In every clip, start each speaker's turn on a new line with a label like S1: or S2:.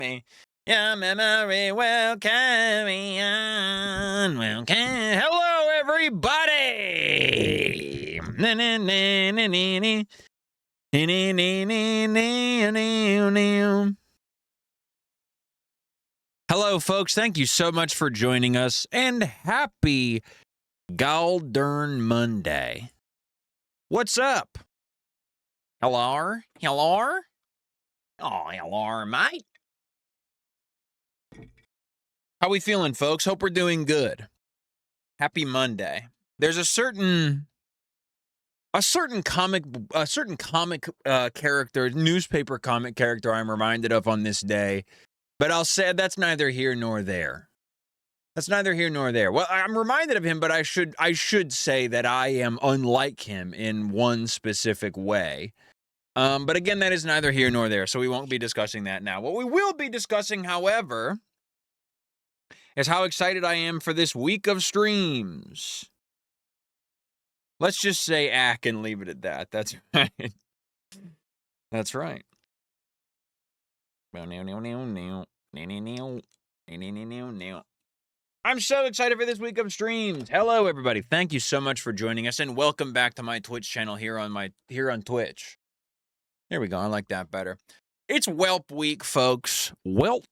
S1: me. Your memory will carry on. Hello, everybody. Hello, folks. Thank you so much for joining us, and happy Galdern Monday. What's up? Hello? Hello? Oh, hello, mate. How we feeling, folks? Hope we're doing good. Happy Monday. There's a certain comic character, newspaper comic character I'm reminded of on this day, but I'll say that's neither here nor there. That's neither here nor there. Well, I'm reminded of him, but I should say that I am unlike him in one specific way. But again, that is neither here nor there, so we won't be discussing that now. What we will be discussing, however, is how excited I am for this week of streams. Let's just say ack and leave it at that. That's right. That's right. I'm so excited for this week of streams. Hello, everybody. Thank you so much for joining us, and welcome back to my Twitch channel here on Twitch. There we go. I like that better. It's Whelp week, folks. Whelp.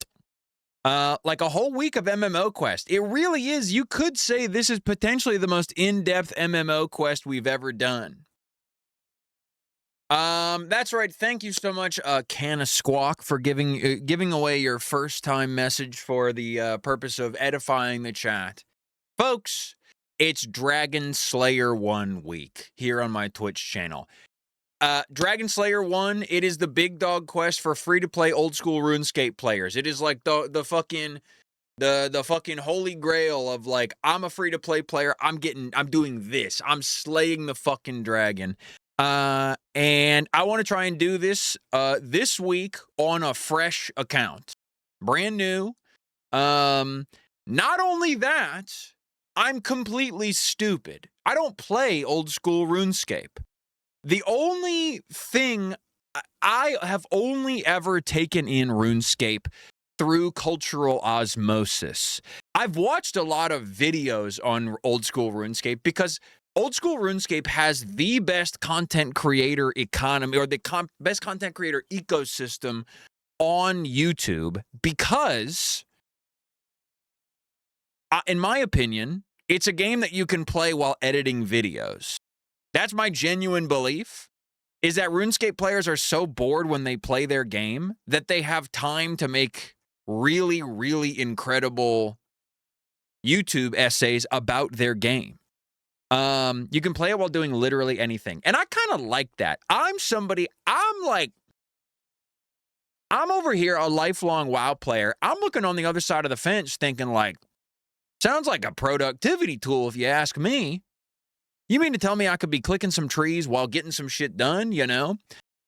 S1: Like a whole week of MMO quest. It really is. You could say this is potentially the most in-depth MMO quest we've ever done. That's right. Thank you so much, Canna Squawk, for giving away your first-time message for the purpose of edifying the chat. Folks, it's Dragon Slayer 1 week here on my Twitch channel. Dragon Slayer 1, it is the big dog quest for free-to-play old-school RuneScape players. It is like the fucking holy grail of, like, I'm a free-to-play player, I'm doing this. I'm slaying the fucking dragon. And I want to try and do this this week on a fresh account. Brand new. Not only that, I'm completely stupid. I don't play old school RuneScape. The only thing I have only ever taken in RuneScape through cultural osmosis. I've watched a lot of videos on old school RuneScape because old school RuneScape has the best content creator economy, or the best content creator ecosystem on YouTube, because, in my opinion, it's a game that you can play while editing videos. That's my genuine belief, is that RuneScape players are so bored when they play their game that they have time to make really, really incredible YouTube essays about their game. You can play it while doing literally anything. And I kind of like that. I'm over here, a lifelong WoW player. I'm looking on the other side of the fence thinking, like, sounds like a productivity tool if you ask me. You mean to tell me I could be clicking some trees while getting some shit done, you know?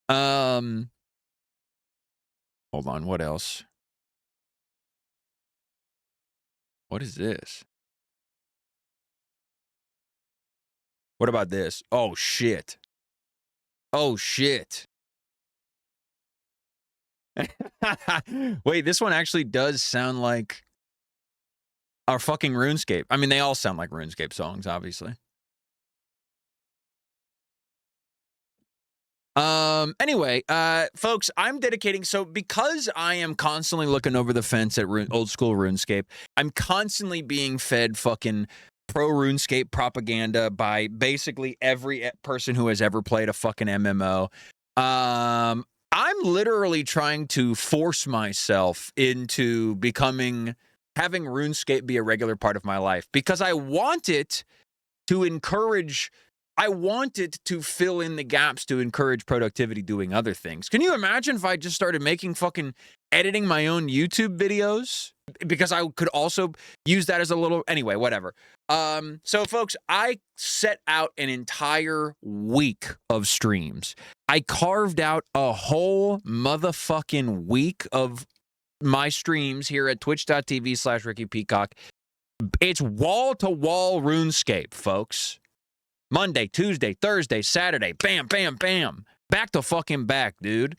S1: Hold on, what else? What is this? What about this? Oh, shit. Oh, shit. Wait, this one actually does sound like our fucking RuneScape. I mean, they all sound like RuneScape songs, obviously. Anyway, folks, I'm dedicating, so because I am constantly looking over the fence at old school RuneScape, I'm constantly being fed fucking pro RuneScape propaganda by basically every person who has ever played a fucking MMO. I'm literally trying to force myself into having RuneScape be a regular part of my life, because I want it to fill in the gaps to encourage productivity doing other things. Can you imagine if I just started editing my own YouTube videos? Because I could also use that as a little, anyway, whatever. So folks, I set out an entire week of streams. I carved out a whole motherfucking week of my streams here at twitch.tv/RickyPeacock. It's wall-to-wall RuneScape, folks. Monday, Tuesday, Thursday, Saturday, bam, bam, bam. Back to fucking back, dude.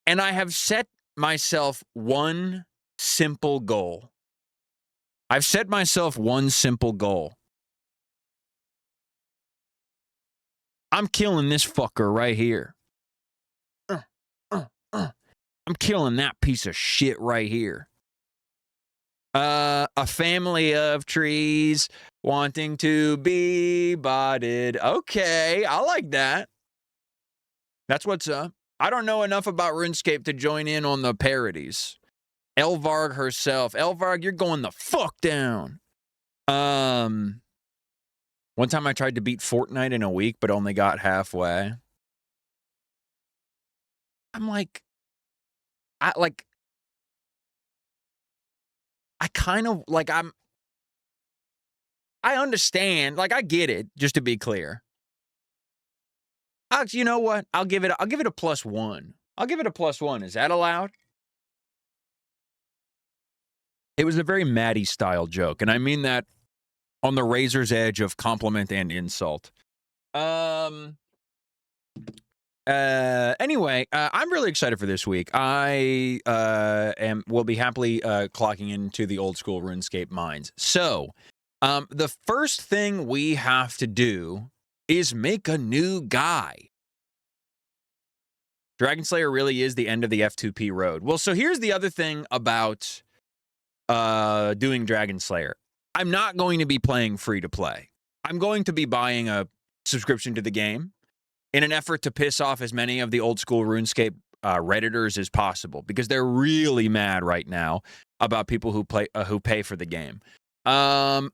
S1: And I have set myself one simple goal. I've set myself one simple goal. I'm killing this fucker right here. I'm killing that piece of shit right here. A family of trees wanting to be budded. Okay, I like that. That's what's up. I don't know enough about RuneScape to join in on the parodies. Elvarg herself. Elvarg, you're going the fuck down. One time I tried to beat Fortnite in a week, but only got halfway. I'm like, I kind of like I understand, like I get it, just to be clear. You know what? I'll give it a +1. I'll give it a +1. Is that allowed? It was a very Maddie style joke, and I mean that on the razor's edge of compliment and insult. Anyway, I'm really excited for this week. I will be happily clocking into the old school RuneScape mines. So, the first thing we have to do is make a new guy. Dragon Slayer really is the end of the F2P road. Well, so here's the other thing about doing Dragon Slayer. I'm not going to be playing free to play. I'm going to be buying a subscription to the game in an effort to piss off as many of the old school RuneScape Redditors as possible, because they're really mad right now about people who pay for the game. That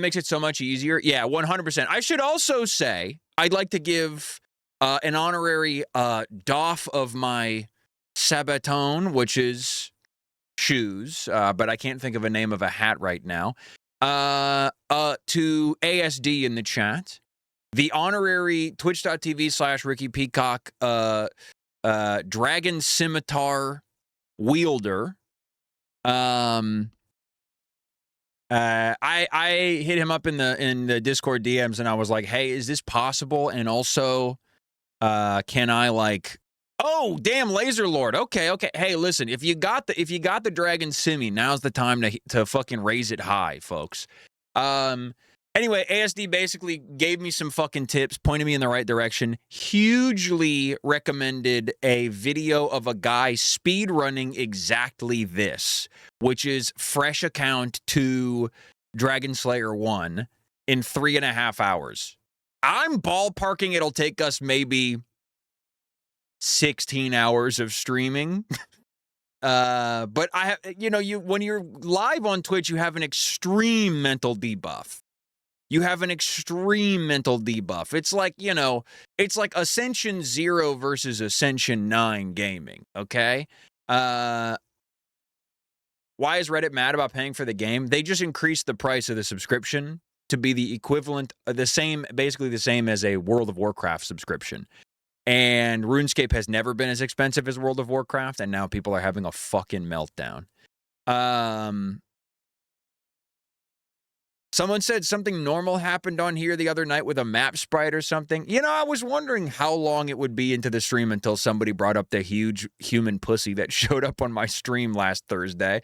S1: makes it so much easier. Yeah, 100%. I should also say I'd like to give an honorary doff of my sabaton, which is shoes, but I can't think of a name of a hat right now, to ASD in the chat. The honorary twitch.tv/Ricky Peacock Dragon Scimitar wielder. I hit him up in the Discord DMs and I was like, hey, is this possible? And also, can I like, oh damn, Laser Lord. Okay. Hey, listen, if you got the Dragon Simi, now's the time to fucking raise it high, folks. Anyway, ASD basically gave me some fucking tips, pointed me in the right direction, hugely recommended a video of a guy speed running exactly this, which is fresh account to Dragon Slayer 1 in 3.5 hours. I'm ballparking it'll take us maybe 16 hours of streaming. But I have, when you're live on Twitch, you have an extreme mental debuff. It's like, it's like Ascension 0 versus Ascension 9 gaming, okay? Why is Reddit mad about paying for the game? They just increased the price of the subscription to be the equivalent, basically the same as a World of Warcraft subscription. And RuneScape has never been as expensive as World of Warcraft, and now people are having a fucking meltdown. Someone said something normal happened on here the other night with a map sprite or something. I was wondering how long it would be into the stream until somebody brought up the huge human pussy that showed up on my stream last Thursday.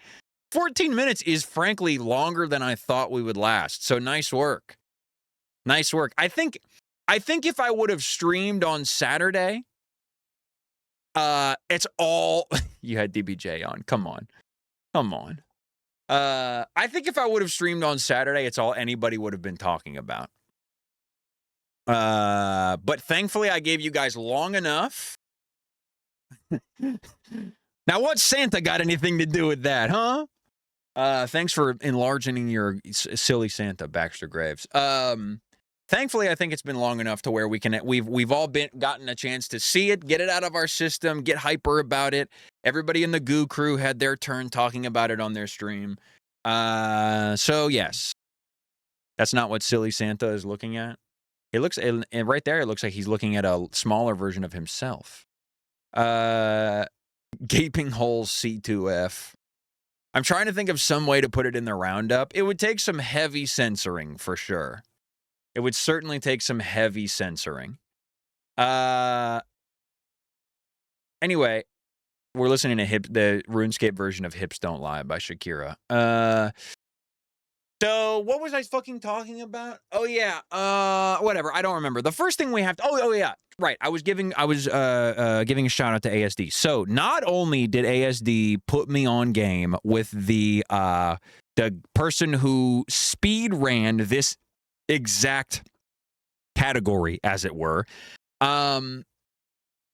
S1: 14 minutes is frankly longer than I thought we would last. So nice work. Nice work. I think if I would have streamed on Saturday, it's all you had DBJ on. Come on. I think if I would have streamed on Saturday, it's all anybody would have been talking about. But thankfully, I gave you guys long enough. Now, what Santa got anything to do with that, huh? Thanks for enlarging your silly Santa, Baxter Graves. Thankfully, I think it's been long enough to where we've all gotten a chance to see it, get it out of our system, get hyper about it. Everybody in the Goo crew had their turn talking about it on their stream. So yes, that's not what silly Santa is looking at. It looks, and right there, it looks like he's looking at a smaller version of himself. Gaping holes C2F. I'm trying to think of some way to put it in the roundup. It would take some heavy censoring for sure. It would certainly take some heavy censoring. Anyway, we're listening to the RuneScape version of Hips Don't Lie by Shakira. So what was I fucking talking about? Oh yeah, whatever. I don't remember. The first thing we have to. Oh yeah, right. I was giving a shout out to ASD. So not only did ASD put me on game with the person who speed ran this exact category, as it were.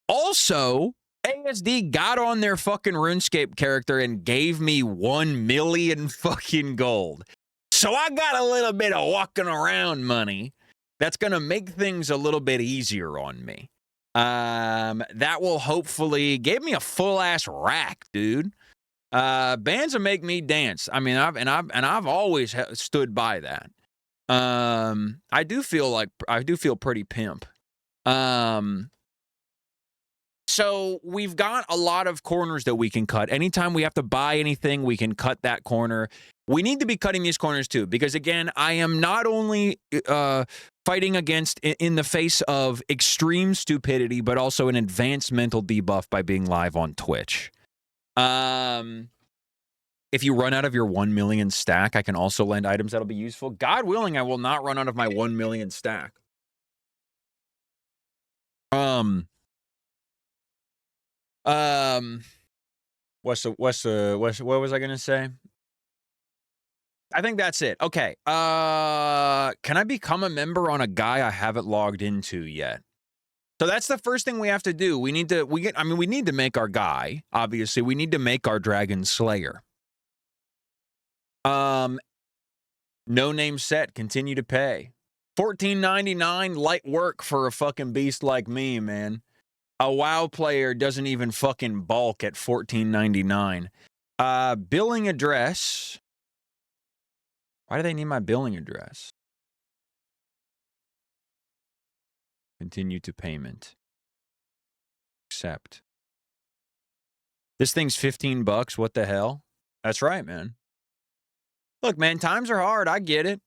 S1: Also, ASD got on their fucking RuneScape character and gave me 1 million fucking gold. So I got a little bit of walking around money that's going to make things a little bit easier on me. That will hopefully give me a full ass rack, dude. Bands will make me dance. I mean, I've always stood by that. I do feel pretty pimp. So we've got a lot of corners that we can cut. Anytime we have to buy anything, we can cut that corner. We need to be cutting these corners too, because again, I am not only fighting against in the face of extreme stupidity, but also an advanced mental debuff by being live on Twitch. If you run out of your 1 million stack, I can also lend items that'll be useful. God willing, I will not run out of my 1 million stack. What was I gonna say? I think that's it. Okay. Can I become a member on a guy I haven't logged into yet? So that's the first thing we have to do. We need to make our guy. Obviously, we need to make our Dragon Slayer. No name set. Continue to pay. $14.99 light work for a fucking beast like me, man. A WoW player doesn't even fucking bulk at $14.99. Billing address. Why do they need my billing address? Continue to payment. Accept. This thing's $15. What the hell? That's right, man. Look, man, times are hard. I get it.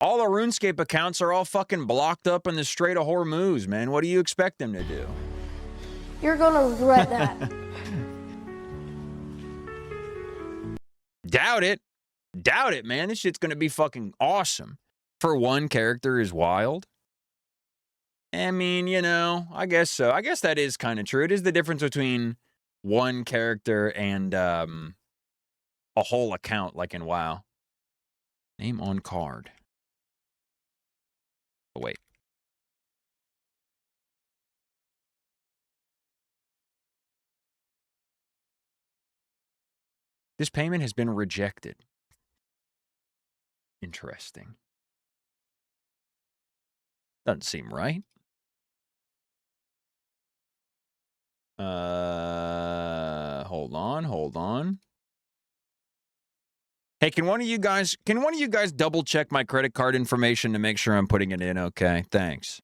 S1: All the RuneScape accounts are all fucking blocked up in the Strait of Hormuz, man. What do you expect them to do?
S2: You're gonna regret that.
S1: Doubt it. Doubt it, man. This shit's gonna be fucking awesome. For one character is wild. I mean, you know, I guess so. I guess that is kind of true. It is the difference between one character and a whole account, like in WoW. Name on card. Oh, wait. This payment has been rejected. Interesting. Doesn't seem right. Hold on. Hey, can one of you guys double check my credit card information to make sure I'm putting it in okay? Thanks.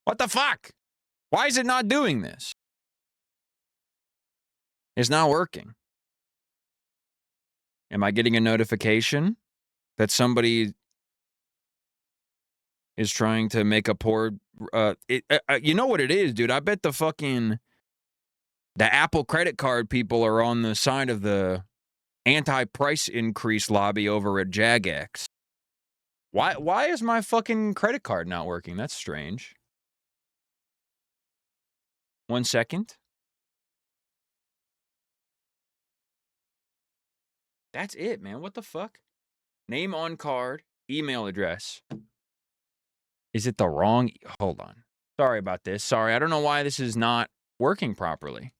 S1: What the fuck? Why is it not doing this? It's not working. Am I getting a notification that somebody is trying to make a poor... you know what it is, dude? I bet the Apple credit card people are on the side of the anti-price increase lobby over at Jagex. Why is my fucking credit card not working? That's strange. 1 second. That's it, man. What the fuck? Name on card, email address. Is it the wrong? Hold on. Sorry about this. Sorry, I don't know why this is not working properly.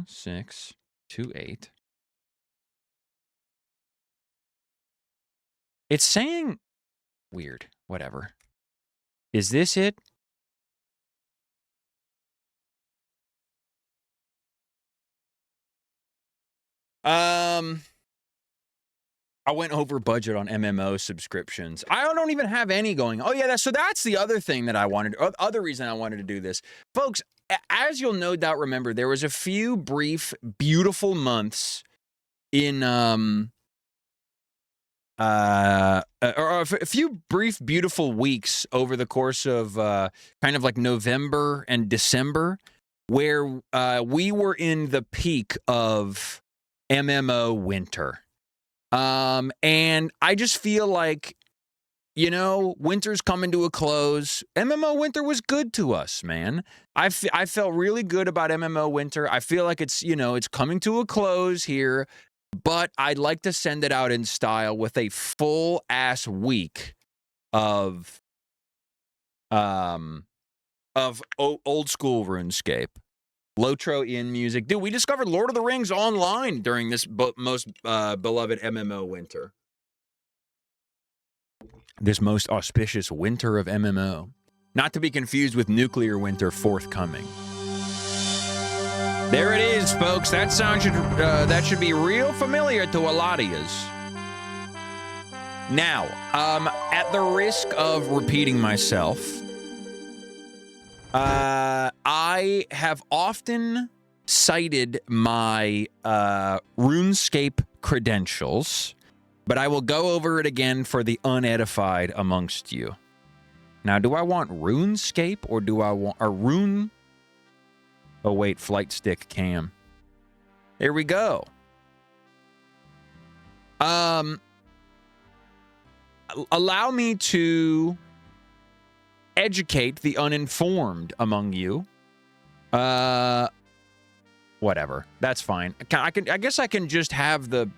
S1: 628. It's saying weird. Whatever. Is this it? I went over budget on MMO subscriptions. I don't even have any going. Oh yeah, so that's the other thing that I wanted. Other reason I wanted to do this, folks. As you'll no doubt remember, there was a few brief, beautiful months in or a few brief, beautiful weeks over the course of kind of like November and December, where we were in the peak of MMO winter. And I just feel like, you know, winter's coming to a close. MMO winter was good to us, man. I felt really good about MMO winter. I feel like it's, you know, it's coming to a close here, but I'd like to send it out in style with a full ass week of old school RuneScape. Lotro in music. Dude, we discovered Lord of the Rings online during this most beloved MMO winter. This most auspicious winter of MMO. Not to be confused with nuclear winter forthcoming. There it is, folks. That sound should be real familiar to a lot of yous. Now, at the risk of repeating myself, I have often cited my RuneScape credentials, but I will go over it again for the unedified amongst you. Now, do I want RuneScape or do I want a Rune? Oh, wait, flight stick cam. There we go. Allow me to educate the uninformed among you. Whatever. That's fine. I guess I can just have the...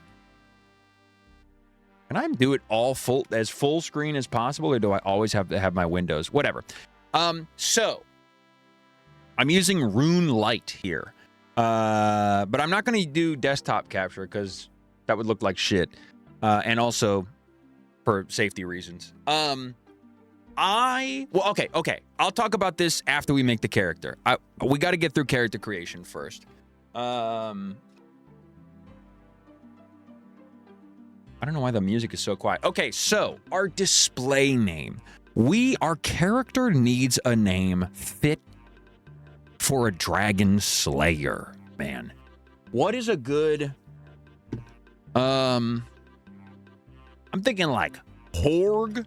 S1: Can I do it all full screen as possible, or do I always have to have my windows? Whatever. So I'm using Rune Light here. But I'm not going to do desktop capture because that would look like shit. And also for safety reasons. Okay. I'll talk about this after we make the character. We got to get through character creation first. I don't know why the music is so quiet. Okay, so our display name. Our character needs a name fit for a dragon slayer, man. What is a good... I'm thinking like Horg.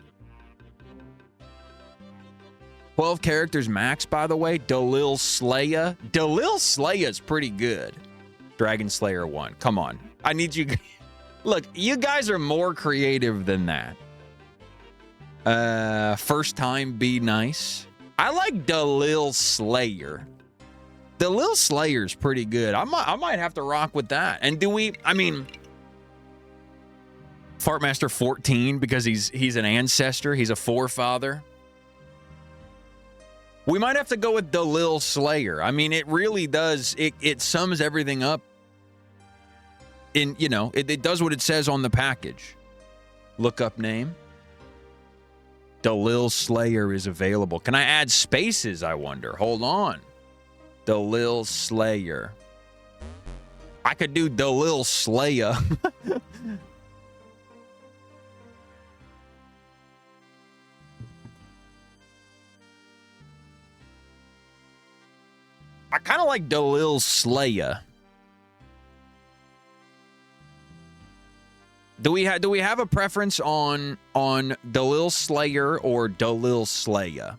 S1: 12 characters max, by the way. Dalil Slaya. Dalil Slaya is pretty good. Dragon Slayer 1. Come on. I need you... Look, you guys are more creative than that. First time be nice. I like Dalil Slayer. Dalil Slayer's pretty good. I might have to rock with that. And Fartmaster 14 because he's an ancestor. He's a forefather. We might have to go with Dalil Slayer. I mean, it really does. It sums everything up. It does what it says on the package. Look up name. Dalil Slayer is available. Can I add spaces, I wonder? Hold on. Dalil Slayer. I could do Dalil Slayer. I kind of like Dalil Slayer. Do we have a preference on Dalil Slayer or Dalil Slaya?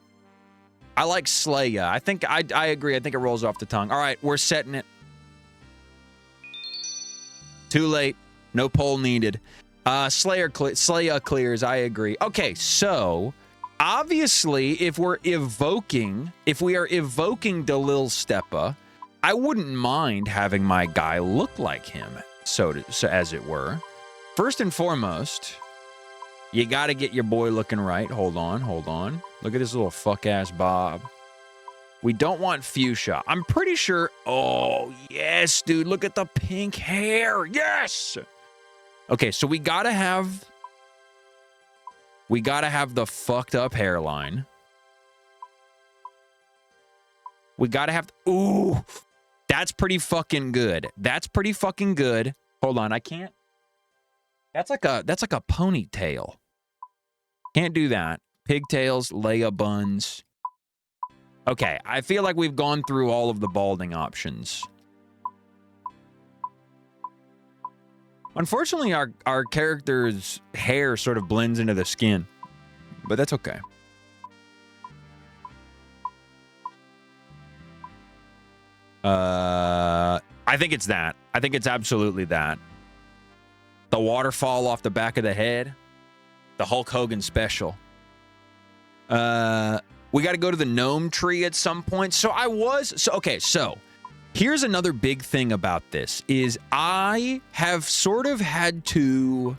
S1: I like Slaya. I think I agree. I think it rolls off the tongue. All right, we're setting it. Too late. No poll needed. Slaya clears. I agree. Okay, so obviously, if we are evoking Dalil Stepa, I wouldn't mind having my guy look like him, so as it were. First and foremost, you got to get your boy looking right. Hold on. Look at this little fuck-ass bob. We don't want fuchsia. I'm pretty sure... Oh, yes, dude. Look at the pink hair. Yes! Okay, so we got to have the fucked up hairline. We got to have... Ooh! That's pretty fucking good. Hold on, I can't... That's like a ponytail. Can't do that. Pigtails, Leia buns. Okay, I feel like we've gone through all of the balding options. Unfortunately, our character's hair sort of blends into the skin, but that's okay. I think it's that. I think it's absolutely that. The waterfall off the back of the head. The Hulk Hogan special. We got to go to the gnome tree at some point. So here's another big thing about this is I have sort of had to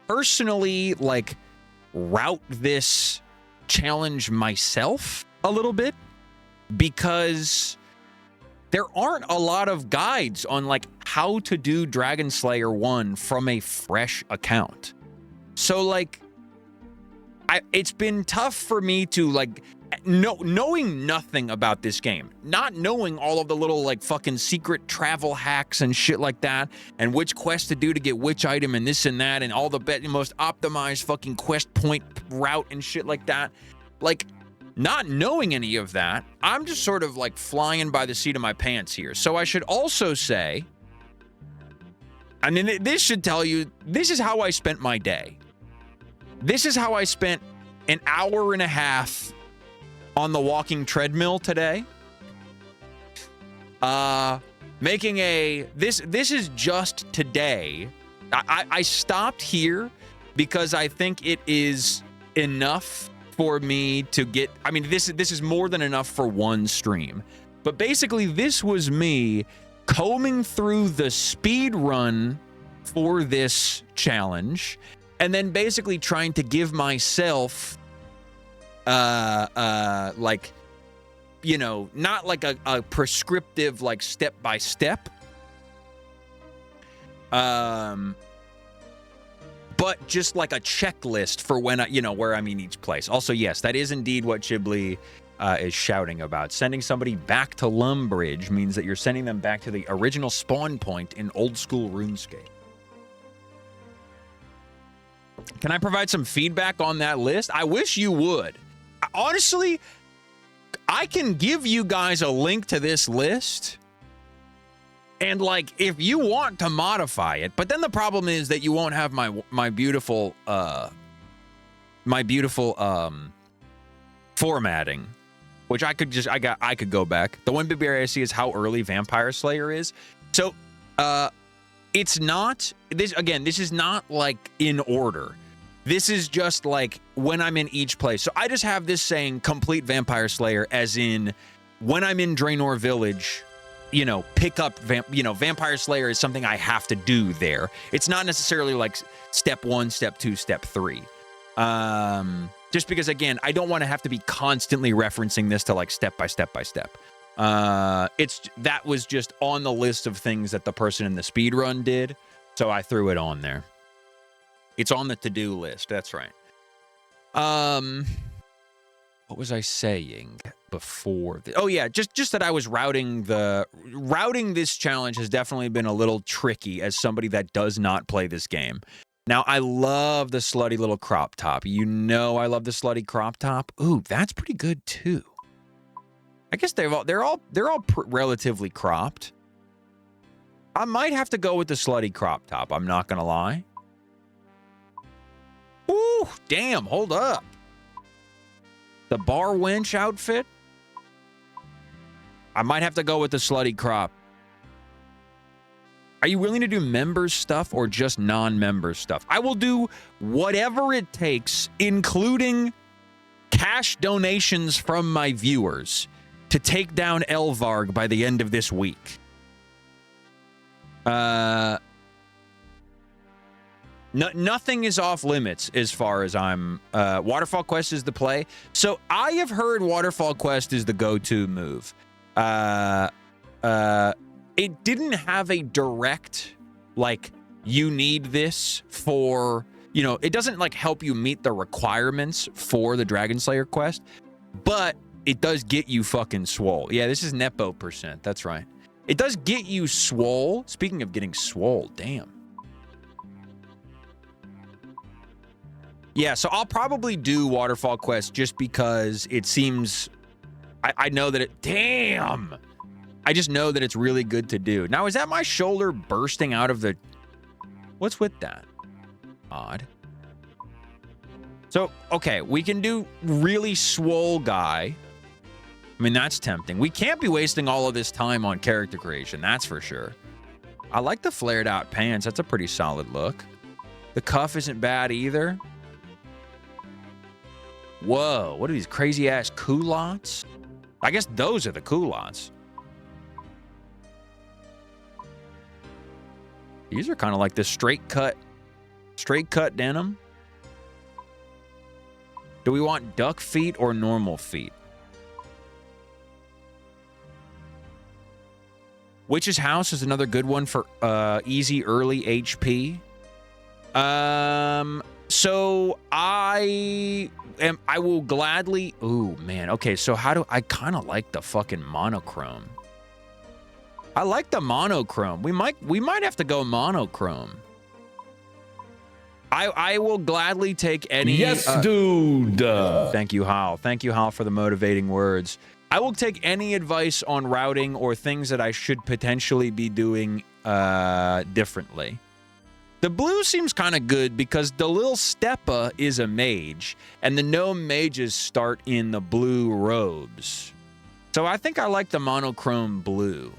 S1: personally like route this challenge myself a little bit because there aren't a lot of guides on like how to do Dragon Slayer 1 from a fresh account. So like it's been tough for me to like knowing nothing about this game, not knowing all of the little like fucking secret travel hacks and shit like that, and which quest to do to get which item and this and that, and all the most optimized fucking quest point route and shit like that. Like, not knowing any of that, I'm just sort of like flying by the seat of my pants here. So I should also say, I mean, this should tell you, this is how I spent my day. This is how I spent an hour and a half on the walking treadmill today. Making this is just today. I stopped here because I think it is enough for me to get, I mean, this is more than enough for one stream. But basically, this was me combing through the speed run for this challenge, and then basically trying to give myself, like, you know, not like a prescriptive, like, step-by-step, but just like a checklist for when I, you know, where I'm in each place. Also, yes, that is indeed what Ghibli is shouting about. Sending somebody back to Lumbridge means that you're sending them back to the original spawn point in old school RuneScape. Can I provide some feedback on that list? I wish you would. Honestly, I can give you guys a link to this list, and like, if you want to modify it, but then the problem is that you won't have my beautiful formatting, which I could go back. The one big barrier I see is how early Vampire Slayer is. So it's not this again. This is not like in order. This is just like when I'm in each place. So I just have this saying complete Vampire Slayer, as in when I'm in Draenor Village, you know, pick up, Vampire Slayer is something I have to do there. It's not necessarily like step 1, step 2, step 3. Just because, again, I don't want to have to be constantly referencing this to like step by step by step. That was just on the list of things that the person in the speedrun did, so I threw it on there. It's on the to-do list. That's right. What was I saying before? Oh yeah, just that I was routing this challenge has definitely been a little tricky as somebody that does not play this game. Now, I love the slutty little crop top. You know I love the slutty crop top. Ooh, that's pretty good too. I guess they're all relatively cropped. I might have to go with the slutty crop top. I'm not gonna lie. Ooh, damn, hold up. The bar wench outfit? I might have to go with the slutty crop. Are you willing to do members stuff or just non-members stuff? I will do whatever it takes, including cash donations from my viewers, to take down Elvarg by the end of this week. Nothing is off limits as far as I'm... Waterfall Quest is the play. So I have heard Waterfall Quest is the go-to move. It didn't have a direct, like, you need this for... You know, it doesn't, like, help you meet the requirements for the Dragon Slayer quest, but it does get you fucking swole. Yeah, this is Nepo %. That's right. It does get you swole. Speaking of getting swole, damn. Yeah, so I'll probably do Waterfall Quest just because it seems... I know that it... Damn! I just know that it's really good to do. Now, is that my shoulder bursting out of the What's with that? Odd. So, okay, we can do really swole guy. I mean, that's tempting. We can't be wasting all of this time on character creation, that's for sure. I like the flared out pants. That's a pretty solid look. The cuff isn't bad either. Whoa, what are these crazy ass culottes? I guess those are the culottes. These are kind of like the straight cut denim. Do we want duck feet or normal feet? Witch's House is another good one for easy early HP. So I will gladly. Ooh, man. Okay, so how do I kind of like the fucking monochrome? I like the monochrome. We might have to go monochrome. I will gladly take any.
S3: Yes, dude.
S1: Thank you, Hal. Thank you, Hal, for the motivating words. I will take any advice on routing or things that I should potentially be doing differently. The blue seems kind of good because the little Steppa is a mage, and the gnome mages start in the blue robes. So I think I like the monochrome blue.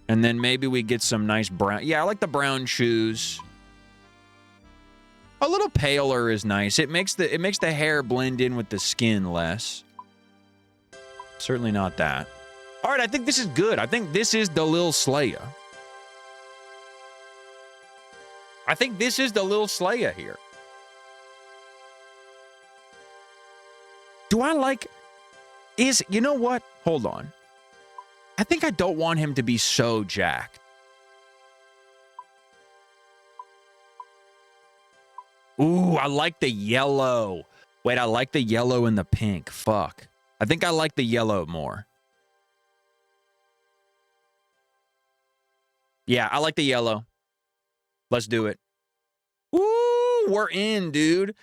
S1: And then maybe we get some nice brown. Yeah, I like the brown shoes. A little paler is nice. It makes the hair blend in with the skin less. Certainly not that. All right, I think this is good. I think this is the Lil Slaya. I think this is the Lil Slaya here. Do I like... You know what? Hold on. I think I don't want him to be so jacked. Ooh, I like the yellow. Wait, I like the yellow and the pink. Fuck. I think I like the yellow more. Yeah, I like the yellow. Let's do it. Ooh, we're in, dude.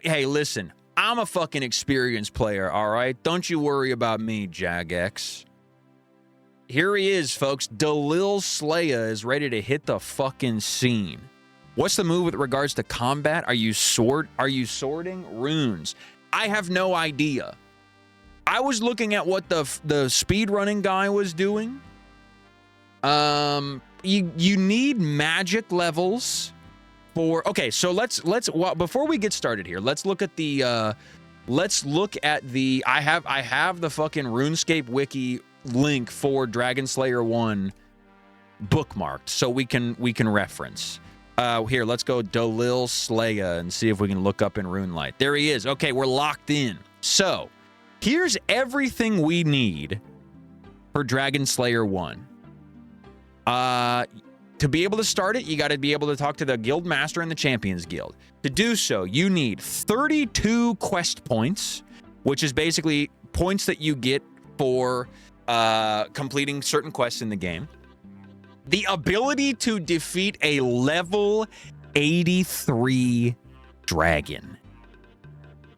S1: Hey, listen. I'm a fucking experienced player, all right? Don't you worry about me, Jagex. Here he is, folks. Lil Slaya is ready to hit the fucking scene. What's the move with regards to combat? Are you sorting runes? I have no idea. I was looking at what the speedrunning guy was doing. You need magic levels for... Okay, so let's well, before we get started here, let's look at the I have the fucking RuneScape wiki link for Dragon Slayer 1 bookmarked so we can reference. Here, let's go Lil Slaya and see if we can look up in RuneLight. There he is. Okay, we're locked in. So, here's everything we need for Dragon Slayer 1. To be able to start it, you got to be able to talk to the Guild Master and the Champions Guild. To do so, you need 32 quest points, which is basically points that you get for completing certain quests in the game. The ability to defeat a level 83 dragon.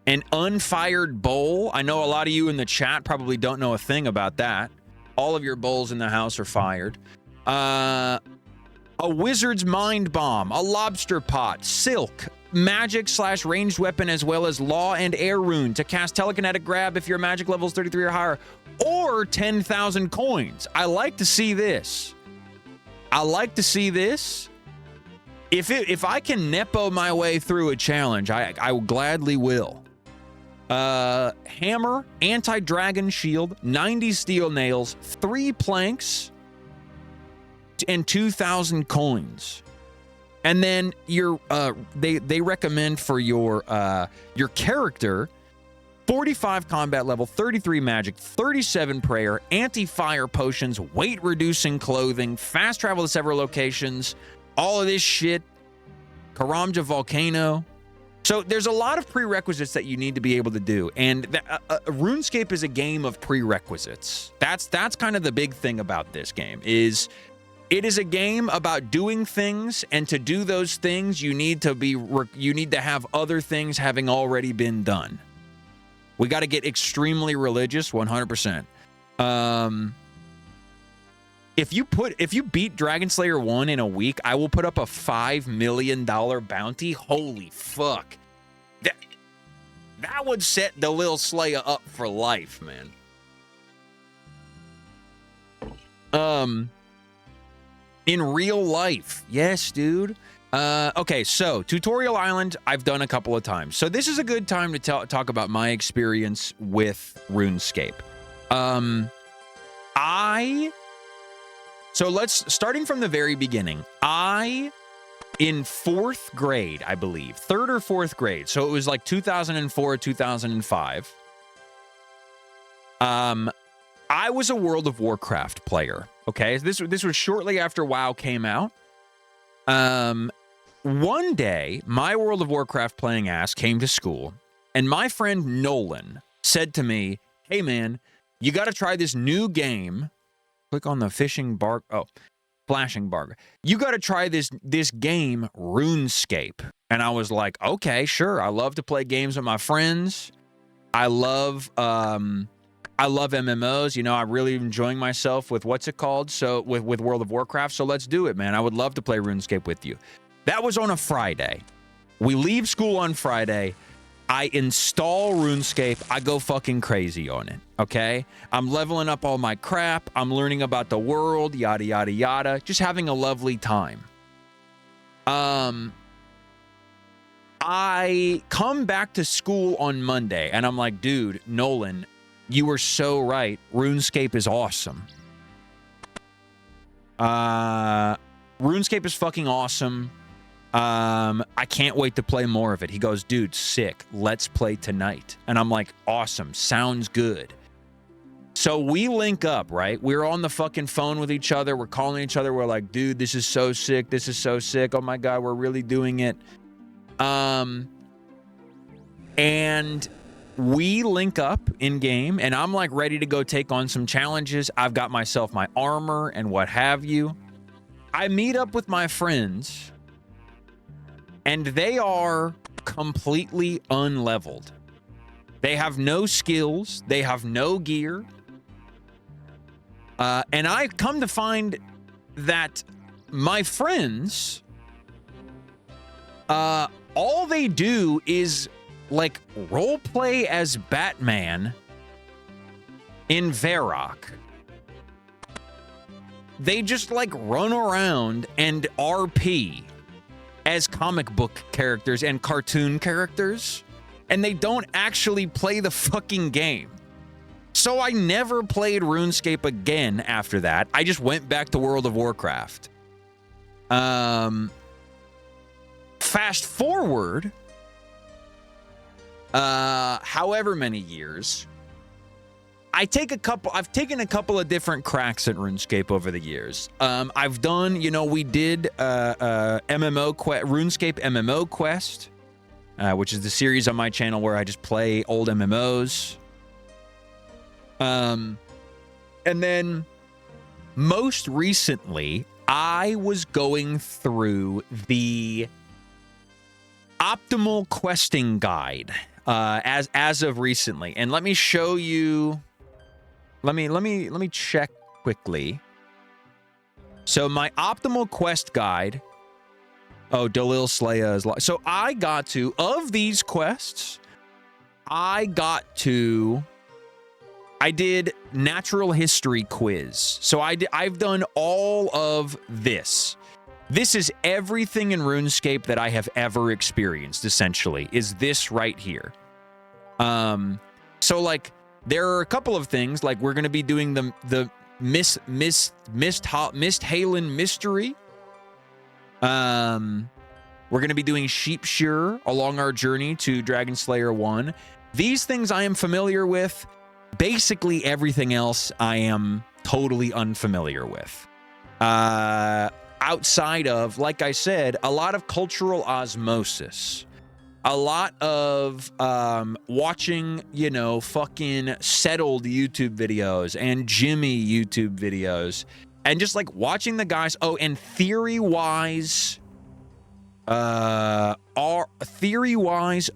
S1: An unfired bowl. I know a lot of you in the chat probably don't know a thing about that. All of your bowls in the house are fired. A wizard's mind bomb, a lobster pot, silk, magic/ranged weapon, as well as law and air rune to cast telekinetic grab if your magic level is 33 or higher, or 10,000 coins. I like to see this. If I can Nepo my way through a challenge, I gladly will. Hammer, anti-dragon shield, 90 steel nails, 3 planks, and 2,000 coins. And then they recommend for your character 45 combat level, 33 magic, 37 prayer, anti-fire potions, weight-reducing clothing, fast travel to several locations, all of this shit, Karamja Volcano. So there's a lot of prerequisites that you need to be able to do, and RuneScape is a game of prerequisites. That's kind of the big thing about this game, is it is a game about doing things, and to do those things, you need to have other things having already been done. We got to get extremely religious, 100%. if you beat Dragon Slayer 1 in a week, I will put up a $5 million bounty. Holy fuck. That would set Dalil Slayer up for life, man. In real life. Yes, dude. Okay, so Tutorial Island, I've done a couple of times. So this is a good time to talk about my experience with RuneScape. Starting from the very beginning, in 4th grade, I believe, 3rd or 4th grade, so it was like 2004, 2005, I was a World of Warcraft player, okay? This was shortly after WoW came out. One day, my World of Warcraft playing ass came to school, and my friend Nolan said to me, hey man, you got to try this new game. Click on the flashing bar. You got to try this game, RuneScape. And I was like, okay, sure. I love to play games with my friends. I love MMOs. You know, I'm really enjoying myself with what's it called? So with World of Warcraft. So let's do it, man. I would love to play RuneScape with you. That was on a Friday. We leave school on Friday. I install RuneScape. I go fucking crazy on it, okay? I'm leveling up all my crap. I'm learning about the world, yada, yada, yada. Just having a lovely time. I come back to school on Monday, and I'm like, dude, Nolan, you were so right. RuneScape is awesome. RuneScape is fucking awesome. I can't wait to play more of it. He goes, dude, sick. Let's play tonight. And I'm like, awesome. Sounds good. So we link up, right? We're on the fucking phone with each other. We're calling each other. We're like, dude, this is so sick. This is so sick. Oh my God, we're really doing it. And we link up in game, and I'm like ready to go take on some challenges. I've got myself my armor and what have you. I meet up with my friends, and they are completely unleveled. They have no skills. They have no gear. And I come to find that my friends, all they do is like role play as Batman in Varrock. They just like run around and RP as comic book characters and cartoon characters, and they don't actually play the fucking game. So I never played RuneScape again after that. I just went back to World of Warcraft. Fast forward, however many years, I've taken a couple of different cracks at RuneScape over the years. I've done, we did RuneScape MMO Quest, which is the series on my channel where I just play old MMOs. And then most recently, I was going through the optimal questing guide as of recently, and let me show you. Let me check quickly. So my optimal quest guide. Oh, Dalil Slayer is so I got to, of these quests, I did natural history quiz. So I've done all of this. This is everything in RuneScape that I have ever experienced, essentially, is this right here. So like there are a couple of things, like we're going to be doing the Misthalen mystery. We're going to be doing Sheepshear along our journey to Dragon Slayer 1. These things I am familiar with. Basically everything else I am totally unfamiliar with. Outside of, like I said, a lot of cultural osmosis. A lot of watching, fucking settled YouTube videos and Jimmy YouTube videos. And just like watching the guys. Oh, and Theory-Wise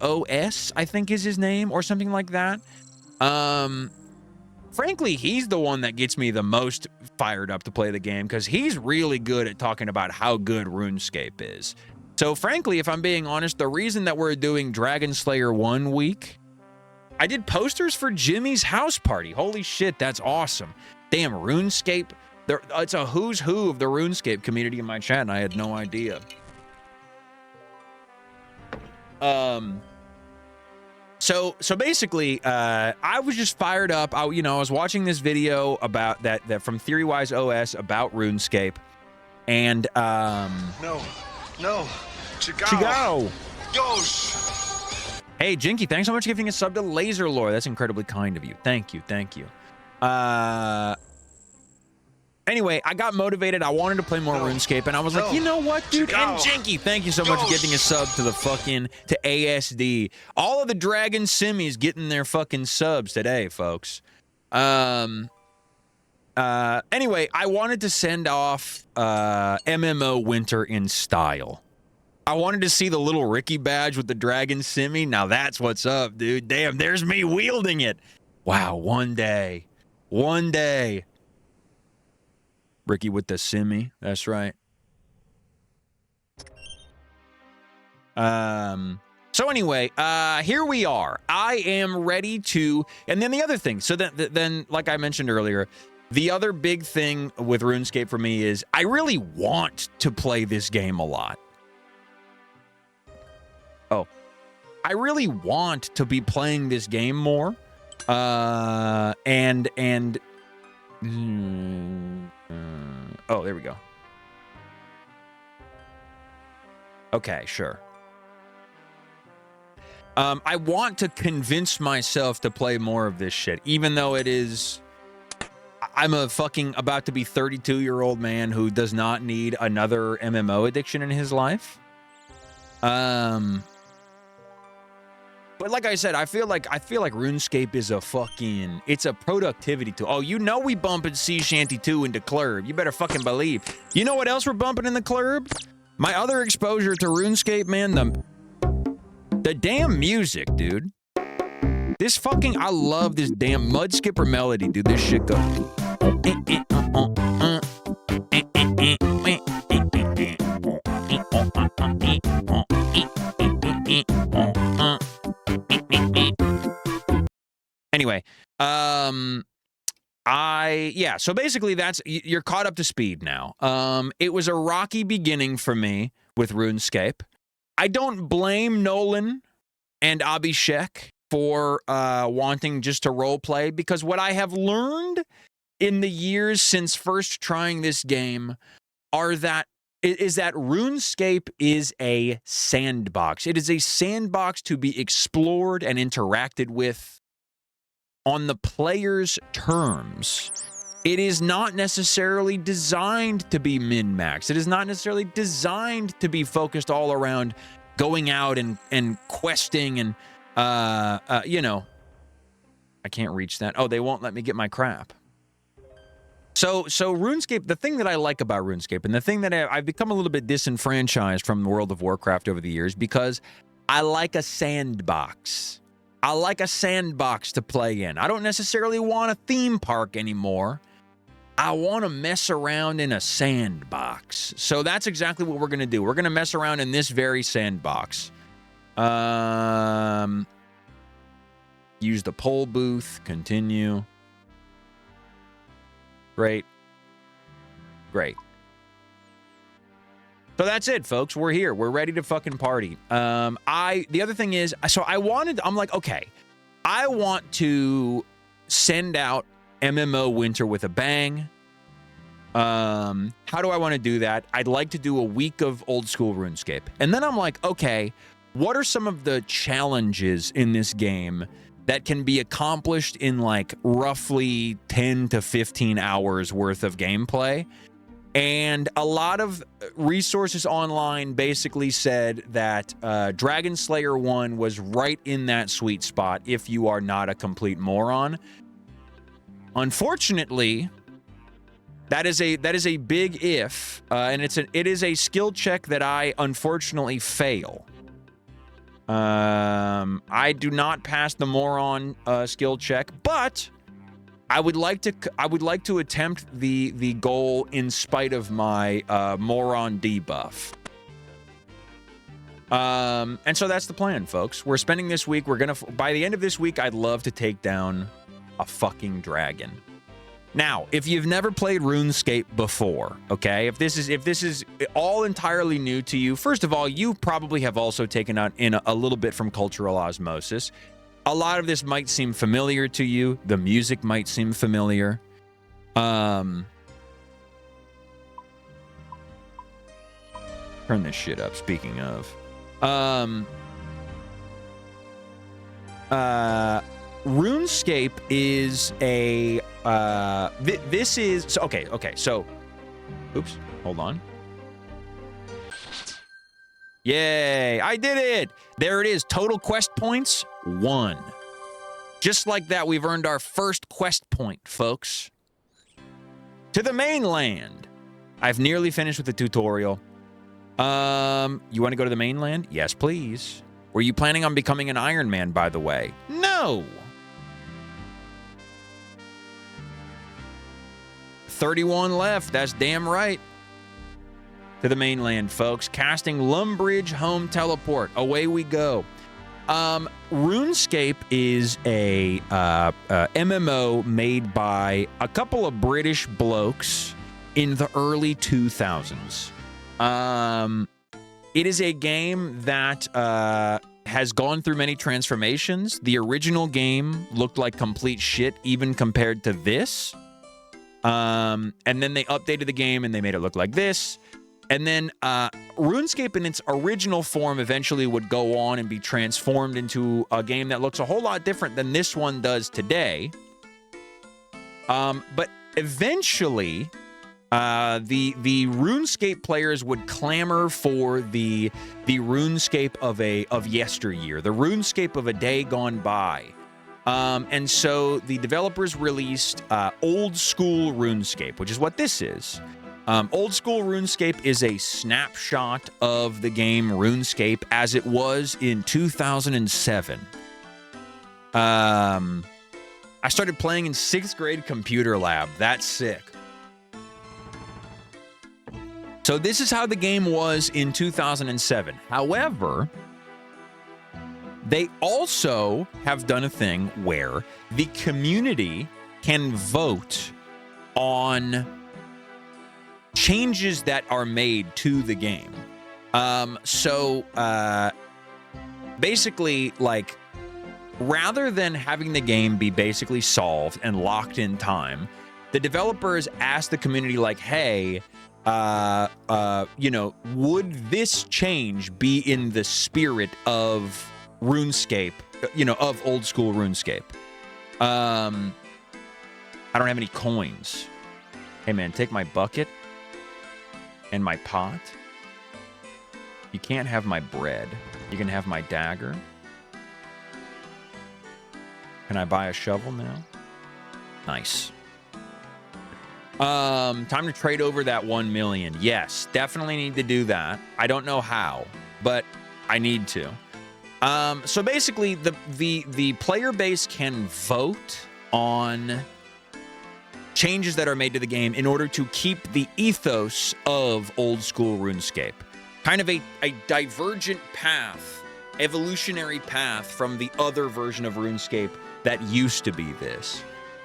S1: OS, I think is his name, or something like that. frankly, he's the one that gets me the most fired up to play the game because he's really good at talking about how good RuneScape is. So frankly, if I'm being honest, the reason that we're doing Dragon Slayer 1 week, I did posters for Jimmy's house party. Holy shit, that's awesome. Damn, RuneScape. It's a who's who of the RuneScape community in my chat, and I had no idea. So basically, I was just fired up. I was watching this video about that from TheoryWise OS about RuneScape, and
S3: No,
S1: Chigao.
S3: Yosh.
S1: Hey, Jinky, thanks so much for giving a sub to Laser Lore. That's incredibly kind of you. Thank you. Anyway, I got motivated. I wanted to play more RuneScape, and I was like, you know what, dude? And Jinky, thank you so much for getting a sub to to ASD. All of the Dragon Simmies getting their fucking subs today, folks. Anyway, I wanted to send off MMO Winter in style. I wanted to see the little Ricky badge with the Dragon Simmy. Now that's what's up, dude. Damn, there's me wielding it. Wow, one day. Ricky with the Simmy. That's right. So anyway, here we are. I am ready to, and then the other thing. So then, like I mentioned earlier, the other big thing with RuneScape for me is I really want to play this game a lot. Oh, I really want to be playing this game more. Oh, there we go. Okay, sure. I want to convince myself to play more of this shit, even though I'm a fucking about to be 32-year-old man who does not need another MMO addiction in his life. But like I said, I feel like RuneScape is it's a productivity tool. Oh, we bumping Sea Shanty 2 into Clurb. You better fucking believe. You know what else we're bumping in the Clurb? My other exposure to RuneScape, man, the damn music, dude. I love this damn Mud Skipper melody, dude. This shit goes. Anyway, so basically you're caught up to speed now. It was a rocky beginning for me with RuneScape. I don't blame Nolan and Abhishek for wanting just to roleplay, because what I have learned in the years since first trying this game is that RuneScape is a sandbox. It is a sandbox to be explored and interacted with on the player's terms. It is not necessarily designed to be min-max. It is not necessarily designed to be focused all around going out and questing and, I can't reach that. Oh, they won't let me get my crap. So RuneScape, the thing that I like about RuneScape, and the thing that I've become a little bit disenfranchised from World of Warcraft over the years, because I like a sandbox. I like a sandbox to play in. I don't necessarily want a theme park anymore. I want to mess around in a sandbox. So that's exactly what we're going to do. We're going to mess around in this very sandbox. Use the poll booth. Continue. Great. So that's it, folks. We're here. We're ready to fucking party. The other thing is, I'm like, okay, I want to send out MMO Winter with a bang. How do I want to do that? I'd like to do a week of old school RuneScape. And then I'm like, okay, what are some of the challenges in this game that can be accomplished in like roughly 10 to 15 hours worth of gameplay? And a lot of resources online basically said that Dragon Slayer 1 was right in that sweet spot if you are not a complete moron. Unfortunately, that is a big if, and it is a skill check that I unfortunately fail. I do not pass the moron skill check, but I would like to attempt the goal in spite of my moron debuff. And so that's the plan, folks. We're spending this week. We're gonna, by the end of this week, I'd love to take down a fucking dragon. Now, if you've never played RuneScape before, okay, if this is all entirely new to you, first of all, you probably have also taken out in a little bit from cultural osmosis. A lot of this might seem familiar to you. The music might seem familiar. Turn this shit up, speaking of. RuneScape is a this is so okay, so oops, hold on. Yay, I did it. There it is. Total quest points 1. Just like that, we've earned our first quest point, folks. To the mainland. I've nearly finished with the tutorial. You want to go to the mainland? Yes, please. Were you planning on becoming an Iron Man, by the way? No. 31 left. That's damn right. To the mainland, folks. Casting Lumbridge Home Teleport. Away we go. RuneScape is a MMO made by a couple of British blokes in the early 2000s. It is a game that has gone through many transformations. The original game looked like complete shit, even compared to this. And then they updated the game and they made it look like this. And then RuneScape in its original form eventually would go on and be transformed into a game that looks a whole lot different than this one does today. But eventually, the RuneScape players would clamor for the RuneScape of yesteryear, the RuneScape of a day gone by. And so the developers released Old School RuneScape, which is what this is. Old School RuneScape is a snapshot of the game RuneScape as it was in 2007. I started playing in 6th grade computer lab. That's sick. So this is how the game was in 2007. However, they also have done a thing where the community can vote on changes that are made to the game. Basically, like, rather than having the game be basically solved and locked in time, the developers asked the community, like, hey, you know, would this change be in the spirit of RuneScape, you know, of Old School RuneScape? I don't have any coins. Hey, man, take my bucket and my pot. You can't have my bread. You can have my dagger. Can I buy a shovel now? Nice. Time to trade over that 1 million. Yes, definitely need to do that. I don't know how, but I need to. So basically, the player base can vote on changes that are made to the game in order to keep the ethos of Old School RuneScape. Kind of a divergent path, evolutionary path from the other version of RuneScape that used to be this.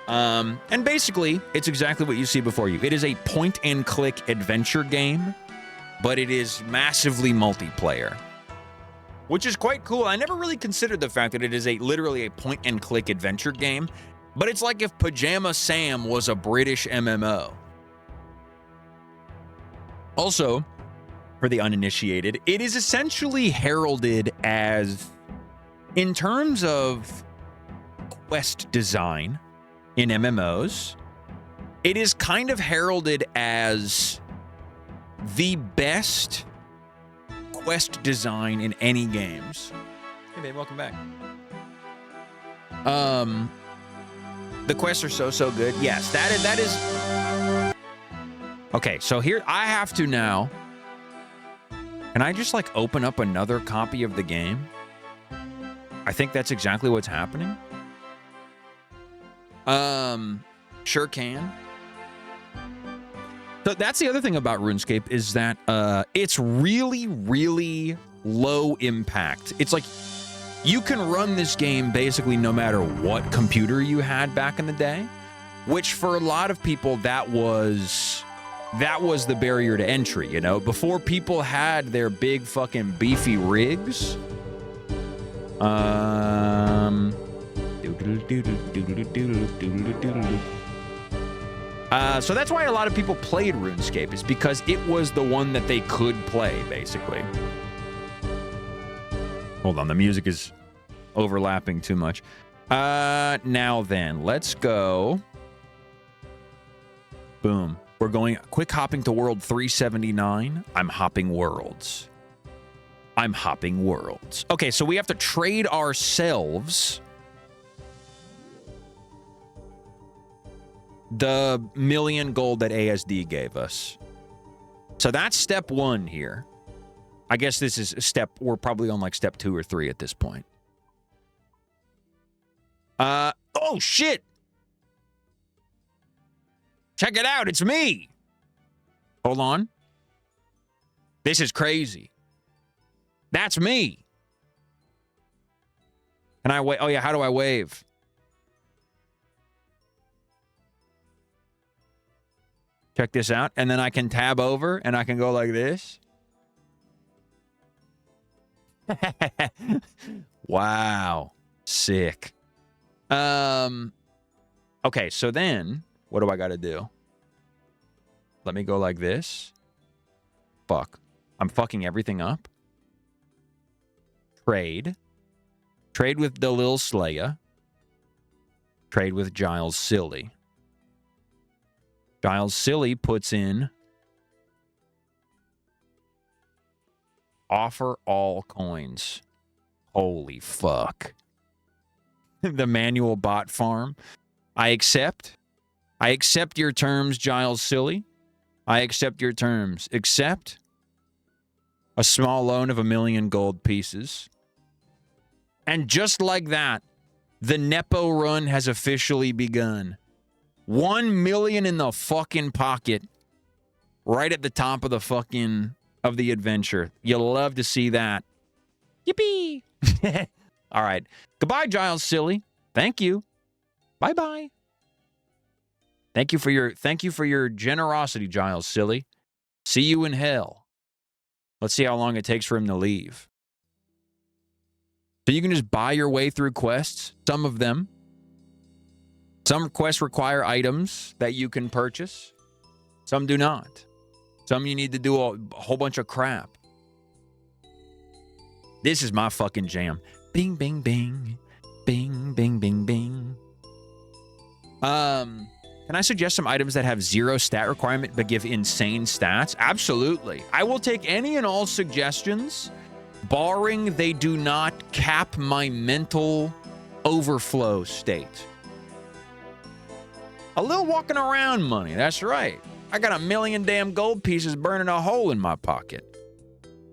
S1: And basically, it's exactly what you see before you. It is a point-and-click adventure game, but it is massively multiplayer, which is quite cool. I never really considered the fact that it is literally a point-and-click adventure game, but it's like if Pajama Sam was a British MMO. Also, for the uninitiated, it is essentially heralded as, in terms of quest design in MMOs, it is kind of heralded as the best quest design in any games. Hey, babe, welcome back. The quests are so good. Yes, that is. Okay, so here I have to now. Can I just like open up another copy of the game? I think that's exactly what's happening. Sure can. So that's the other thing about RuneScape is that it's really, really low impact. It's like you can run this game basically no matter what computer you had back in the day, which for a lot of people that was the barrier to entry, you know? Before people had their big fucking beefy rigs. So that's why a lot of people played RuneScape, is because it was the one that they could play, basically. Hold on, the music is overlapping too much. Now then, let's go. Boom. We're going quick hopping to world 379. I'm hopping worlds. I'm hopping worlds. Okay, so we have to trade ourselves the 1,000,000 gold that ASD gave us. So that's step 1 here. I guess this is we're probably on like step 2 or 3 at this point. Oh shit! Check it out, it's me! Hold on. This is crazy. That's me! Can I wave? Oh yeah, how do I wave? Check this out, and then I can tab over, and I can go like this. Wow. Sick. Okay, so then, what do I gotta do? Let me go like this. Fuck. I'm fucking everything up. Trade. Trade with Dalil Slaya. Trade with Giles Silly. Giles Silly puts in offer all coins. Holy fuck. The manual bot farm. I accept. I accept your terms, Giles Silly. I accept your terms. Accept a small loan of 1,000,000 gold pieces. And just like that, the Nepo run has officially begun. 1,000,000 in the fucking pocket. Right at the top of the fucking of the adventure. You'll love to see that. Yippee! All right. Goodbye, Giles Silly. Thank you. Bye-bye. Thank you for your generosity, Giles Silly. See you in hell. Let's see how long it takes for him to leave. So you can just buy your way through quests, some of them. Some quests require items that you can purchase. Some do not. Some you need to do a whole bunch of crap. This is my fucking jam. Bing, bing, bing. Bing, bing, bing, bing. Can I suggest some items that have 0 stat requirement but give insane stats? Absolutely. I will take any and all suggestions, barring they do not cap my mental overflow state. A little walking around money, that's right. I got 1,000,000 damn gold pieces burning a hole in my pocket.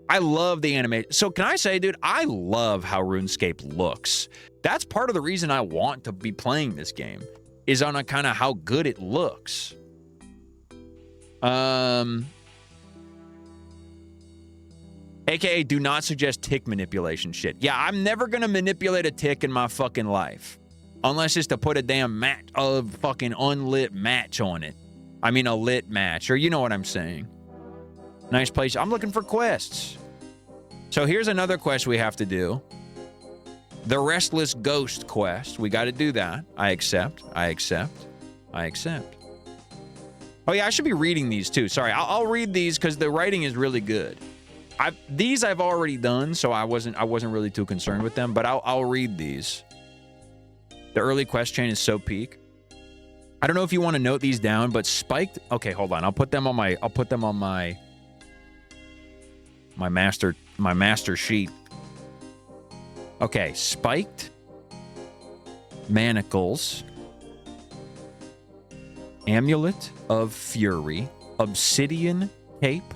S1: I love the animation. So can I say, dude, I love how RuneScape looks. That's part of the reason I want to be playing this game, is on a kind of how good it looks. AKA do not suggest tick manipulation shit. Yeah, I'm never going to manipulate a tick in my fucking life. Unless it's to put a damn fucking unlit match on it. I mean a lit match, or you know what I'm saying. Nice place. I'm looking for quests. So here's another quest we have to do. The Restless Ghost quest. We got to do that. I accept. I accept. I accept. Oh yeah, I should be reading these too. Sorry, I'll read these because the writing is really good. These I've already done, so I wasn't really too concerned with them. But I'll read these. The early quest chain is so peak. I don't know if you want to note these down, but spiked. Okay, hold on. I'll put them on my master sheet. Okay, spiked manacles, amulet of fury, obsidian cape,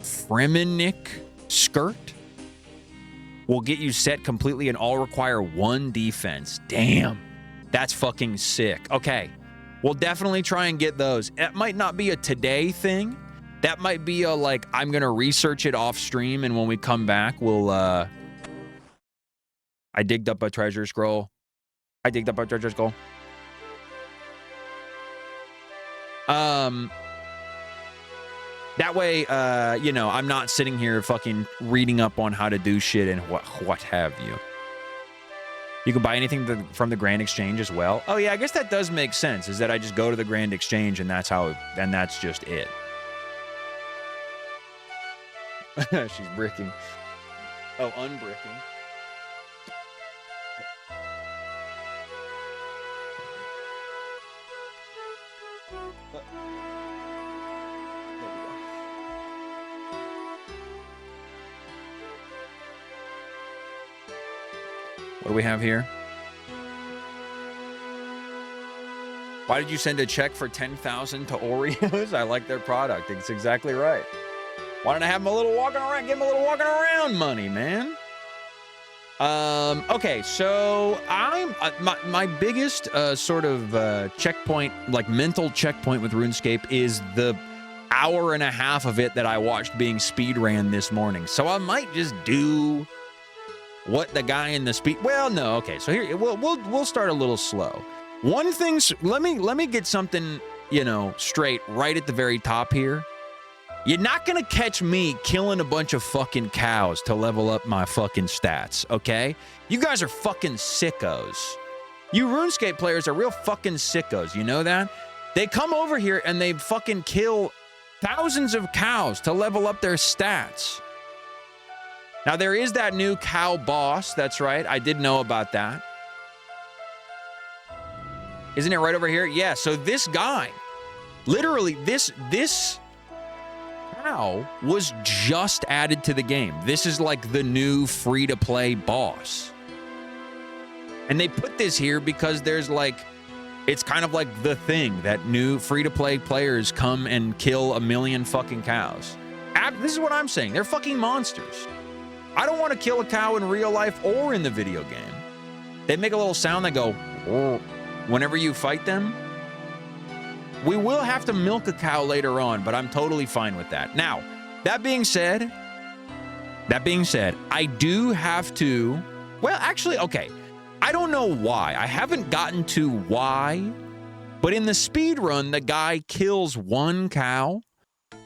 S1: Fremenic skirt will get you set completely and all require 1 defense. Damn, that's fucking sick. Okay, We'll definitely try and get those. It might not be a today thing. That might be a, like, I'm going to research it off stream, and when we come back, we'll, I digged up a treasure scroll. That way, you know, I'm not sitting here fucking reading up on how to do shit and what have you. You can buy anything from the Grand Exchange as well. Oh yeah, I guess that does make sense, is that I just go to the Grand Exchange and that's just it. She's bricking. Oh, unbricking. What do we have here? Why did you send a check for 10,000 to Oreos? I like their product. It's exactly right. Why don't I have them a little walking around? Give them a little walking around money, man. Okay, so I'm my biggest sort of checkpoint, like mental checkpoint with RuneScape is the hour and a half of it that I watched being speed ran this morning. So I might just do what the guy in the speed. Well, no, okay. So here we'll start a little slow. One thing. Let me get something, you know, straight right at the very top here. You're not gonna catch me killing a bunch of fucking cows to level up my fucking stats, okay? You guys are fucking sickos. You RuneScape players are real fucking sickos, you know that? They come over here and they fucking kill thousands of cows to level up their stats. Now, there is that new cow boss, that's right. I did know about that. Isn't it right over here? Yeah, so this guy, literally, this cow was just added to the game. This is like the new free-to-play boss. And they put this here because there's like, it's kind of like the thing that new free-to-play players come and kill a million fucking cows. This is what I'm saying. They're fucking monsters. I don't want to kill a cow in real life or in the video game. They make a little sound that go, "Oh," whenever you fight them. We will have to milk a cow later on, but I'm totally fine with that. Now, that being said, I do have to, well, actually, okay. I don't know why. I haven't gotten to why, but in the speed run, the guy kills one cow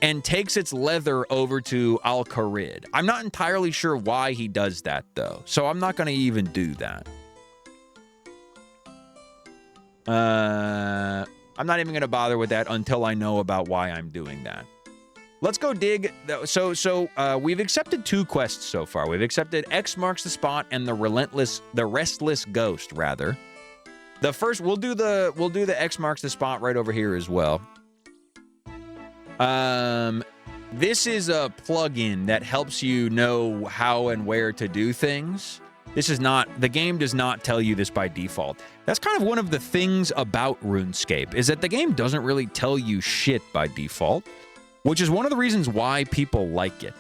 S1: and takes its leather over to Al-Kharid. I'm not entirely sure why he does that, though, so I'm not going to even do that. I'm not even going to bother with that until I know about why I'm doing that. Let's go dig. So we've accepted 2 quests so far. We've accepted X marks the spot and the restless ghost, rather. The first, we'll do the X marks the spot right over here as well. This is a plugin that helps you know how and where to do things. The game does not tell you this by default. That's kind of one of the things about RuneScape, is that the game doesn't really tell you shit by default, which is one of the reasons why people like it.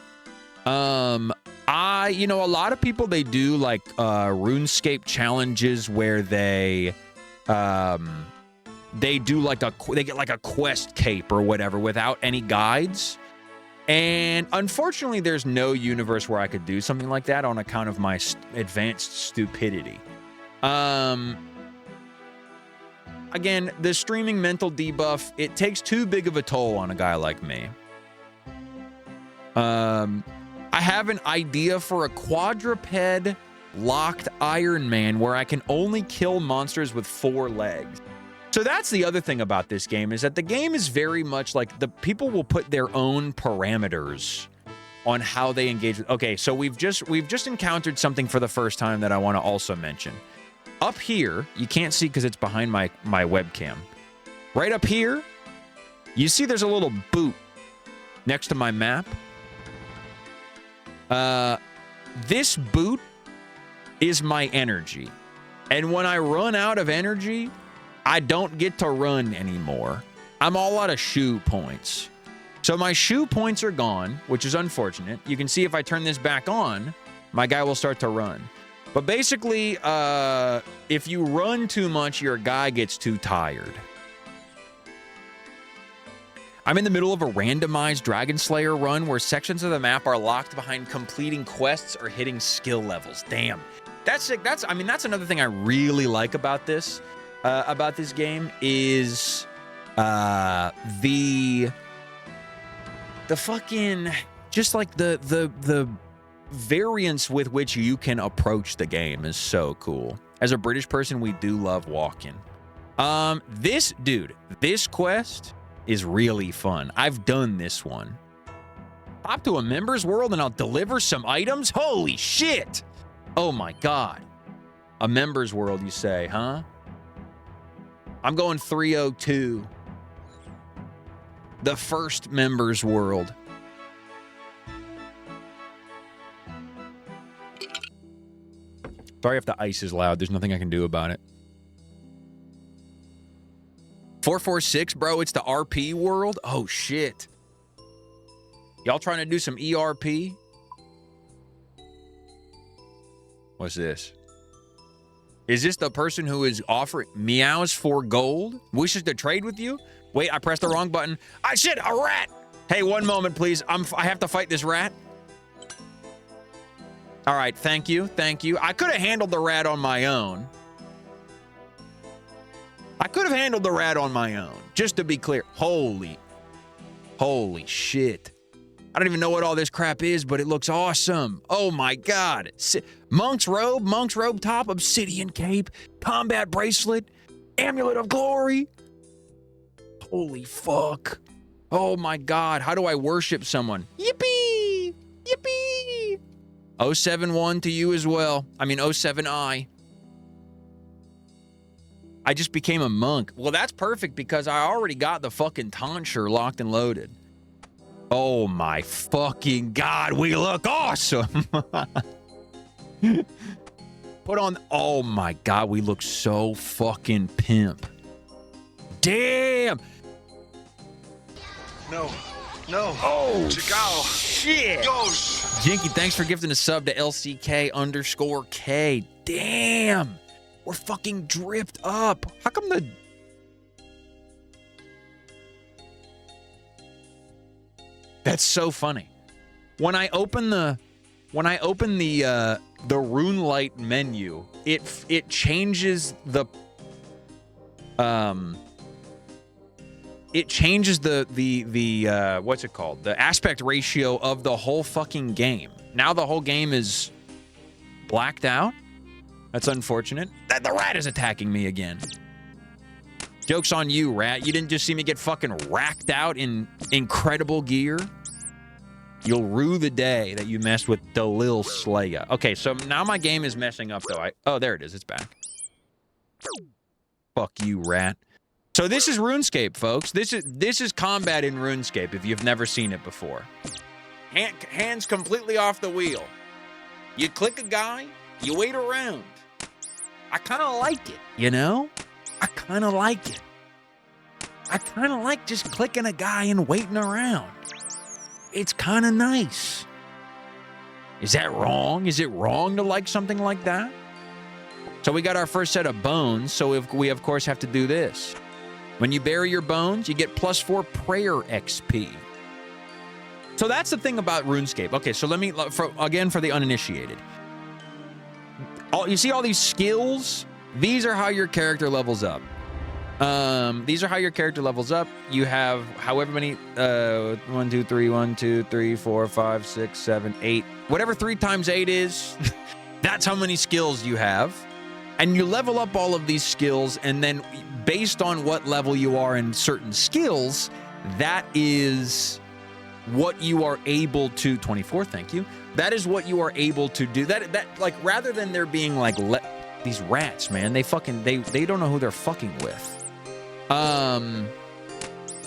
S1: A lot of people, they do like RuneScape challenges where they do like they get like a quest cape or whatever without any guides. And unfortunately, there's no universe where I could do something like that on account of my advanced stupidity. Again, the streaming mental debuff, it takes too big of a toll on a guy like me. I have an idea for a quadruped locked Iron Man where I can only kill monsters with 4 legs. So that's the other thing about this game, is that the game is very much like the people will put their own parameters on how they engage with. Okay, so we've just encountered something for the first time that I want to also mention. Up here, you can't see because it's behind my webcam. Right up here, you see there's a little boot next to my map. This boot is my energy. And when I run out of energy, I don't get to run anymore. I'm all out of shoe points. So my shoe points are gone, which is unfortunate. You can see if I turn this back on, my guy will start to run. But basically, if you run too much, your guy gets too tired. I'm in the middle of a randomized Dragon Slayer run where sections of the map are locked behind completing quests or hitting skill levels. Damn. That's another thing I really like about this game is the fucking just like the variance with which you can approach the game is so cool. As a British person, we do love walking. This quest is really fun. I've done this one. Hop to a member's world and I'll deliver some items? Holy shit! Oh my god. A member's world, you say, huh? I'm going 302. The first member's world. Sorry if the ice is loud. There's nothing I can do about it. 446, bro. It's the RP world. Oh, shit. Y'all trying to do some ERP? What's this? Is this the person who is offering meows for gold? Wishes to trade with you? Wait, I pressed the wrong button. Ah, shit, a rat. Hey, one moment, please. I have to fight this rat. All right, thank you. Thank you. I could have handled the rat on my own. Just to be clear. Holy shit. I don't even know what all this crap is, but it looks awesome. Oh my god. Monk's robe top, obsidian cape, combat bracelet, amulet of glory. Holy fuck. Oh my god. How do I worship someone? Yippee! Yippee! 071 to you as well. I mean 07I. I just became a monk. Well, that's perfect because I already got the fucking tonsure locked and loaded. Oh my fucking god, we look awesome. Put on, oh my god, we look so fucking pimp. Damn.
S3: No.
S1: Oh,
S3: Chagao.
S1: shit.
S3: Yosh.
S1: Jinky, thanks for gifting a sub to LCK_K. Damn. We're fucking dripped up. How come the... That's so funny. When I open the RuneLite menu, it changes the what's it called? The aspect ratio of the whole fucking game. Now the whole game is blacked out. That's unfortunate. The rat is attacking me again. Joke's on you, rat. You didn't just see me get fucking racked out in incredible gear. You'll rue the day that you messed with Delil Slaya. Okay, so now my game is messing up, though. Oh, there it is. It's back. Fuck you, rat. So this is RuneScape, folks. This is combat in RuneScape, if you've never seen it before. Hands completely off the wheel. You click a guy, you wait around. I kind of like it, you know? I kind of like it. I kind of like just clicking a guy and waiting around. It's kind of nice. Is that wrong? Is it wrong to like something like that? So we got our first set of bones, so we of course have to do this. When you bury your bones, you get +4 prayer XP. So that's the thing about RuneScape. Okay, so let me, again, for the uninitiated. You see all these skills? These are how your character levels up. You have however many, 1, 2, 3, 4, 5, 6, 7, 8. Whatever 3 times 8 is, that's how many skills you have. And you level up all of these skills, and then based on what level you are in certain skills, that is what you are able to, 24, thank you. That is what you are able to do. That like, rather than there being like, these rats, man, they don't know who they're fucking with.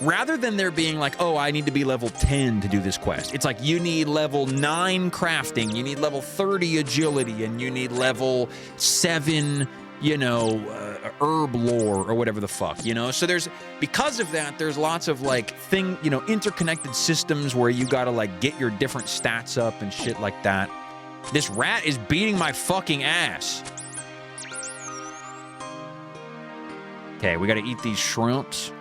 S1: Rather than there being like, oh, I need to be level 10 to do this quest. It's like you need level 9 crafting, you need level 30 agility, and you need level 7, herb lore or whatever the fuck, So because of that, there's lots of like interconnected systems where you gotta like get your different stats up and shit like that. This rat is beating my fucking ass. Okay, we gotta eat these shrimps.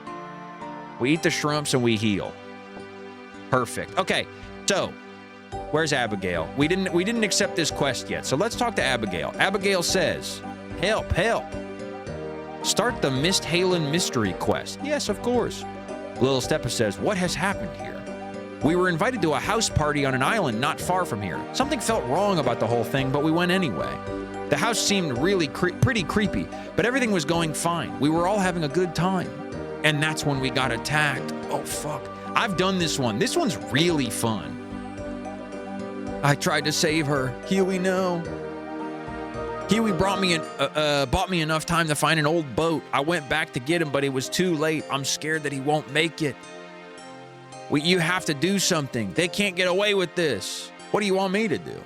S1: We eat the shrimps and we heal. Perfect. Okay, so where's Abigail? We didn't accept this quest yet, so let's talk to Abigail. Abigail says, help, help. Start the Misthalen mystery quest. Yes, of course. Little Steppa says, what has happened here? We were invited to a house party on an island not far from here. Something felt wrong about the whole thing, but we went anyway. The house seemed really pretty creepy, but everything was going fine. We were all having a good time. And that's when we got attacked. Oh, fuck. I've done this one. This one's really fun. I tried to save her. Huey, no. Huey bought me enough time to find an old boat. I went back to get him, but it was too late. I'm scared that he won't make it. You have to do something. They can't get away with this. What do you want me to do?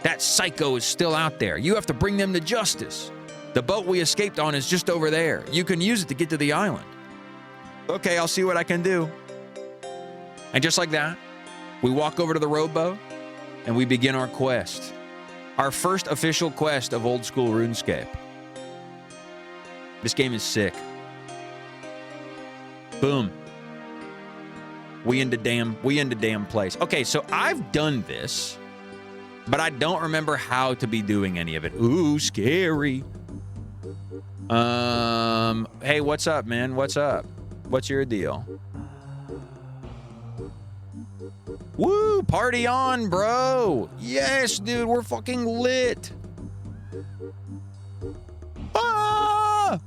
S1: That psycho is still out there. You have to bring them to justice. The boat we escaped on is just over there. You can use it to get to the island. Okay, I'll see what I can do. And just like that, we walk over to the rowboat and we begin our quest. Our first official quest of old school RuneScape. This game is sick. Boom. We in the damn place. Okay, so I've done this, but I don't remember how to be doing any of it. Ooh, scary. Hey, what's up, man? What's up? What's your deal? Woo, party on, bro. Yes, dude, we're fucking lit. Ah!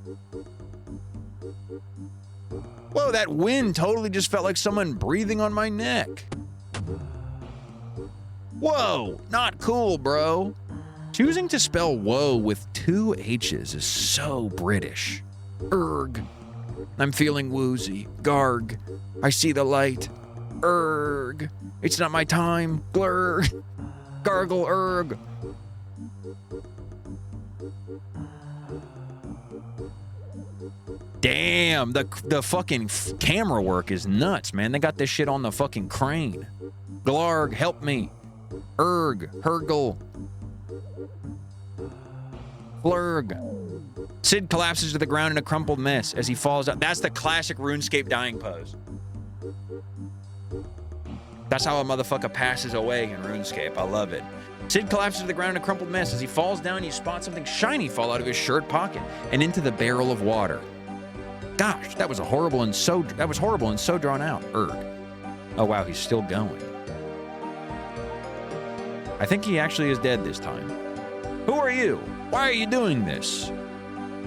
S1: Whoa, that wind totally just felt like someone breathing on my neck. Whoa, not cool, bro. Choosing to spell whoa with 2 H's is so British. Erg. I'm feeling woozy. Garg. I see the light. Erg. It's not my time. Glur. Gargle erg. Damn, the fucking camera work is nuts, man. They got this shit on the fucking crane. Glarg, help me. Erg, Hergle. Flurg. Sid collapses to the ground in a crumpled mess as he falls out. That's the classic RuneScape dying pose. That's how a motherfucker passes away in RuneScape. I love it. Sid collapses to the ground in a crumpled mess. As he falls down, you spot something shiny fall out of his shirt pocket and into the barrel of water. Gosh, that was horrible and so drawn out. Erg. Oh wow, he's still going. I think he actually is dead this time. Who are you? Why are you doing this? ...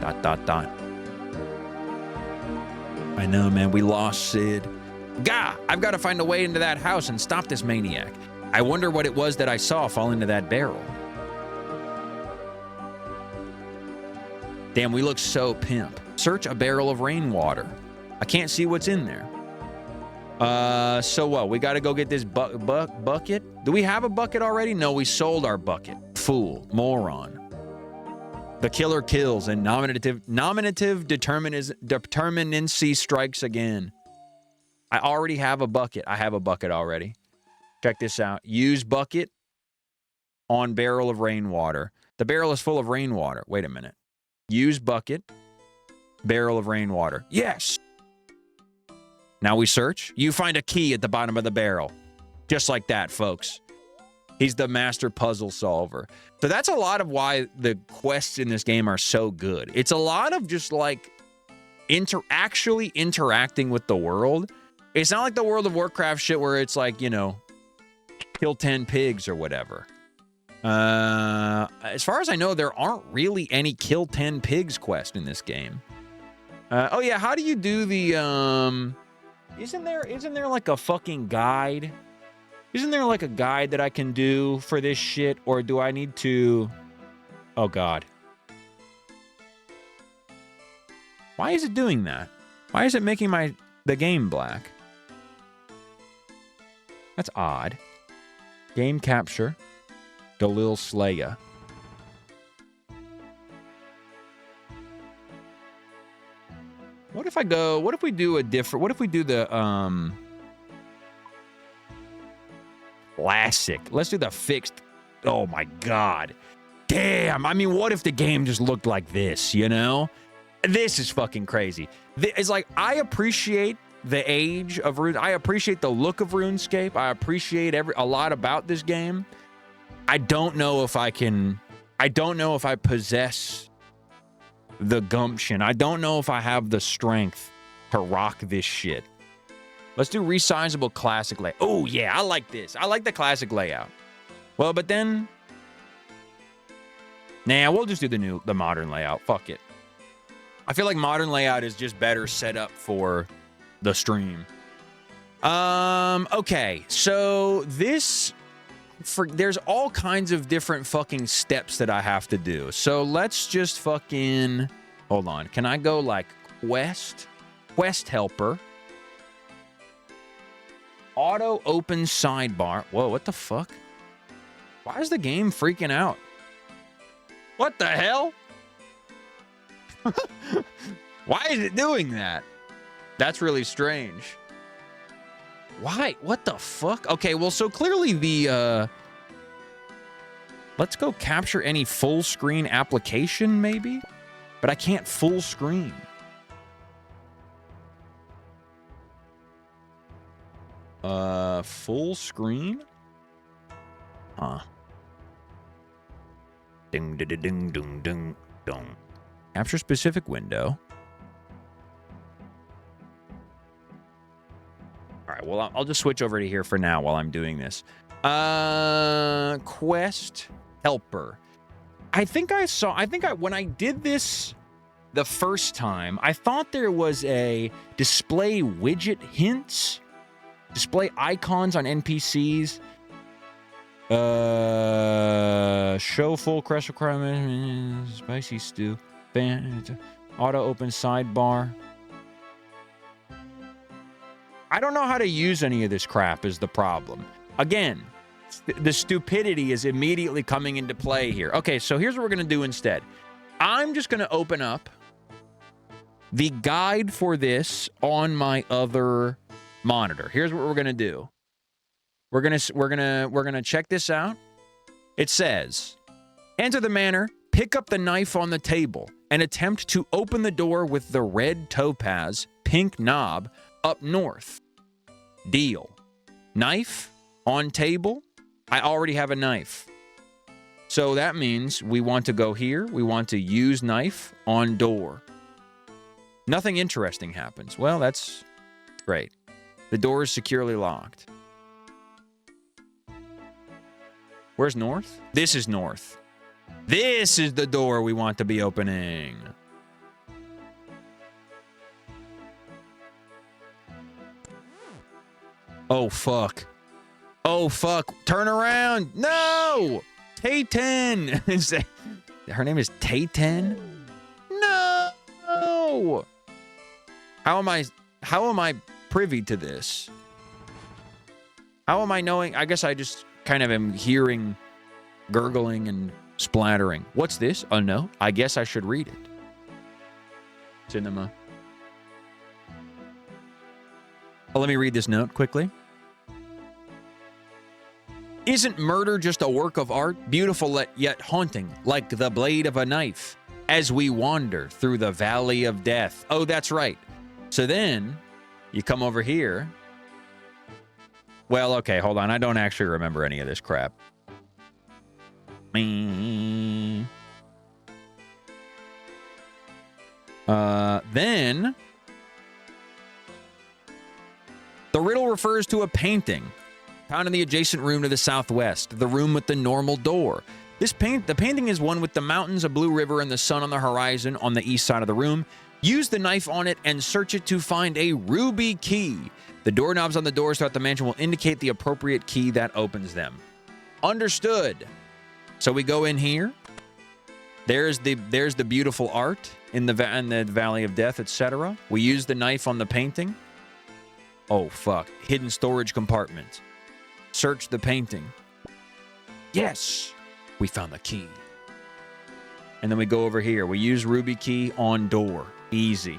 S1: I know, man, we lost Sid. Gah! I've got to find a way into that house and stop this maniac. I wonder what it was that I saw fall into that barrel. Damn, we look so pimp. Search a barrel of rainwater. I can't see what's in there. So what? We got to go get this bucket? Do we have a bucket already? No, we sold our bucket. Fool. Moron. The killer kills and nominative determinacy strikes again. I already have a bucket. I have a bucket already. Check this out. Use bucket on barrel of rainwater. The barrel is full of rainwater. Wait a minute. Use bucket, barrel of rainwater. Yes. Now we search. You find a key at the bottom of the barrel. Just like that, folks. He's the master puzzle solver. So that's a lot of why the quests in this game are so good. It's a lot of just like actually interacting with the world. It's not like the World of Warcraft shit where it's like, you know, kill 10 pigs or whatever. As far as I know, there aren't really any kill 10 pigs quest in this game. Oh yeah, how do you do the, isn't there like a fucking guide? Isn't there like a guide that I can do for this shit? Or do I need to, oh God. Why is it doing that? Why is it making the game black? That's odd. Game capture. Galil Slaya. What if we do the, classic. Let's do the fixed. Oh my God. Damn. I mean, what if the game just looked like this, you know? This is fucking crazy. It's like, I appreciate the age of Rune. I appreciate the look of RuneScape. I appreciate a lot about this game. I don't know if I can. I don't know if I possess the gumption. I don't know if I have the strength to rock this shit. Let's do resizable classic layout. Oh yeah, I like this. I like the classic layout. Well, but then, nah, we'll just do the modern layout. Fuck it. I feel like modern layout is just better set up for the stream. Okay, so there's all kinds of different fucking steps that I have to do. So let's just fucking, hold on. Can I go like quest helper, auto open sidebar? Whoa, what the fuck? Why is the game freaking out? What the hell? Why is it doing that? That's really strange. Why? What the fuck? Okay, well, so clearly the, let's go capture any full screen application, maybe? But I can't full screen. Full screen? Huh. Ding, ding, ding, ding, ding, ding. Capture specific window. All right, well, I'll just switch over to here for now while I'm doing this. Quest helper. When I did this the first time, I thought there was a display widget hints, display icons on NPCs, show full crest requirement, spicy stew, auto open sidebar. I don't know how to use any of this crap is the problem. Again, the stupidity is immediately coming into play here. Okay, so here's what we're going to do instead. I'm just going to open up the guide for this on my other monitor. Here's what we're going to do. We're going to check this out. It says, enter the manor, pick up the knife on the table, and attempt to open the door with the red topaz, pink knob, up north. Deal. Knife on table. I already have a knife. So that means we want to go here. We want to use knife on door. Nothing interesting happens. Well, that's great. The door is securely locked. Where's north? This is north. This is the door we want to be opening. Oh, fuck. Oh, fuck. Turn around. No! Tayten. Her name is Tayten? No! How am I privy to this? How am I knowing? I guess I just kind of am hearing gurgling and splattering. What's this? A note? I guess I should read it. Cinema. Oh, let me read this note quickly. Isn't murder just a work of art, beautiful yet haunting, like the blade of a knife, as we wander through the valley of death? Oh, that's right. So then, you come over here. Well, okay, hold on. I don't actually remember any of this crap. Then, the riddle refers to a painting found in the adjacent room to the southwest, the room with the normal door. The painting is one with the mountains, a blue river, and the sun on the horizon on the east side of the room. Use the knife on it and search it to find a ruby key. The doorknobs on the doors throughout the mansion will indicate the appropriate key that opens them. Understood. So we go in here. There's the beautiful art in the Valley of Death, etc. We use the knife on the painting. Oh, fuck. Hidden storage compartment. Search the painting. Yes! We found the key. And then we go over here. We use ruby key on door. Easy.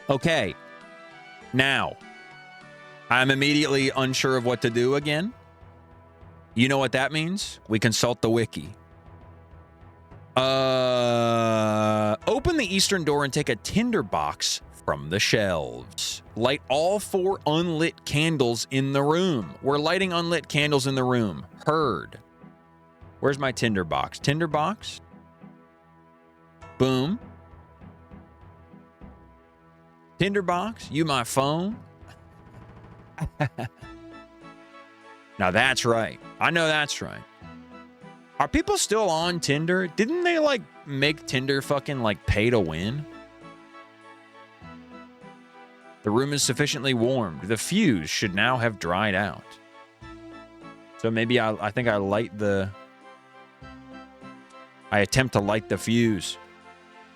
S1: Okay. Now, I'm immediately unsure of what to do again. You know what that means? We consult the wiki. Open the eastern door and take a tinder box from the shelves. Light all 4 unlit candles in the room. We're lighting unlit candles in the room. Heard. Where's my tinder box? Tinder box? Boom. Tinder box? You my phone? Now that's right. I know that's right. Are people still on Tinder? Didn't they, like, make Tinder fucking, like, pay to win? The room is sufficiently warmed. The fuse should now have dried out. So maybe I think I light the... I attempt to light the fuse.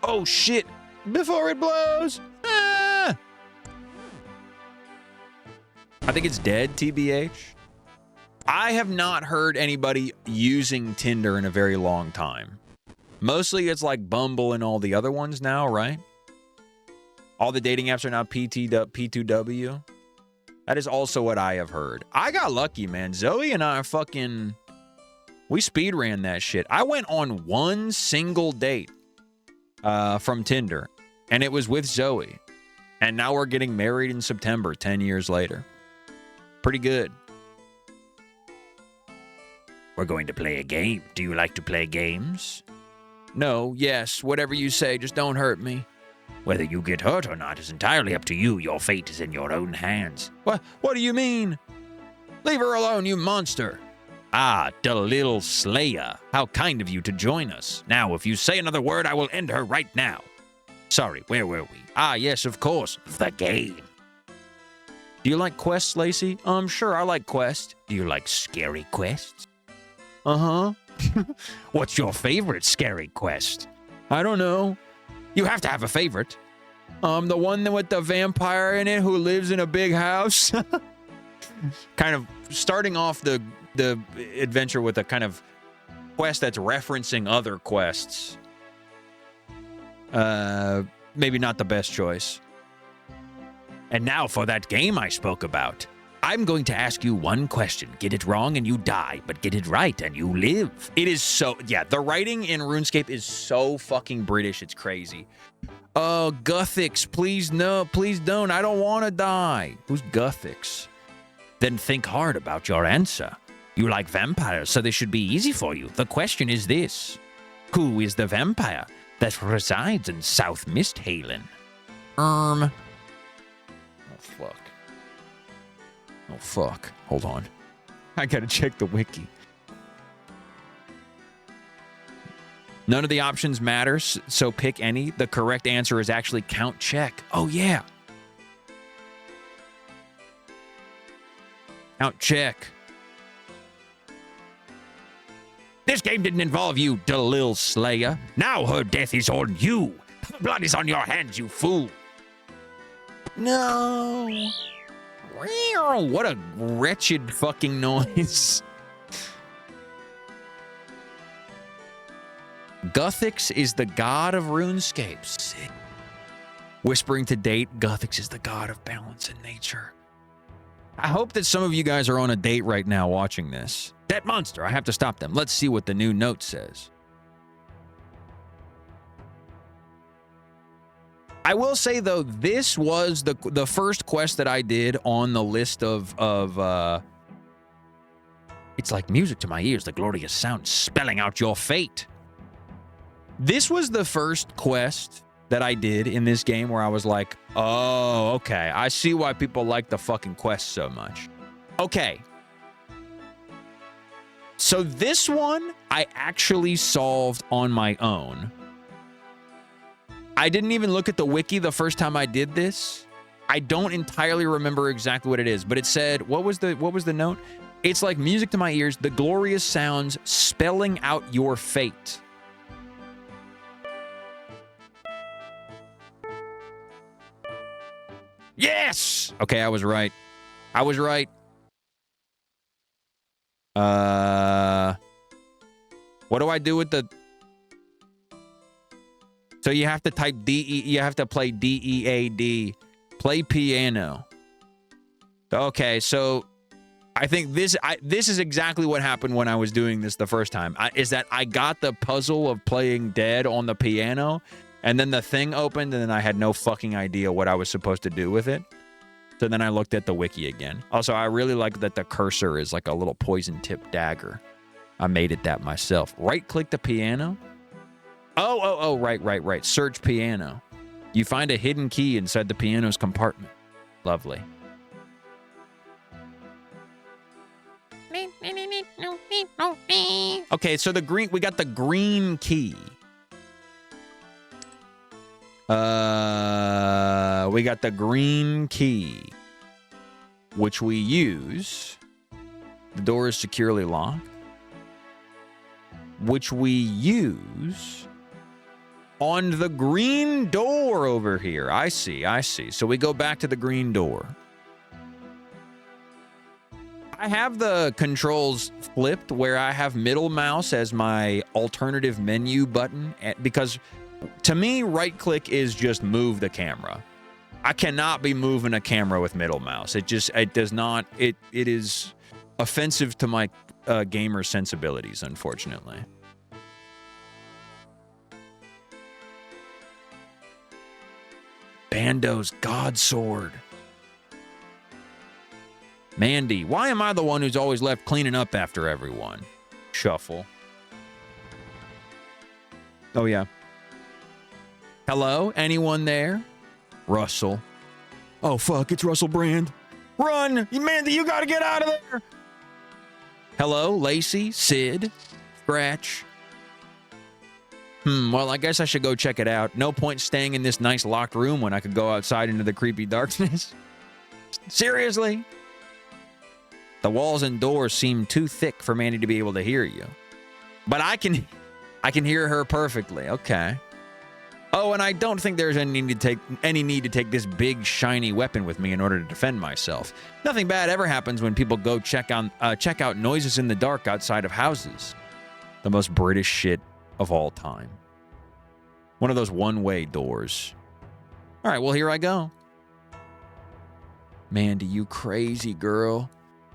S1: Oh, shit! Before it blows! Ah! I think it's dead, TBH. I have not heard anybody using Tinder in a very long time. Mostly it's like Bumble and all the other ones now, right? All the dating apps are now P2W. That is also what I have heard. I got lucky, man. Zoe and I fucking... We speed ran that shit. I went on one single date from Tinder, and it was with Zoe. And now we're getting married in September, 10 years later. Pretty good. We're going to play a game. Do you like to play games? No, yes, whatever you say, just don't hurt me. Whether you get hurt or not is entirely up to you. Your fate is in your own hands. What do you mean? Leave her alone, you monster. Ah, Dalil Slayer. How kind of you to join us. Now, if you say another word, I will end her right now. Sorry, where were we? Ah, yes, of course. The game. Do you like quests, Lacey? Sure, I like quests. Do you like scary quests? Uh-huh. What's your favorite scary quest? I don't know. You have to have a favorite. The one with the vampire in it who lives in a big house. Kind of starting off the adventure with a kind of quest that's referencing other quests. Maybe not the best choice. And now for that game I spoke about. I'm going to ask you one question. Get it wrong and you die, but get it right and you live. It is so... Yeah, the writing in RuneScape is so fucking British, it's crazy. Guthix, please no, please don't. I don't want to die. Who's Guthix? Then think hard about your answer. You like vampires, so this should be easy for you. The question is this. Who is the vampire that resides in South Misthalen? Oh, fuck. Oh, fuck. Hold on. I gotta check the wiki. None of the options matters, so pick any. The correct answer is actually Count Check. Oh, yeah. Count Check. This game didn't involve you, Dalil Slayer. Now her death is on you. Her blood is on your hands, you fool. No. What a wretched fucking noise. Guthix is the god of RuneScape. Sick. Whispering to date, Guthix is the god of balance in nature. I hope that some of you guys are on a date right now watching this. That monster, I have to stop them. Let's see what the new note says. I will say, though, this was the first quest that I did on the list of it's like music to my ears, the glorious sound spelling out your fate. This was the first quest that I did in this game where I was like, oh, okay, I see why people like the fucking quest so much. Okay. So this one I actually solved on my own. I didn't even look at the wiki the first time I did this. I don't entirely remember exactly what it is, but it said, what was the note? It's like music to my ears, the glorious sounds spelling out your fate. Yes! Okay, I was right. I was right. What do I do with the... So you have to type D-E... You have to play D-E-A-D. Play piano. Okay, so... I think this is exactly what happened when I was doing this the first time. Is that I got the puzzle of playing dead on the piano, and then the thing opened, and then I had no fucking idea what I was supposed to do with it. So then I looked at the wiki again. Also, I really like that the cursor is like a little poison-tipped dagger. I made it that myself. Right-click the piano. Oh, right. Search piano. You find a hidden key inside the piano's compartment. Lovely. Okay, so we got the green key. We got the green key, which we use. The door is securely locked, which we use on the green door over here. I see. So we go back to the green door. I have the controls flipped where I have middle mouse as my alternative menu button because to me, right click is just move the camera. I cannot be moving a camera with middle mouse. It does not, it is offensive to my gamer sensibilities, unfortunately. Bando's God Sword. Mandy, why am I the one who's always left cleaning up after everyone? Shuffle. Oh, yeah. Hello? Anyone there? Russell. Oh, fuck, it's Russell Brand. Run! Mandy, you gotta get out of there! Hello? Lacey? Sid? Scratch? Well, I guess I should go check it out. No point staying in this nice locked room when I could go outside into the creepy darkness. Seriously? The walls and doors seem too thick for Mandy to be able to hear you. But I can hear her perfectly. Okay. Oh, and I don't think there's any need to take this big shiny weapon with me in order to defend myself. Nothing bad ever happens when people go check out noises in the dark outside of houses. The most British shit of all time. One of those one-way doors. All right, well, here I go. Mandy, you crazy girl.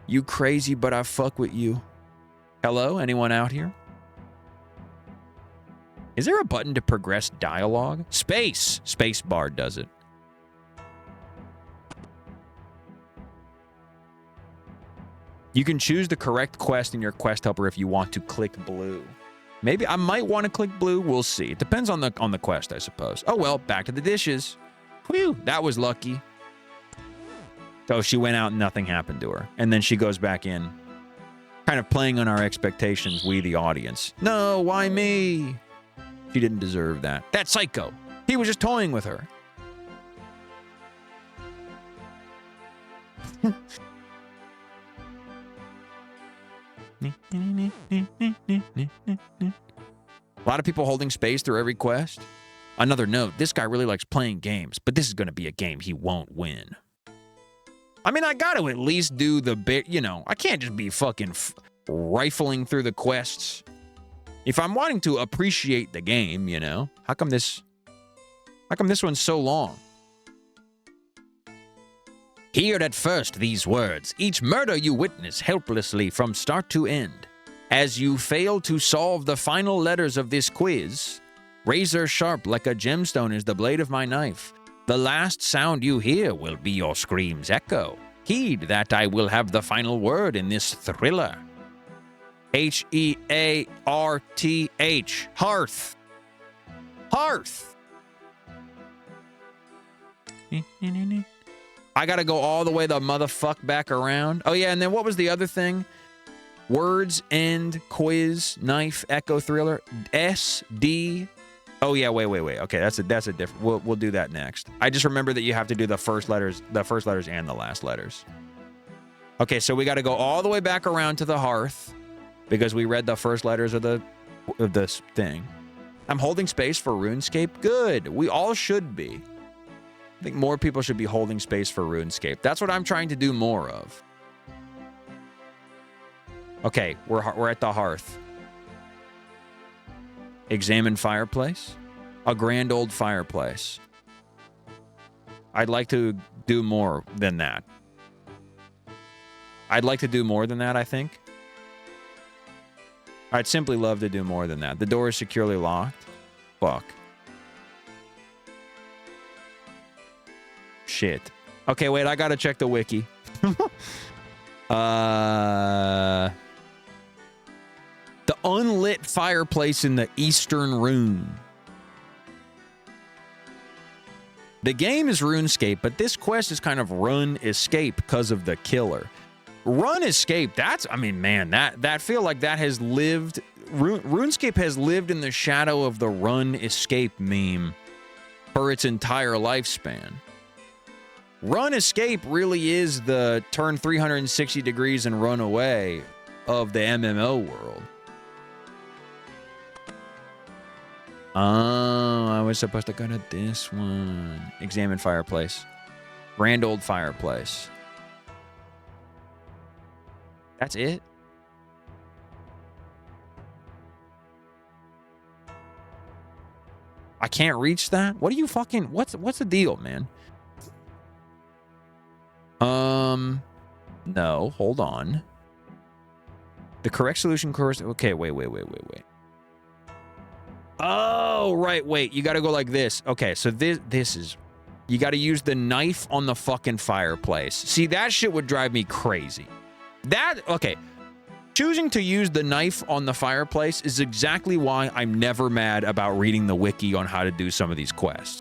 S1: You crazy, but I fuck with you. Hello? Anyone out here? Is there a button to progress dialogue? Space! Space bar does it. You can choose the correct quest in your quest helper if you want to click blue. Maybe I might want to click blue. We'll see. It depends on the quest, I suppose. Oh, well, back to the dishes. Whew, that was lucky. So she went out and nothing happened to her. And then she goes back in. Kind of playing on our expectations, we the audience. No, why me? She didn't deserve that. That psycho. He was just toying with her. A lot of people holding space through every quest. Another note, this guy really likes playing games, but this is going to be a game he won't win. I mean, I got to at least do the bit, I can't just be fucking rifling through the quests. If I'm wanting to appreciate the game, how come this one's so long? Hear at first these words, each murder you witness helplessly from start to end. As you fail to solve the final letters of this quiz, razor sharp like a gemstone is the blade of my knife. The last sound you hear will be your scream's echo. Heed that I will have the final word in this thriller. Hearth. Hearth. Hearth. I gotta go all the way the motherfuck back around. Oh yeah, and then what was the other thing? Words, end, quiz, knife, echo, thriller, S, D. Oh yeah, wait. Okay, that's a different. We'll do that next. I just remember that you have to do the first letters and the last letters. Okay, so we got to go all the way back around to the hearth because we read the first letters of this thing. I'm holding space for RuneScape. Good. We all should be. I think more people should be holding space for RuneScape. That's what I'm trying to do more of. Okay, we're at the hearth. Examine fireplace. A grand old fireplace. I'd like to do more than that. I'd like to do more than that, I think. I'd simply love to do more than that. The door is securely locked. Fuck. Shit. Okay, wait, I gotta check the wiki. The unlit fireplace in the Eastern Rune. The game is RuneScape, but this quest is kind of run escape because of the killer. Run escape, that's, I mean, man, that feel like that has lived, RuneScape has lived in the shadow of the run escape meme for its entire lifespan. Run escape really is the turn 360 degrees and run away of the MMO world. Oh, I was supposed to go to this one. Examine fireplace. Grand old fireplace. That's it? I can't reach that? What are you fucking... What's the deal, man? No, hold on. The correct solution course... Okay, wait. Oh, right, wait. You gotta go like this. Okay, so this is... You gotta use the knife on the fucking fireplace. See, that shit would drive me crazy. Okay. Choosing to use the knife on the fireplace is exactly why I'm never mad about reading the wiki on how to do some of these quests.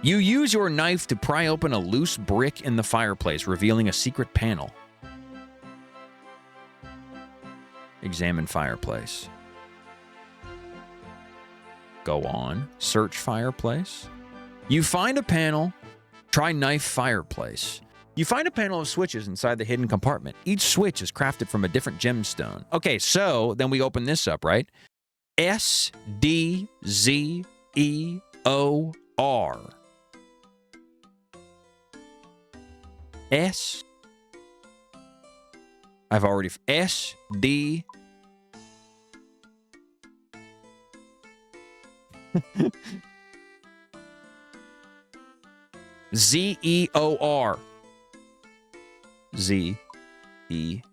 S1: You use your knife to pry open a loose brick in the fireplace, revealing a secret panel. Examine fireplace. Go on. Search fireplace. You find a panel. Try knife fireplace. You find a panel of switches inside the hidden compartment. Each switch is crafted from a different gemstone. Okay, so then we open this up, right? S-D-Z-E-O-R. I've already... S-D... Z-E-O-R. Z-E-O-R.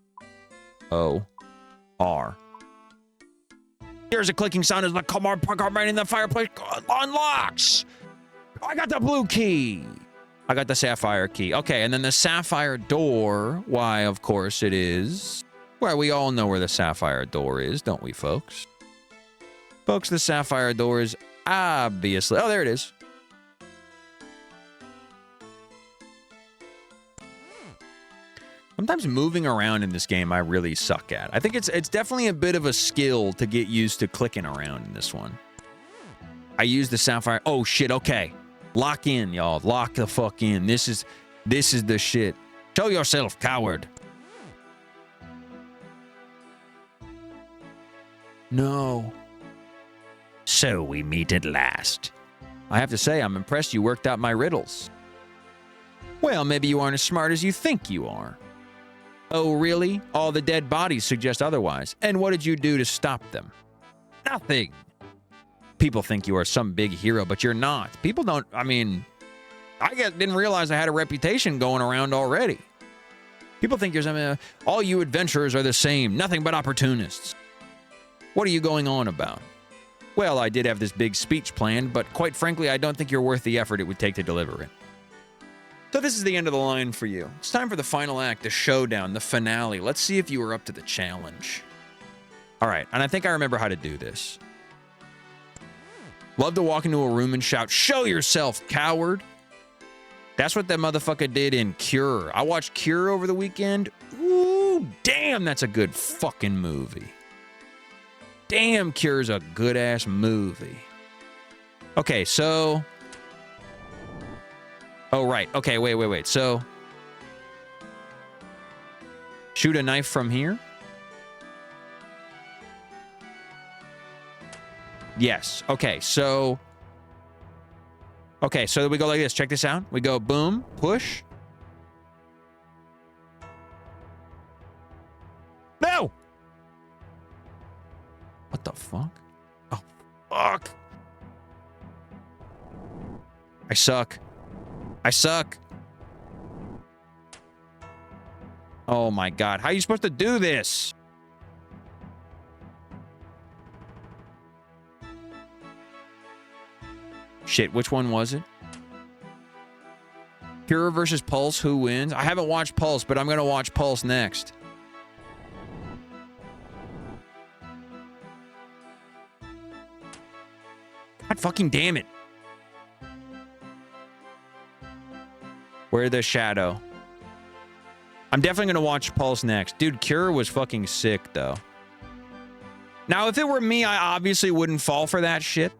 S1: Here's a clicking sound as the compartment in the fireplace unlocks. I got the blue key. I got the sapphire key. Okay, and then the sapphire door. Why, of course it is. Well, we all know where the sapphire door is, don't we, folks? Folks, the sapphire door is obviously... Oh, there it is. Sometimes moving around in this game I really suck at. I think it's definitely a bit of a skill to get used to clicking around in this one. I use the sapphire. Oh shit, okay. Lock in, y'all. Lock the fuck in. This is the shit. Show yourself, coward. No. So we meet at last. I have to say, I'm impressed you worked out my riddles. Well, maybe you aren't as smart as you think you are. Oh, really? All the dead bodies suggest otherwise. And what did you do to stop them? Nothing. People think you are some big hero, but you're not. People don't, I mean, didn't realize I had a reputation going around already. People think you're something, all you adventurers are the same, nothing but opportunists. What are you going on about? Well, I did have this big speech planned, but quite frankly, I don't think you're worth the effort it would take to deliver it. So this is the end of the line for you. It's time for the final act, the showdown, the finale. Let's see if you were up to the challenge. All right, and I think I remember how to do this. Love to walk into a room and shout, "Show yourself, coward!" That's what that motherfucker did in Cure. I watched Cure over the weekend. Ooh, damn, that's a good fucking movie. Damn, Cure's a good-ass movie. Okay, so... Oh, right. Okay, wait. So, shoot a knife from here? Yes. Okay, so we go like this. Check this out. We go boom, push. No! What the fuck? Oh, fuck. I suck. Oh my God. How are you supposed to do this? Shit, which one was it? Pure versus Pulse, who wins? I haven't watched Pulse, but I'm going to watch Pulse next. God fucking damn it. Where the shadow? I'm definitely going to watch Pulse next. Dude, Cure was fucking sick, though. Now, if it were me, I obviously wouldn't fall for that shit.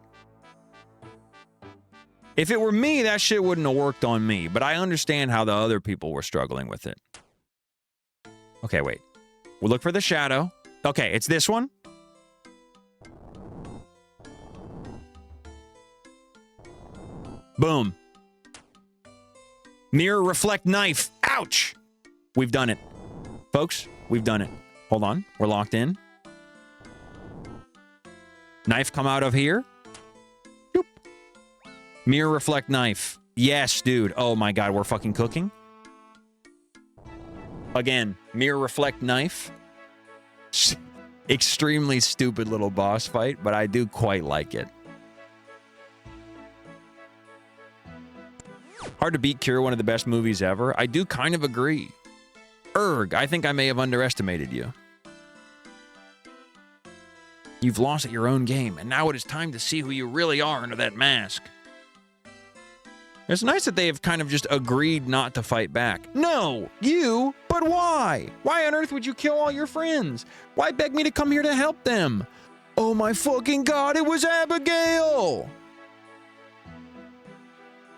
S1: If it were me, that shit wouldn't have worked on me. But I understand how the other people were struggling with it. Okay, wait. We'll look for the shadow. Okay, it's this one. Boom. Mirror, reflect, knife. Ouch! We've done it. Folks, we've done it. Hold on. We're locked in. Knife come out of here. Doop. Mirror, reflect, knife. Yes, dude. Oh my God, we're fucking cooking. Again, mirror, reflect, knife. Extremely stupid little boss fight, but I do quite like it. Hard to beat Cure, one of the best movies ever. I do kind of agree. Erg, I think I may have underestimated you. You've lost at your own game, and now it is time to see who you really are under that mask. It's nice that they have kind of just agreed not to fight back. No, you, but why? Why on earth would you kill all your friends? Why beg me to come here to help them? Oh my fucking God, it was Abigail!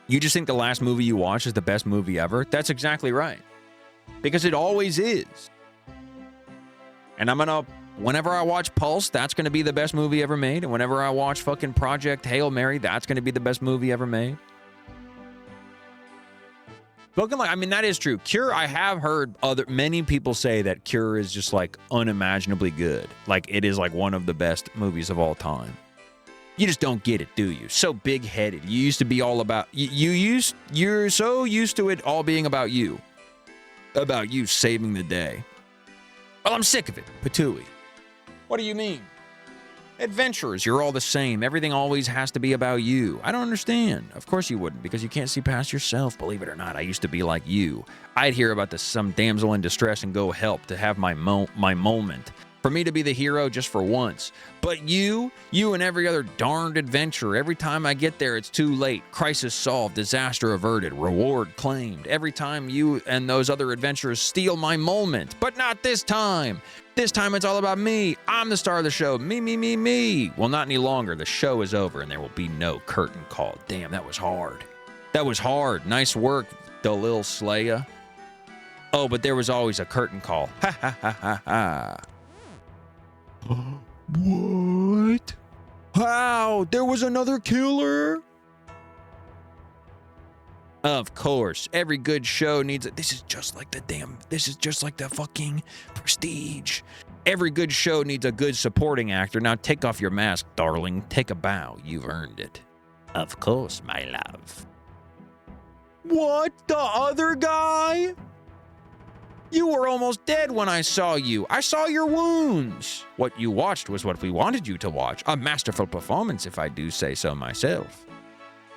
S1: You just think the last movie you watched is the best movie ever? That's exactly right. Because it always is. And I'm gonna, whenever I watch Pulse, that's gonna be the best movie ever made. And whenever I watch fucking Project Hail Mary, that's gonna be the best movie ever made. Spoken like, I mean, that is true. Cure, I have heard many people say that Cure is just like unimaginably good. Like it is like one of the best movies of all time. You just don't get it, do you? So big-headed. You used to be all about... You're so used to it all being about you. About you saving the day. Well, I'm sick of it, Patooey. What do you mean? Adventurers, you're all the same. Everything always has to be about you. I don't understand. Of course you wouldn't, because you can't see past yourself. Believe it or not, I used to be like you. I'd hear about some damsel in distress and go help to have my moment. For me to be the hero just for once. But you and every other darned adventurer, every time I get there, it's too late. Crisis solved, disaster averted, reward claimed. Every time you and those other adventurers steal my moment. But not this time. This time it's all about me. I'm the star of the show. Me, me, me, me. Well, not any longer. The show is over and there will be no curtain call. Damn, that was hard. That was hard. Nice work, Dalil Slaya. Oh, but there was always a curtain call. Ha, ha, ha, ha, ha. What? How? There was another killer? Of course. Every good show needs it. This is just like the fucking Prestige. Every good show needs a good supporting actor. Now take off your mask, darling. Take a bow. You've earned it. Of course, my love. What? The other guy? You were almost dead when I saw you. I saw your wounds. What you watched was what we wanted you to watch. A masterful performance, if I do say so myself.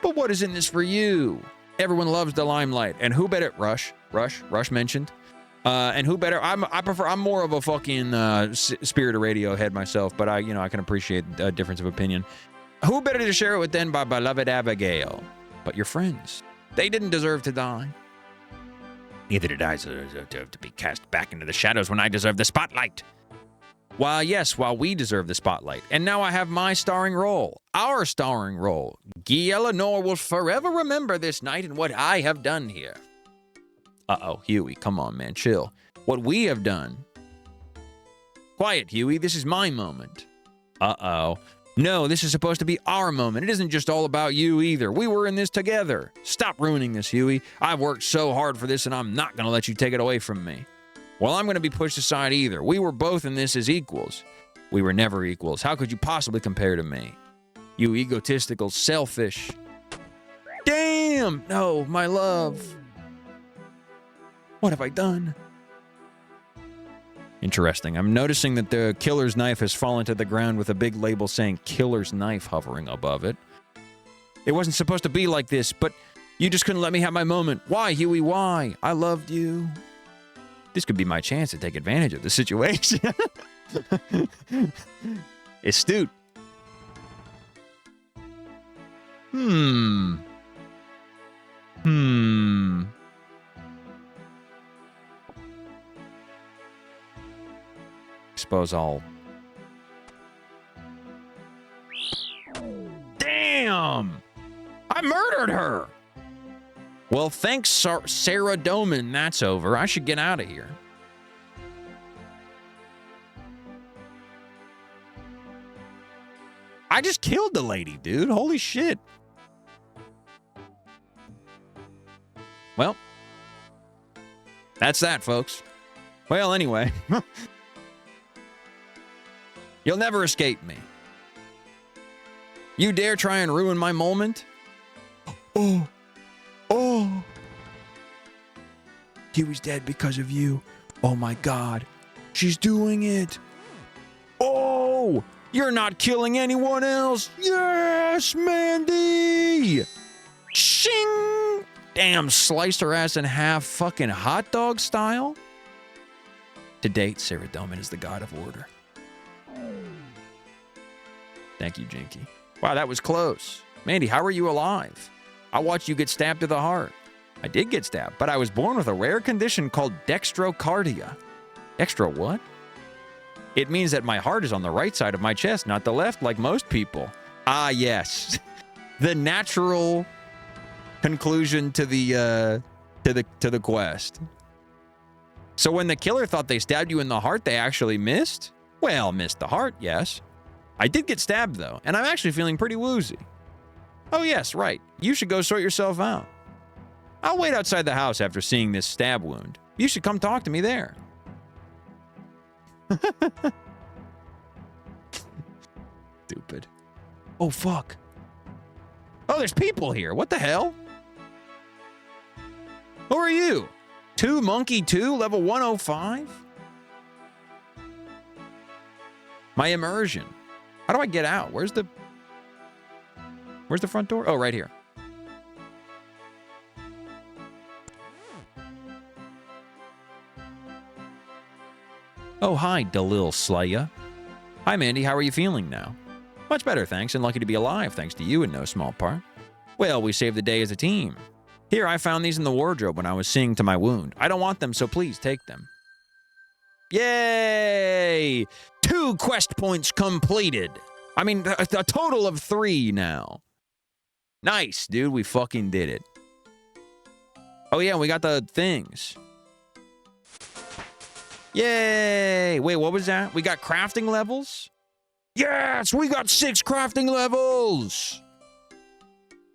S1: But what is in this for you? Everyone loves the limelight. And who better? Rush mentioned. And who better? I'm more of a fucking Spirit of Radio head myself, but I can appreciate a difference of opinion. Who better to share it with than my beloved Abigail? But your friends. They didn't deserve to die. Neither did I deserve to be cast back into the shadows when I deserve the spotlight. While we deserve the spotlight. And now I have my starring role. Our starring role. Guy Eleanor will forever remember this night and what I have done here. Uh-oh, Huey, come on, man, chill. What we have done. Quiet, Huey, this is my moment. Uh-oh. No, this is supposed to be our moment. It isn't just all about you either. We were in this together. Stop ruining this, Huey. I've worked so hard for this and I'm not going to let you take it away from me. Well, I'm going to be pushed aside either. We were both in this as equals. We were never equals. How could you possibly compare to me? You egotistical, selfish. Damn! No, my love. What have I done? Interesting. I'm noticing that the killer's knife has fallen to the ground with a big label saying killer's knife hovering above it. It wasn't supposed to be like this, but you just couldn't let me have my moment. Why, Huey, why? I loved you. This could be my chance to take advantage of the situation. Astute. Suppose I'll... Damn! I murdered her! Well, thanks, Sarah Doman. That's over. I should get out of here. I just killed the lady, dude. Holy shit. Well, that's that, folks. Well, anyway. You'll never escape me. You dare try and ruin my moment? Oh. Huey's dead because of you. Oh my God. She's doing it. Oh, you're not killing anyone else. Yes, Mandy. Shing. Damn, sliced her ass in half fucking hot dog style. To date, Sarah Doman is the god of order. Thank you, Jinky. Wow, that was close. Mandy, how are you alive? I watched you get stabbed to the heart. I did get stabbed, but I was born with a rare condition called dextrocardia. Dextro what? It means that my heart is on the right side of my chest, not the left, like most people. Ah, yes. The natural conclusion to the quest. So when the killer thought they stabbed you in the heart, they actually missed? Well, missed the heart, yes. I did get stabbed, though, and I'm actually feeling pretty woozy. Oh, yes, right. You should go sort yourself out. I'll wait outside the house after seeing this stab wound. You should come talk to me there. Stupid. Oh, fuck. Oh, there's people here. What the hell? Who are you? 2 Monkey 2, level 105? My immersion. How do I get out? Where's the front door? Oh, right here. Oh, hi, Dalil Slaya. Hi, Mandy. How are you feeling now? Much better, thanks, and lucky to be alive, thanks to you in no small part. Well, we saved the day as a team. Here, I found these in the wardrobe when I was seeing to my wound. I don't want them, so please take them. Yay! 2 quest points completed. I mean, a total of 3 now. Nice, dude. We fucking did it. Oh, yeah, we got the things. Yay! Wait, what was that? We got crafting levels? Yes! We got 6 crafting levels!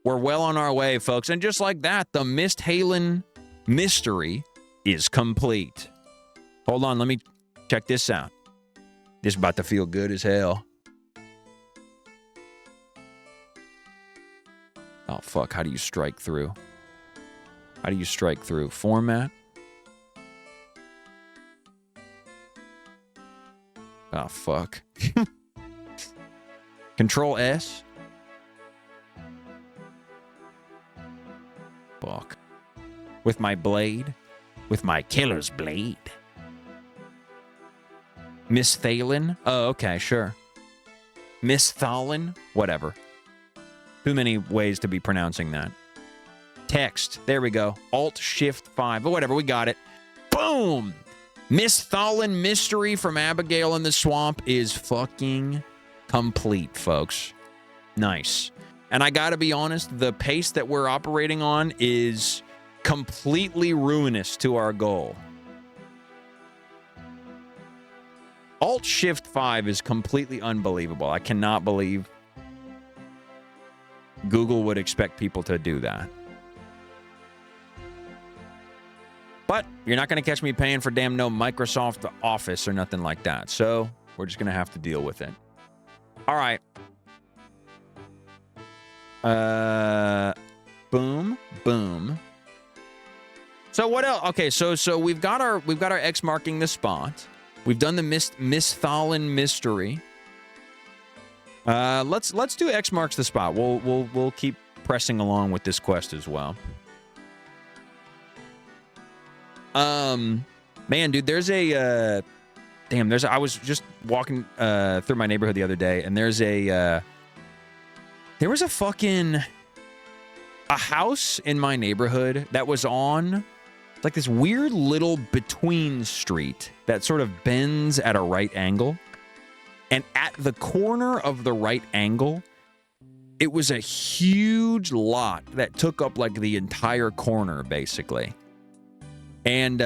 S1: We're well on our way, folks. And just like that, the Misthalen mystery is complete. Hold on, let me check this out. This is about to feel good as hell. Oh, fuck. How do you strike through? How do you strike through? Format? Oh, fuck. Control S? Fuck. With my blade? With my killer's blade? Miss Thalen? Oh, okay, sure. Miss Thalen? Whatever. Too many ways to be pronouncing that. Text. There we go. Alt-Shift-5. But whatever, we got it. Boom! Miss Thalen Mystery from Abigail in the Swamp is fucking complete, folks. Nice. And I gotta be honest, the pace that we're operating on is completely ruinous to our goal. Alt-Shift-5 is completely unbelievable. I cannot believe Google would expect people to do that. But you're not going to catch me paying for damn no Microsoft Office or nothing like that. So we're just going to have to deal with it. All right. Boom, boom. So what else? Okay, so we've got our X marking the spot. We've done the Misthalin mystery. Let's do X marks the spot. We'll keep pressing along with this quest as well. Man, dude, there's a I was just walking through my neighborhood the other day, and there was a house in my neighborhood that was on like this weird little between street that sort of bends at a right angle. And at the corner of the right angle, it was a huge lot that took up like the entire corner, basically. And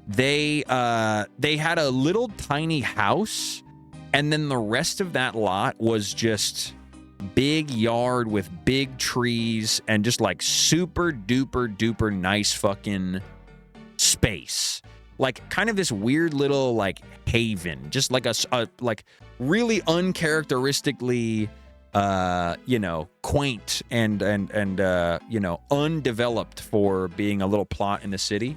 S1: they had a little tiny house, and then the rest of that lot was just big yard with big trees and just like super duper duper nice fucking space. Like kind of this weird little like haven, just like a like really uncharacteristically quaint and undeveloped for being a little plot in the city.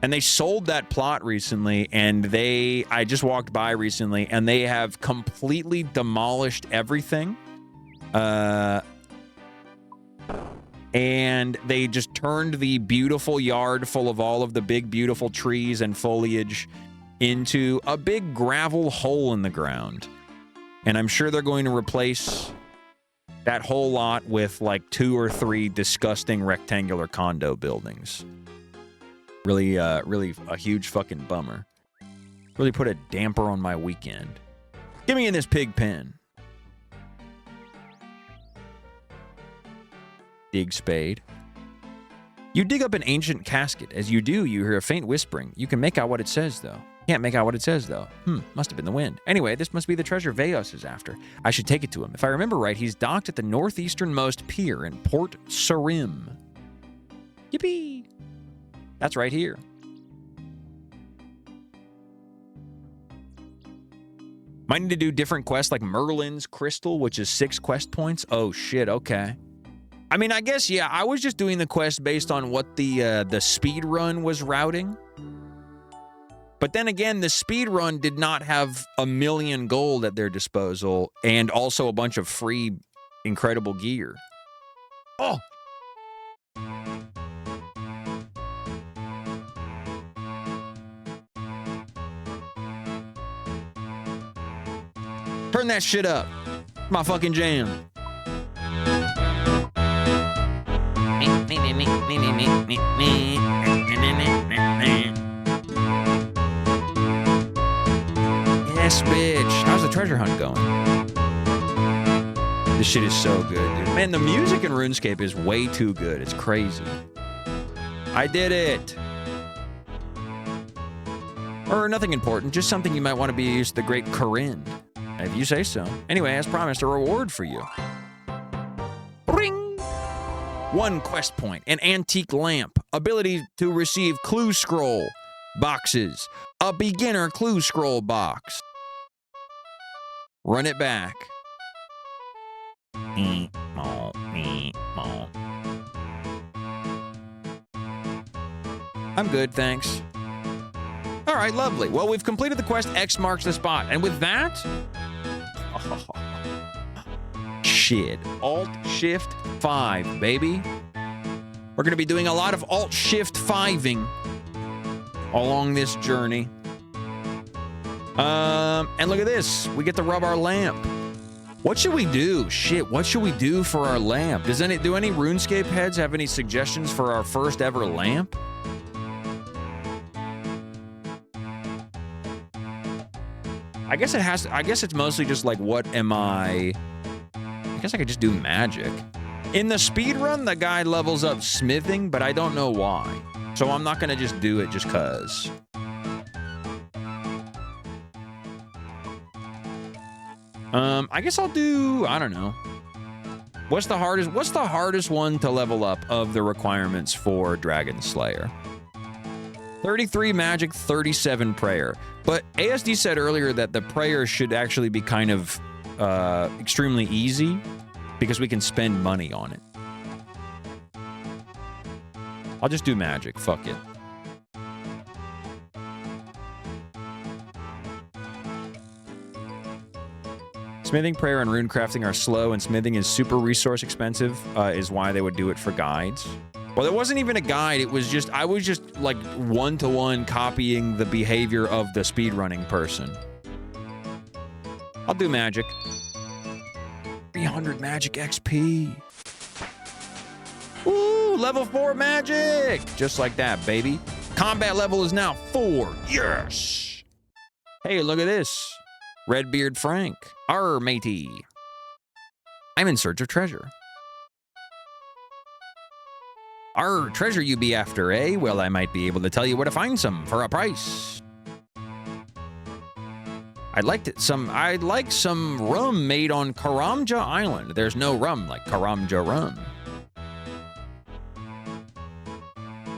S1: And they sold that plot recently, and I just walked by recently, and they have completely demolished everything. And they just turned the beautiful yard full of all of the big, beautiful trees and foliage into a big gravel hole in the ground. And I'm sure they're going to replace that whole lot with like 2 or 3 disgusting rectangular condo buildings. Really a huge fucking bummer. Really put a damper on my weekend. Get me in this pig pen. Dig spade. You dig up an ancient casket. As you do, you hear a faint whispering. You can make out what it says, though. Can't make out what it says, though. Must have been the wind. Anyway, this must be the treasure Veos is after. I should take it to him. If I remember right, he's docked at the northeasternmost pier in Port Sarim. Yippee! That's right here. Might need to do different quests like Merlin's Crystal, which is 6 quest points. Oh, shit, okay. I mean, I guess, yeah, I was just doing the quest based on what the speed run was routing. But then again, the speed run did not have 1 million gold at their disposal and also a bunch of free, incredible gear. Oh! Turn that shit up. My fucking jam. Yes, bitch. How's the treasure hunt going? This shit is so good, dude. Man, the music in RuneScape is way too good. It's crazy. I did it. Or nothing important, just something you might want to be used to the great Corinne. If you say so. Anyway, as promised, a reward for you. Ring! 1 quest point, an antique lamp, ability to receive clue scroll boxes, a beginner clue scroll box. Run it back. I'm good, thanks. All right, lovely. Well, we've completed the quest X marks the spot. And with that... shit. Alt-Shift-5, baby. We're going to be doing a lot of Alt-Shift-5ing along this journey. And look at this. We get to rub our lamp. What should we do? Shit, what should we do for our lamp? Do any RuneScape heads have any suggestions for our first ever lamp? I guess it's mostly just like, what am I guess I could just do magic. In the speedrun, the guy levels up smithing, but I don't know why. So I'm not gonna just do it just cause. I guess I'll do, I don't know. What's the hardest one to level up of the requirements for Dragon Slayer? 33 magic, 37 prayer. But ASD said earlier that the prayer should actually be kind of extremely easy because we can spend money on it. I'll just do magic. Fuck it. Smithing, prayer, and rune crafting are slow, and smithing is super resource expensive, is why they would do it for guides. Well, it wasn't even a guide. It was just, I was just like one-to-one copying the behavior of the speedrunning person. I'll do magic. 300 magic XP. Ooh, level 4 magic. Just like that, baby. Combat level is now 4. Yes. Hey, look at this. Redbeard Frank. Arr, matey. I'm in search of treasure. Arr, treasure you be after, eh? Well, I might be able to tell you where to find some for a price. I'd like some rum made on Karamja Island. There's no rum like Karamja rum.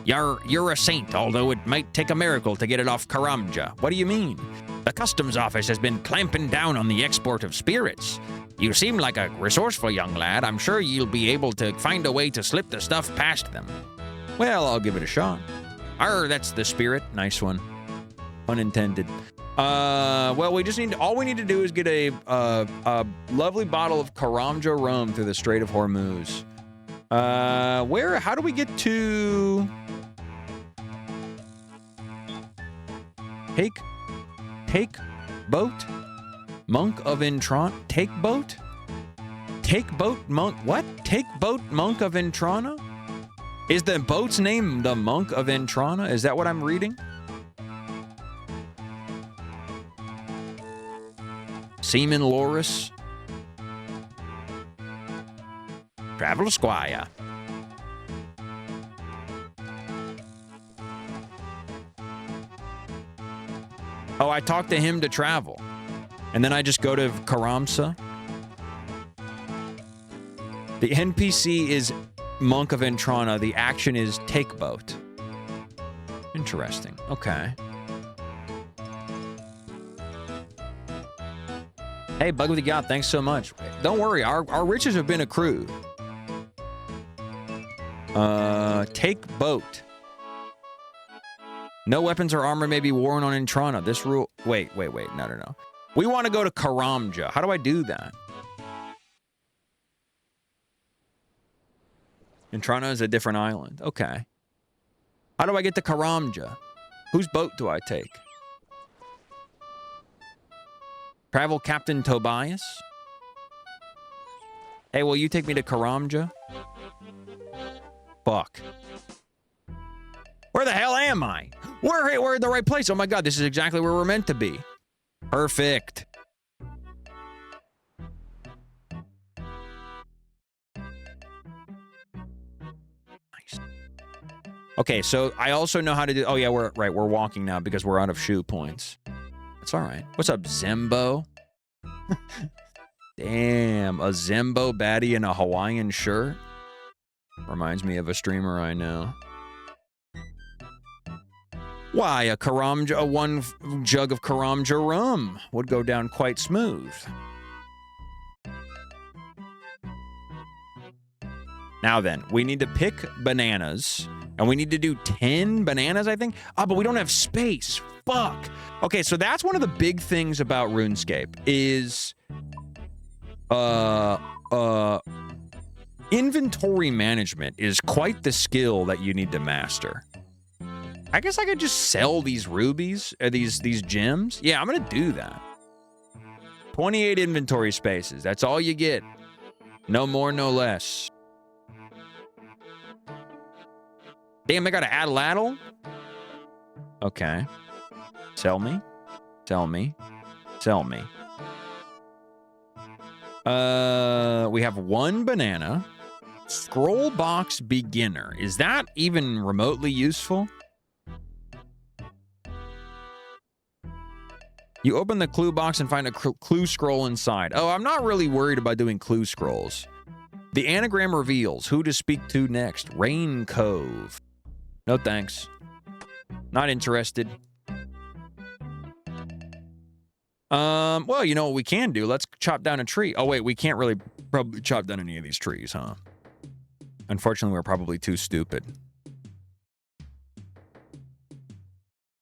S1: You're a saint, although it might take a miracle to get it off Karamja. What do you mean? The customs office has been clamping down on the export of spirits. You seem like a resourceful young lad. I'm sure you'll be able to find a way to slip the stuff past them. Well, I'll give it a shot. Arr, that's the spirit. Nice one. Unintended. Well, we just need to, all we need to do is get a lovely bottle of Karamja rum through the Strait of Hormuz. How do we get to... Take boat? Monk of Intrana? Take boat? Take boat monk? What? Take boat monk of Intrana? Is the boat's name the Monk of Intrana? Is that what I'm reading? Seaman Loris. Travel Squire. Oh, I talked to him to travel. And then I just go to Karamsa. The NPC is Monk of Intrana. The action is Take Boat. Interesting. Okay. Hey, Bug with the God, thanks so much. Don't worry, our riches have been accrued. Take boat. No weapons or armor may be worn on Intrana. This rule... Wait. No. We want to go to Karamja. How do I do that? Intrana is a different island. Okay. How do I get to Karamja? Whose boat do I take? Travel Captain Tobias? Hey, will you take me to Karamja? Fuck. Where the hell am I? We're in the right place. Oh my god, this is exactly where we're meant to be. Perfect. Nice. Okay, so I also know how to do... Oh yeah, we're walking now because we're out of shoe points. It's all right. What's up, Zembo? Damn, a Zembo baddie in a Hawaiian shirt? Reminds me of a streamer I know. Why, one jug of Karamja rum would go down quite smooth. Now then, we need to pick bananas, and we need to do 10 bananas, I think. Oh, but we don't have space. Fuck. Okay, so that's one of the big things about RuneScape is inventory management is quite the skill that you need to master. I guess I could just sell these rubies, or these gems. Yeah, I'm gonna do that. 28 inventory spaces. That's all you get. No more, no less. Damn, I gotta add ladle? Okay. Sell me. Sell me. Sell me. We have 1 banana. Scroll box beginner. Is that even remotely useful? You open the clue box and find a clue scroll inside. Oh, I'm not really worried about doing clue scrolls. The anagram reveals who to speak to next. Rain Cove. No thanks. Not interested. Well, you know what we can do? Let's chop down a tree. Oh, wait, we can't really probably chop down any of these trees, huh? Unfortunately, we're probably too stupid.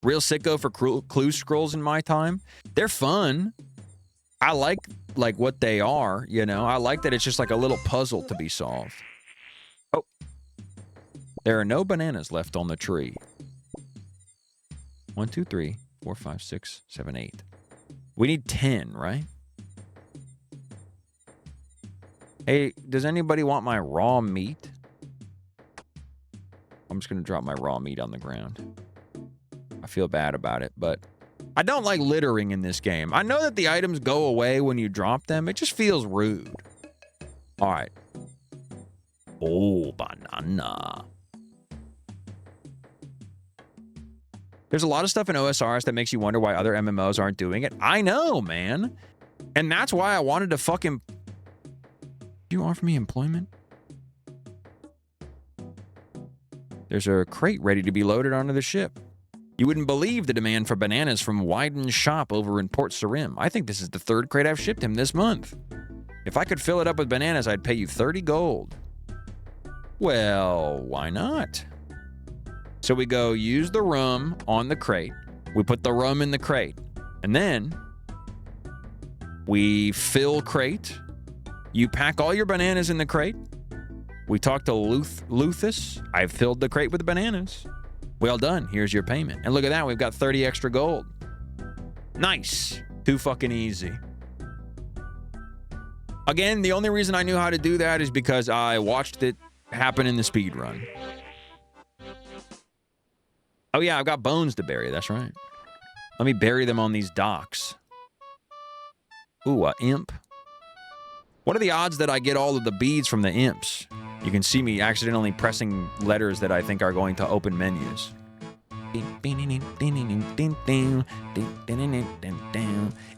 S1: Real sicko for clue scrolls in my time. They're fun. I like like what they are, you know? I like that it's just like a little puzzle to be solved. Oh. There are no bananas left on the tree. 1, 2, 3, 4, 5, 6, 7, 8. We need 10, right? Hey, does anybody want my raw meat? I'm just going to drop my raw meat on the ground. I feel bad about it, but I don't like littering in this game. I know that the items go away when you drop them. It just feels rude. All right. Oh, banana. There's a lot of stuff in OSRs that makes you wonder why other MMOs aren't doing it. I know, man. And that's why I wanted to fucking... You offer me employment? There's a crate ready to be loaded onto the ship. You wouldn't believe the demand for bananas from Wyden's shop over in Port Sarim. I think this is the 3rd crate I've shipped him this month. If I could fill it up with bananas, I'd pay you 30 gold. Well, why not? So we go use the rum on the crate. We put the rum in the crate. And then we fill crate. You pack all your bananas in the crate. We talk to Luthus. I've filled the crate with bananas. Well done. Here's your payment. And look at that. We've got 30 extra gold. Nice. Too fucking easy. Again, the only reason I knew how to do that is because I watched it happen in the speed run. Oh yeah, I've got bones to bury. That's right. Let me bury them on these docks. Ooh, a imp. What are the odds that I get all of the beads from the imps? You can see me accidentally pressing letters that I think are going to open menus.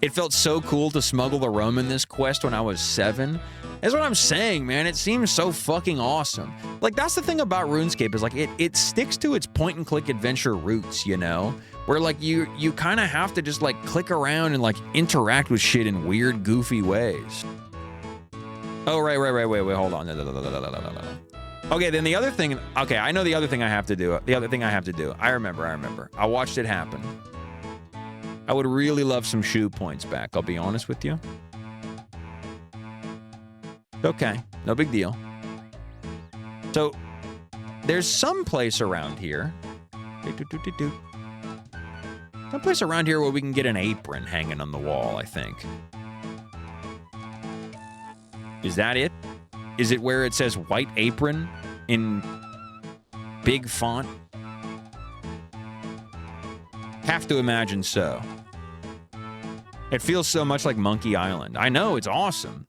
S1: It felt so cool to smuggle the rum in this quest when I was 7. That's what I'm saying, man. It seems so fucking awesome. Like, that's the thing about RuneScape is, like, it sticks to its point-and-click adventure roots, you know? Where, like, you kind of have to just, like, click around and, like, interact with shit in weird, goofy ways. Oh, right, wait, hold on. Okay, then the other thing... Okay, I know the other thing I have to do. I remember. I watched it happen. I would really love some shoe points back, I'll be honest with you. Okay, no big deal. So, there's some place around here. Some place around here where we can get an apron hanging on the wall, I think. Is that it? Is it where it says white apron in big font? Have to imagine so. It feels so much like Monkey Island. I know, it's awesome.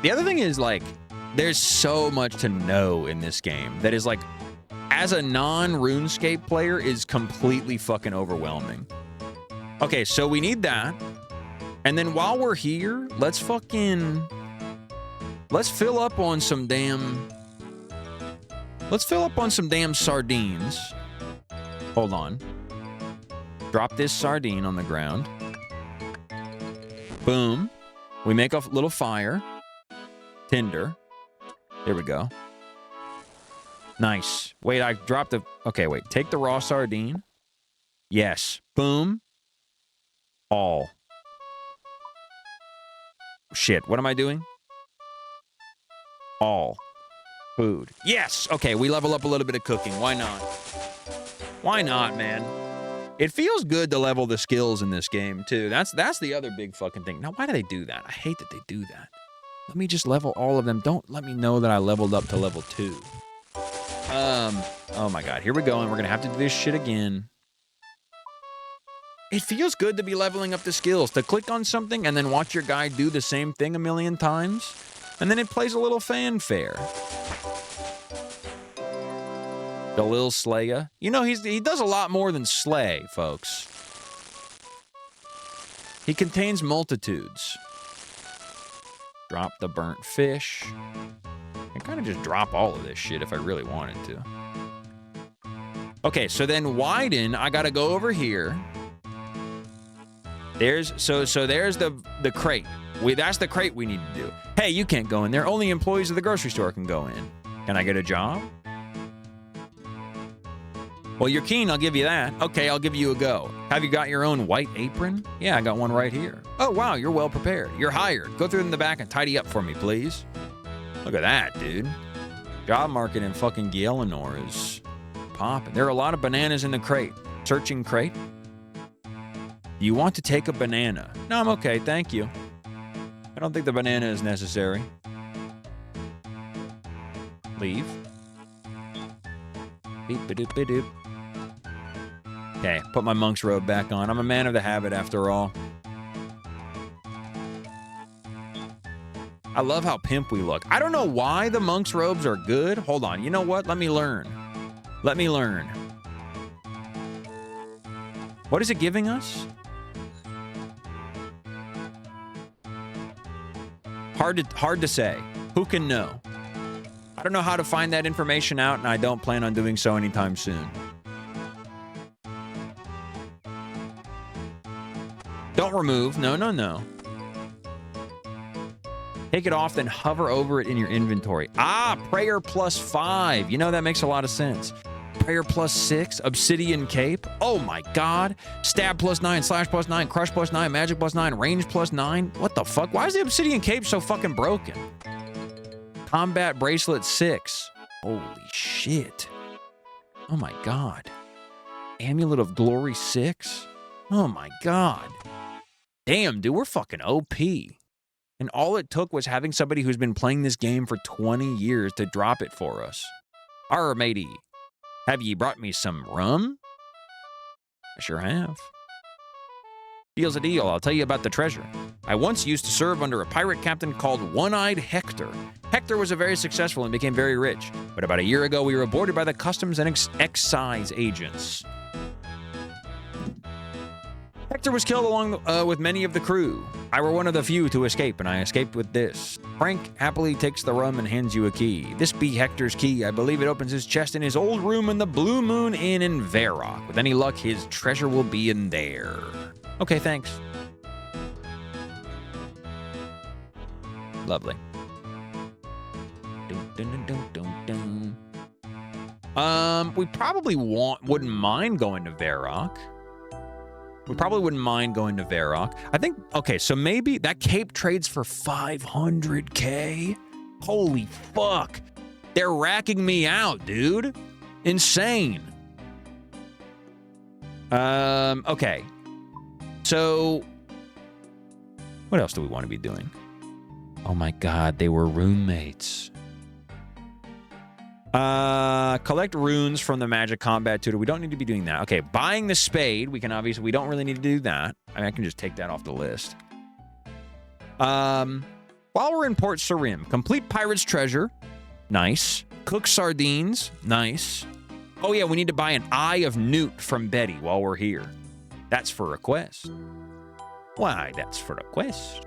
S1: The other thing is, like, there's so much to know in this game that is, like, as a non-RuneScape player, is completely fucking overwhelming. Okay, so we need that. And then while we're here, let's fill up on some damn... Let's fill up on some damn sardines. Hold on. Drop this sardine on the ground. Boom. We make a little fire. Tinder. There we go. Nice. Wait, I dropped the... Okay, wait. Take the raw sardine. Yes. Boom. All. Shit, what am I doing? All. Food. Yes! Okay, we level up a little bit of cooking. Why not? Why not, man? It feels good to level the skills in this game, too. That's the other big fucking thing. Now, why do they do that? I hate that they do that. Let me just level all of them. Don't let me know that I leveled up to level 2. Oh my god. Here we go, and we're gonna have to do this shit again. It feels good to be leveling up the skills. To click on something and then watch your guy do the same thing a million times. And then it plays a little fanfare. The Lil Slaya. You know, he does a lot more than slay, folks. He contains multitudes. Drop the burnt fish. I kind of just drop all of this shit if I really wanted to. Okay, so then Wyden, I gotta go over here. There's the crate. That's the crate we need to do. Hey, you can't go in there. Only employees of the grocery store can go in. Can I get a job? Well, you're keen, I'll give you that. Okay, I'll give you a go. Have you got your own white apron? Yeah, I got one right here. Oh, wow, you're well prepared. You're hired. Go through in the back and tidy up for me, please. Look at that, dude. Job market in fucking Eleanor is popping. There are a lot of bananas in the crate. Searching crate. Do you want to take a banana? No, I'm okay, thank you. I don't think the banana is necessary. Leave. Beep-a-doop-a-doop. Okay, put my monk's robe back on. I'm a man of the habit after all. I love how pimp we look. I don't know why the monk's robes are good. Hold on, you know what? Let me learn. Let me learn. What is it giving us? Hard to say. Who can know? I don't know how to find that information out, and I don't plan on doing so anytime soon. Don't remove. No, no, no. Take it off, then hover over it in your inventory. Ah, prayer +5. You know, that makes a lot of sense. Prayer +6, obsidian cape. Oh my god. Stab +9, slash +9, crush +9, magic +9, range +9. What the fuck? Why is the obsidian cape so fucking broken? Combat bracelet 6. Holy shit. Oh my god. Amulet of glory 6. Oh my god. Damn, dude, we're fucking OP. And all it took was having somebody who's been playing this game for 20 years to drop it for us. Arr, matey. Have ye brought me some rum? I sure have. Deal's a deal. I'll tell you about the treasure. I once used to serve under a pirate captain called One-Eyed Hector. Hector was very successful and became very rich. But about a year ago, we were boarded by the customs and excise agents. Hector was killed along with many of the crew. I were one of the few to escape, and I escaped with this. Frank happily takes the rum and hands you a key. This be Hector's key. I believe it opens his chest in his old room in the Blue Moon Inn in Varrock. With any luck, his treasure will be in there. Okay, thanks. Lovely. We probably wouldn't mind going to Varrock. We probably wouldn't mind going to Varrock. I think, okay, so maybe that cape trades for 500K? Holy fuck. They're racking me out, dude. Insane. Okay. So, what else do we want to be doing? Oh my god, they were roommates. Collect runes from the magic combat tutor. We don't need to be doing that. Okay, buying the spade. We don't really need to do that. I mean, I can just take that off the list. While we're in Port Sarim, complete pirate's treasure. Nice. Cook sardines. Nice. Oh yeah, we need to buy an Eye of Newt from Betty while we're here. That's for a quest. Why, that's for a quest.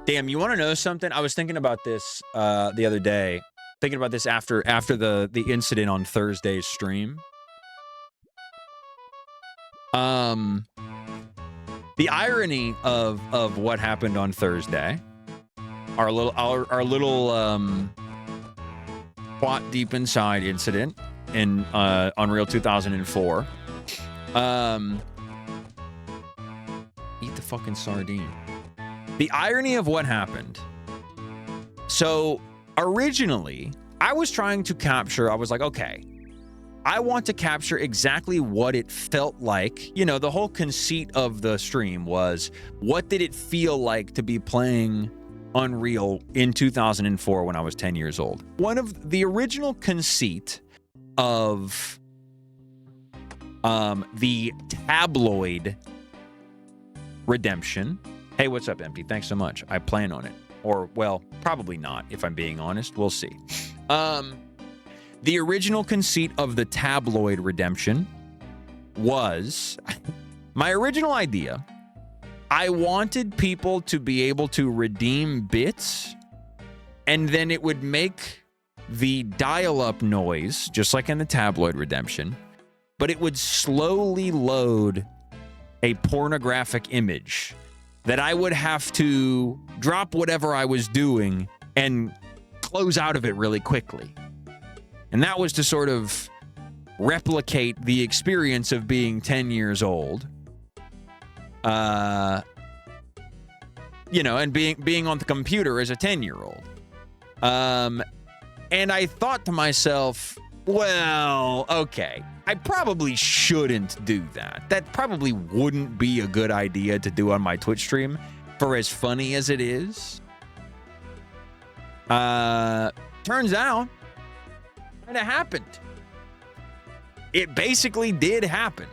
S1: Damn, you want to know something? I was thinking about this the other day. Thinking about this after the incident on Thursday's stream. The irony of what happened on Thursday. Our little plot deep inside incident in Unreal 2004. Eat the fucking sardine. The irony of what happened. So originally, I was trying to capture, I was like, okay, I want to capture exactly what it felt like. You know, the whole conceit of the stream was, what did it feel like to be playing Unreal in 2004 when I was 10 years old? One of the original conceit of the tabloid redemption. Hey, what's up, Empty? Thanks so much. I plan on it. Or, well, probably not, if I'm being honest. We'll see. The original conceit of the tabloid redemption was my original idea. I wanted people to be able to redeem bits, and then it would make the dial-up noise, just like in the tabloid redemption, but it would slowly load a pornographic image that I would have to drop whatever I was doing and close out of it really quickly. And that was to sort of replicate the experience of being 10 years old. You know, and being on the computer as a 10-year-old. And I thought to myself, well, okay, I probably shouldn't do that. That probably wouldn't be a good idea to do on my Twitch stream, for as funny as it is. Turns out, it happened. It basically did happen.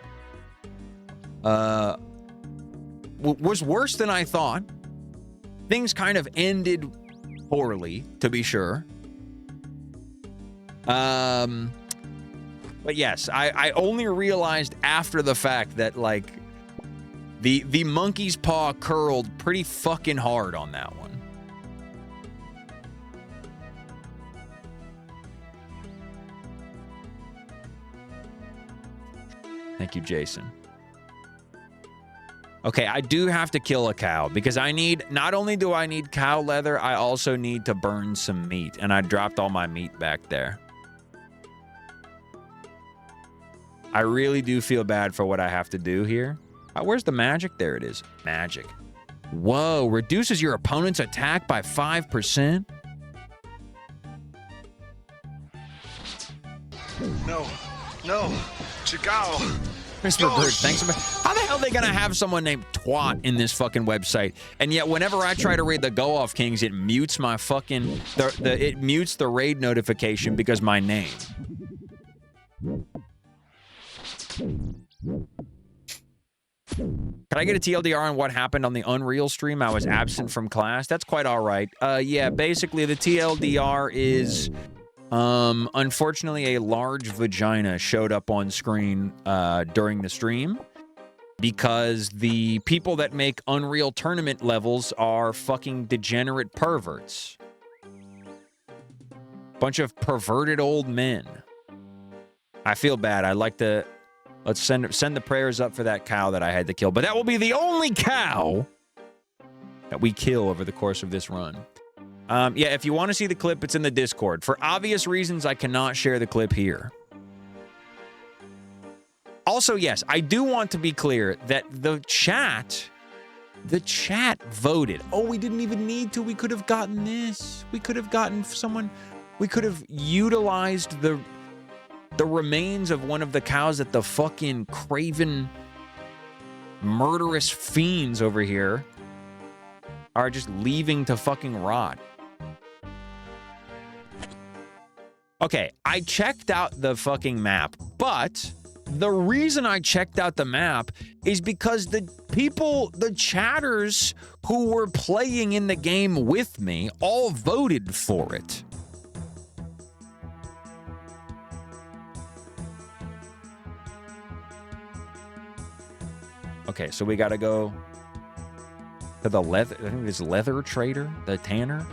S1: Was worse than I thought. Things kind of ended poorly, to be sure. But yes, I only realized after the fact that, like, the monkey's paw curled pretty fucking hard on that one. Thank you, Jason. Okay, I do have to kill a cow because not only do I need cow leather, I also need to burn some meat, and I dropped all my meat back there. I really do feel bad for what I have to do here. Where's the magic? There it is. Magic. Whoa, reduces your opponent's attack by 5%?
S3: No. Chagao.
S1: Mr. Bird, thanks. How the hell are they going to have someone named Twat in this fucking website? And yet, whenever I try to raid the Go Off Kings, it mutes my fucking... it mutes the raid notification because my name. Can I get a TLDR on what happened on the Unreal stream? I was absent from class. That's quite all right. Yeah, basically, the TLDR is... unfortunately, a large vagina showed up on screen during the stream because the people that make Unreal Tournament levels are fucking degenerate perverts. Bunch of perverted old men. I feel bad. I'd like to... Let's send the prayers up for that cow that I had to kill. But that will be the only cow that we kill over the course of this run. Yeah, if you want to see the clip, it's in the Discord. For obvious reasons, I cannot share the clip here. Also, yes, I do want to be clear that the chat voted. Oh, we didn't even need to. We could have gotten this. We could have gotten someone. We could have utilized the remains of one of the cows that the fucking craven, murderous fiends over here are just leaving to fucking rot. Okay, I checked out the fucking map, but the reason I checked out the map is because the chatters who were playing in the game with me all voted for it. Okay, so we gotta go to the leather, I think it's leather trader, the tanner.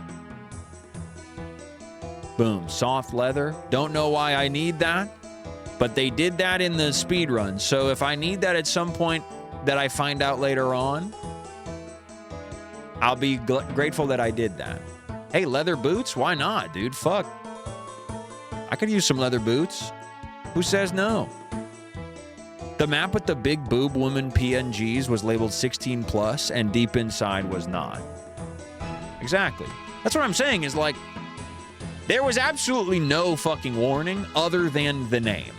S1: Boom, soft leather. Don't know why I need that, but they did that in the speed run. So if I need that at some point that I find out later on, I'll be grateful that I did that. Hey, leather boots? Why not, dude? Fuck. I could use some leather boots. Who says no? The map with the big boob woman PNGs was labeled 16 plus and deep inside was not. Exactly. That's what I'm saying is, like, there was absolutely no fucking warning other than the name.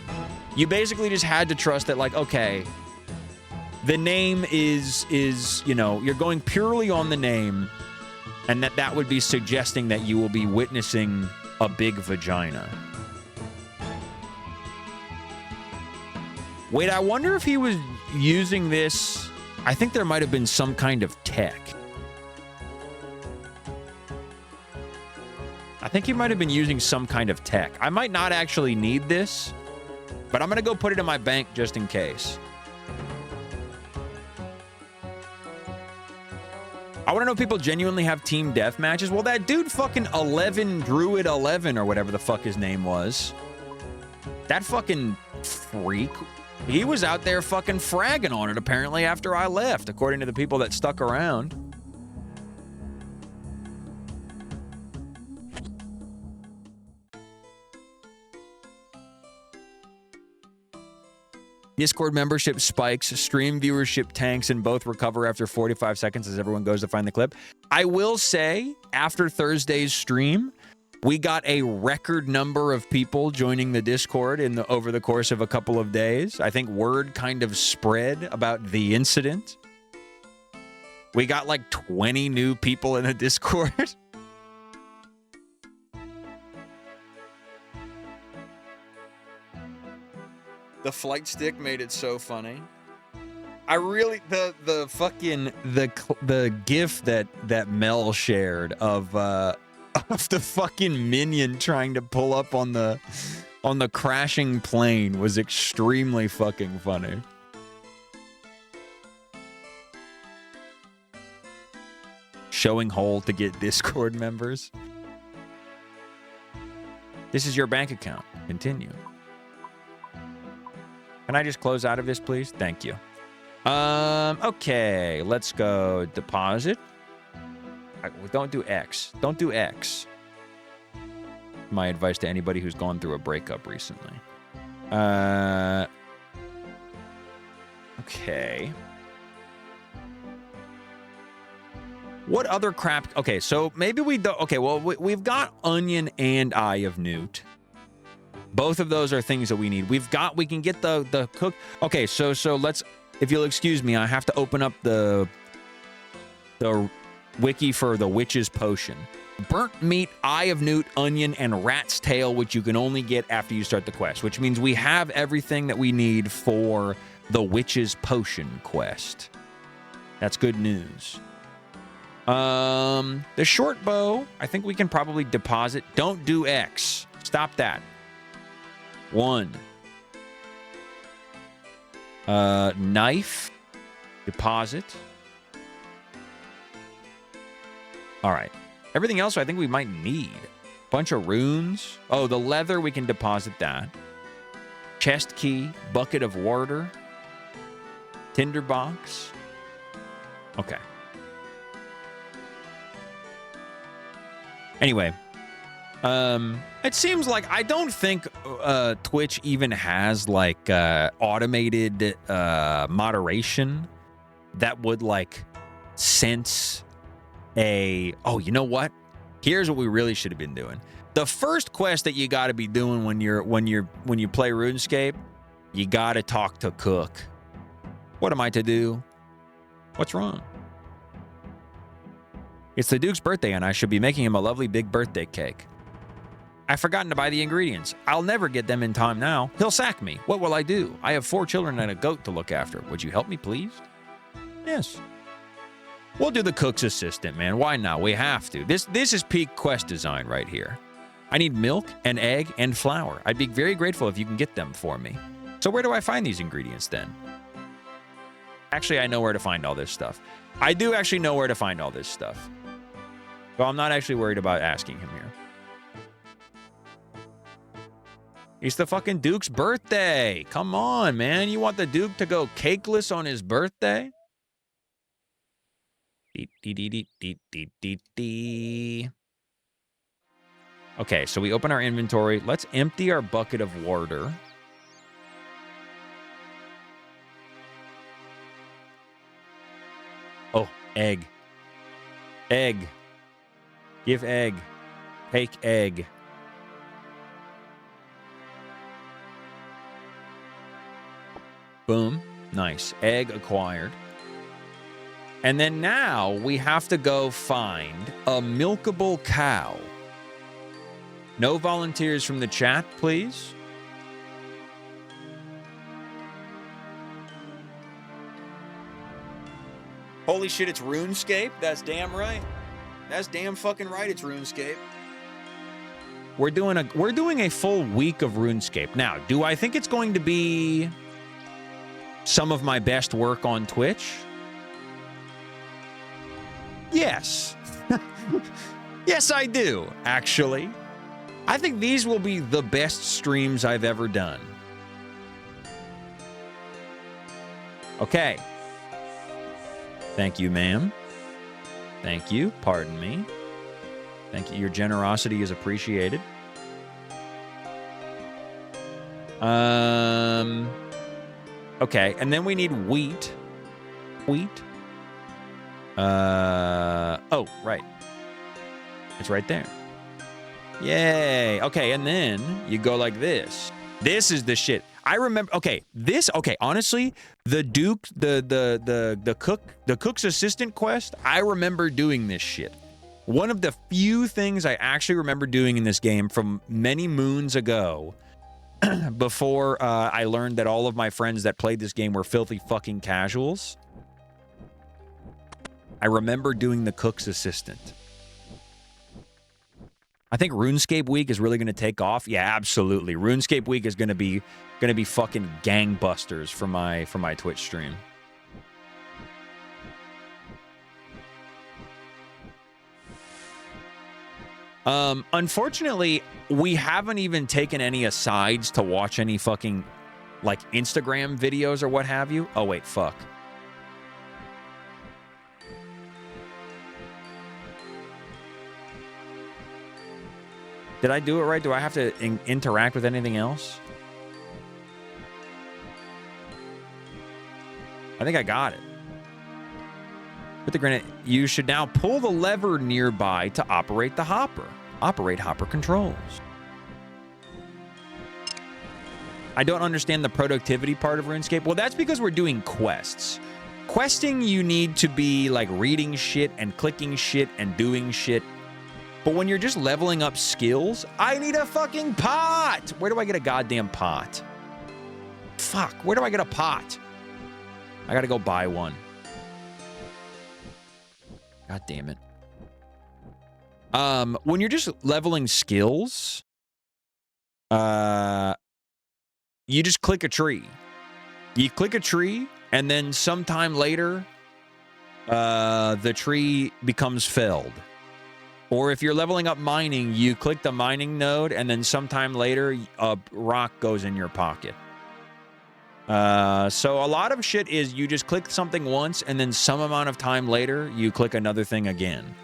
S1: You basically just had to trust that, like, okay, the name is, you know, you're going purely on the name, and that would be suggesting that you will be witnessing a big vagina. Wait, I wonder if he was using this. I think there might have been some kind of tech. I think he might have been using some kind of tech. I might not actually need this, but I'm going to go put it in my bank just in case. I want to know if people genuinely have team death matches. Well, that dude fucking 11 Druid 11 or whatever the fuck his name was. That fucking freak He was out there fucking fragging on it, apparently, after I left, according to the people that stuck around. Discord membership spikes, stream viewership tanks, and both recover after 45 seconds as everyone goes to find the clip. I will say, after Thursday's stream, we got a record number of people joining the Discord over the course of a couple of days. I think word kind of spread about the incident. We got like 20 new people in the Discord. The flight stick made it so funny. I really the fucking the gif that Mel shared of the fucking minion trying to pull up on the crashing plane was extremely fucking funny. Showing hole to get Discord members. This is your bank account. Continue. Can I just close out of this, please? Thank you. Okay, let's go deposit. Don't do X. Don't do X. My advice to anybody who's gone through a breakup recently. Okay. What other crap? Okay, so maybe we don't. Okay, well, we've got Onion and Eye of Newt. Both of those are things that we need. We can get the cook. Okay, so let's, if you'll excuse me, I have to open up the wiki for the witch's potion. Burnt meat, Eye of Newt, onion, and rat's tail, which you can only get after you start the quest, which means we have everything that we need for the witch's potion quest. That's good news. The short bow, I think we can probably deposit. Don't do X. Stop that. 1. Knife. Deposit. All right. Everything else I think we might need. Bunch of runes. Oh, the leather, we can deposit that. Chest key. Bucket of water. Tinderbox. Okay. Anyway. It seems like I don't think Twitch even has like automated moderation that would like sense oh, you know what? Here's what we really should have been doing. The first quest that you got to be doing when you play RuneScape, you got to talk to Cook. What am I to do? What's wrong? It's the Duke's birthday and I should be making him a lovely big birthday cake. I've forgotten to buy the ingredients. I'll never get them in time now. He'll sack me. What will I do? I have 4 children and a goat to look after. Would you help me, please? Yes. We'll do the cook's assistant, man. Why not? We have to. This is peak quest design right here. I need milk, an egg, and flour. I'd be very grateful if you can get them for me. So where do I find these ingredients then? Actually, I know where to find all this stuff. I do actually know where to find all this stuff. Well, I'm not actually worried about asking him here. It's the fucking Duke's birthday. Come on, man. You want the Duke to go cakeless on his birthday? Okay, so we open our inventory. Let's empty our bucket of water. Oh, egg. Egg. Give egg. Take egg. Boom. Nice. Egg acquired. And then now we have to go find a milkable cow. No volunteers from the chat, please. Holy shit, it's RuneScape? That's damn right. That's damn fucking right, it's RuneScape. We're doing a full week of RuneScape. Now, do I think it's going to be some of my best work on Twitch? Yes. Yes, I do, actually. I think these will be the best streams I've ever done. Okay. Thank you, ma'am. Thank you. Pardon me. Thank you. Your generosity is appreciated. Okay, and then we need wheat. Wheat. Oh, right. It's right there. Yay. Okay, and then you go like this. This is the shit. I remember. Okay, this. Okay, honestly, the Duke, the cook's assistant quest. I remember doing this shit. One of the few things I actually remember doing in this game from many moons ago, before I learned that all of my friends that played this game were filthy fucking casuals. I remember doing the cook's assistant. I think RuneScape Week is really going to take off. Yeah, absolutely. RuneScape Week is going to be fucking gangbusters for my Twitch stream. Unfortunately, we haven't even taken any asides to watch any fucking like Instagram videos or what have you. Oh wait, fuck. Did I do it right? Do I have to interact with anything else? I think I got it. Put the grenade. You should now pull the lever nearby to operate the hopper. Operate hopper controls. I don't understand the productivity part of RuneScape. Well, that's because we're doing quests. Questing, you need to be like reading shit and clicking shit and doing shit. But when you're just leveling up skills, I need a fucking pot. Where do I get a goddamn pot? Fuck, where do I get a pot? I gotta go buy one. God damn it. When you're just leveling skills, you just click a tree. You click a tree, and then sometime later, the tree becomes felled. Or if you're leveling up mining, you click the mining node, and then sometime later, a rock goes in your pocket. So a lot of shit is you just click something once, and then some amount of time later, you click another thing again.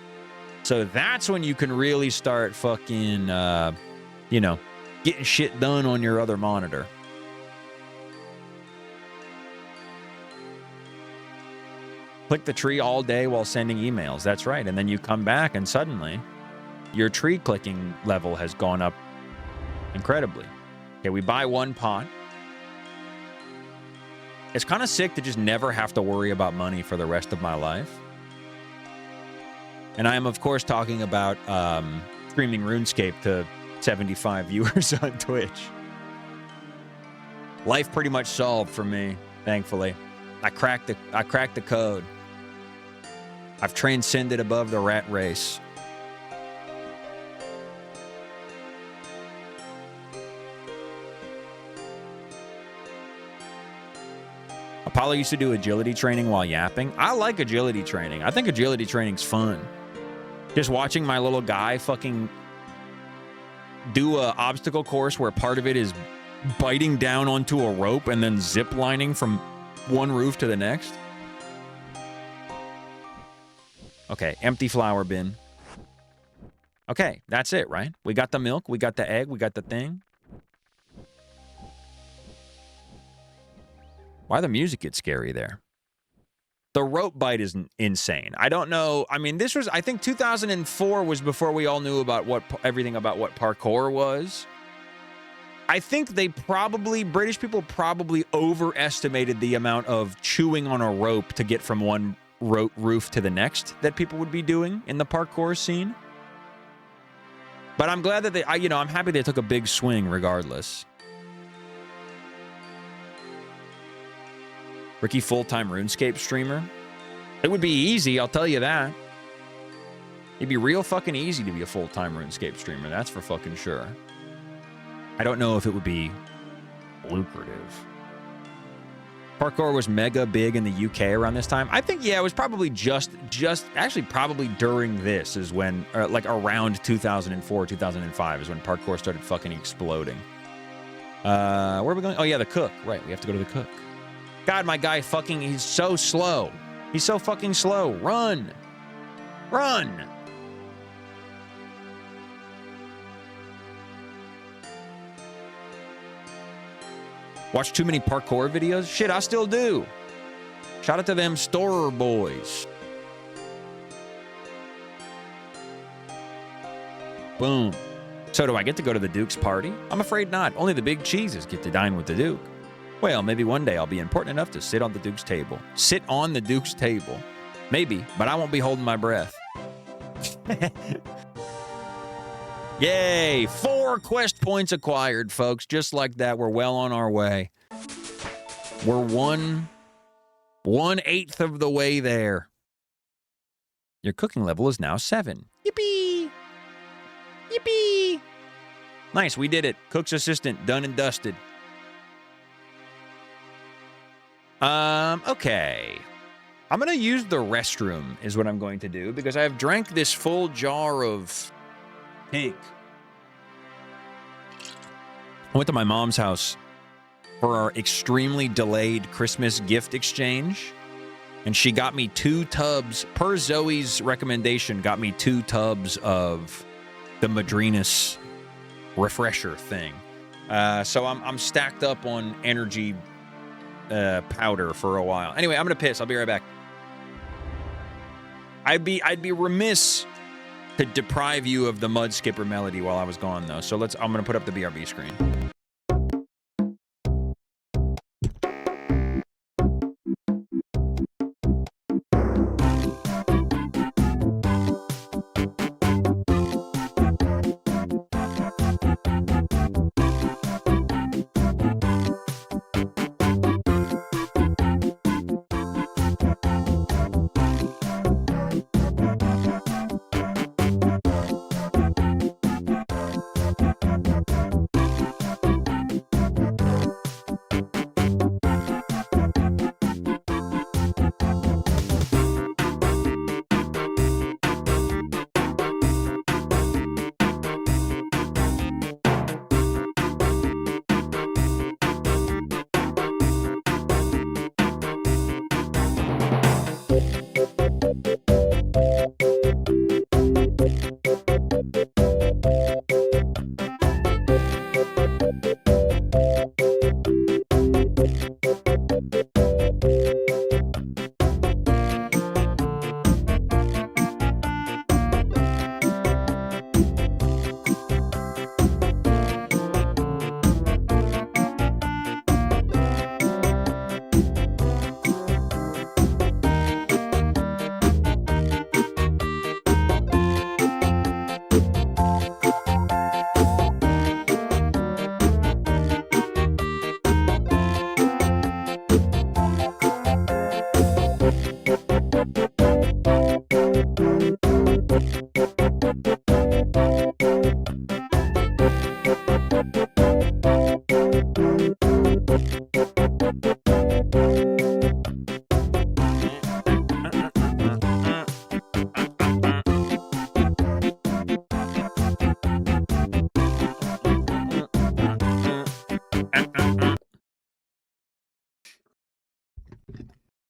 S1: So that's when you can really start fucking, you know, getting shit done on your other monitor. Click the tree all day while sending emails. That's right. And then you come back and suddenly your tree clicking level has gone up incredibly. Okay, we buy one pot. It's kind of sick to just never have to worry about money for the rest of my life. And I am, of course, talking about streaming RuneScape to 75 viewers on Twitch. Life pretty much solved for me, thankfully. I cracked the code. I've transcended above the rat race. Apollo used to do agility training while yapping. I like agility training. I think agility training's fun. Just watching my little guy fucking do a obstacle course where part of it is biting down onto a rope and then zip lining from one roof to the next. Okay, empty flour bin. Okay, that's it, right? We got the milk, we got the egg, we got the thing. Why the music get scary there? The rope bite is insane. I don't know. I mean, this was, I think 2004 was before we all knew about everything about what parkour was. I think British people probably overestimated the amount of chewing on a rope to get from one roof to the next that people would be doing in the parkour scene. But I'm glad that I'm happy they took a big swing regardless. Ricky, full-time RuneScape streamer? It would be easy, I'll tell you that. It'd be real fucking easy to be a full-time RuneScape streamer, that's for fucking sure. I don't know if it would be lucrative. Parkour was mega big in the UK around this time. I think, yeah, it was probably actually probably during this is when, like around 2004, 2005 is when parkour started fucking exploding. Where are we going? Oh, yeah, the cook. Right, we have to go to the cook. God, my guy fucking, he's so slow. He's so fucking slow. Run. Run. Watch too many parkour videos? Shit, I still do. Shout out to them Storer boys. Boom. So do I get to go to the Duke's party? I'm afraid not. Only the big cheeses get to dine with the Duke. Well, maybe one day I'll be important enough to sit on the Duke's table. Sit on the Duke's table. Maybe, but I won't be holding my breath. Yay! 4 quest points acquired, folks. Just like that, we're well on our way. We're 1/8 of the way there. Your cooking level is now 7. Yippee! Yippee! Nice, we did it. Cook's assistant, done and dusted. Okay. I'm going to use the restroom is what I'm going to do because I have drank this full jar of pink. I went to my mom's house for our extremely delayed Christmas gift exchange, and she got me 2 tubs, per Zoe's recommendation, got me 2 tubs of the Madrinas refresher thing. So I'm stacked up on energy powder for a while. Anyway, I'm gonna piss. I'll be right back. I'd be remiss to deprive you of the Mud Skipper melody while I was gone, though. So I'm gonna put up the BRB screen.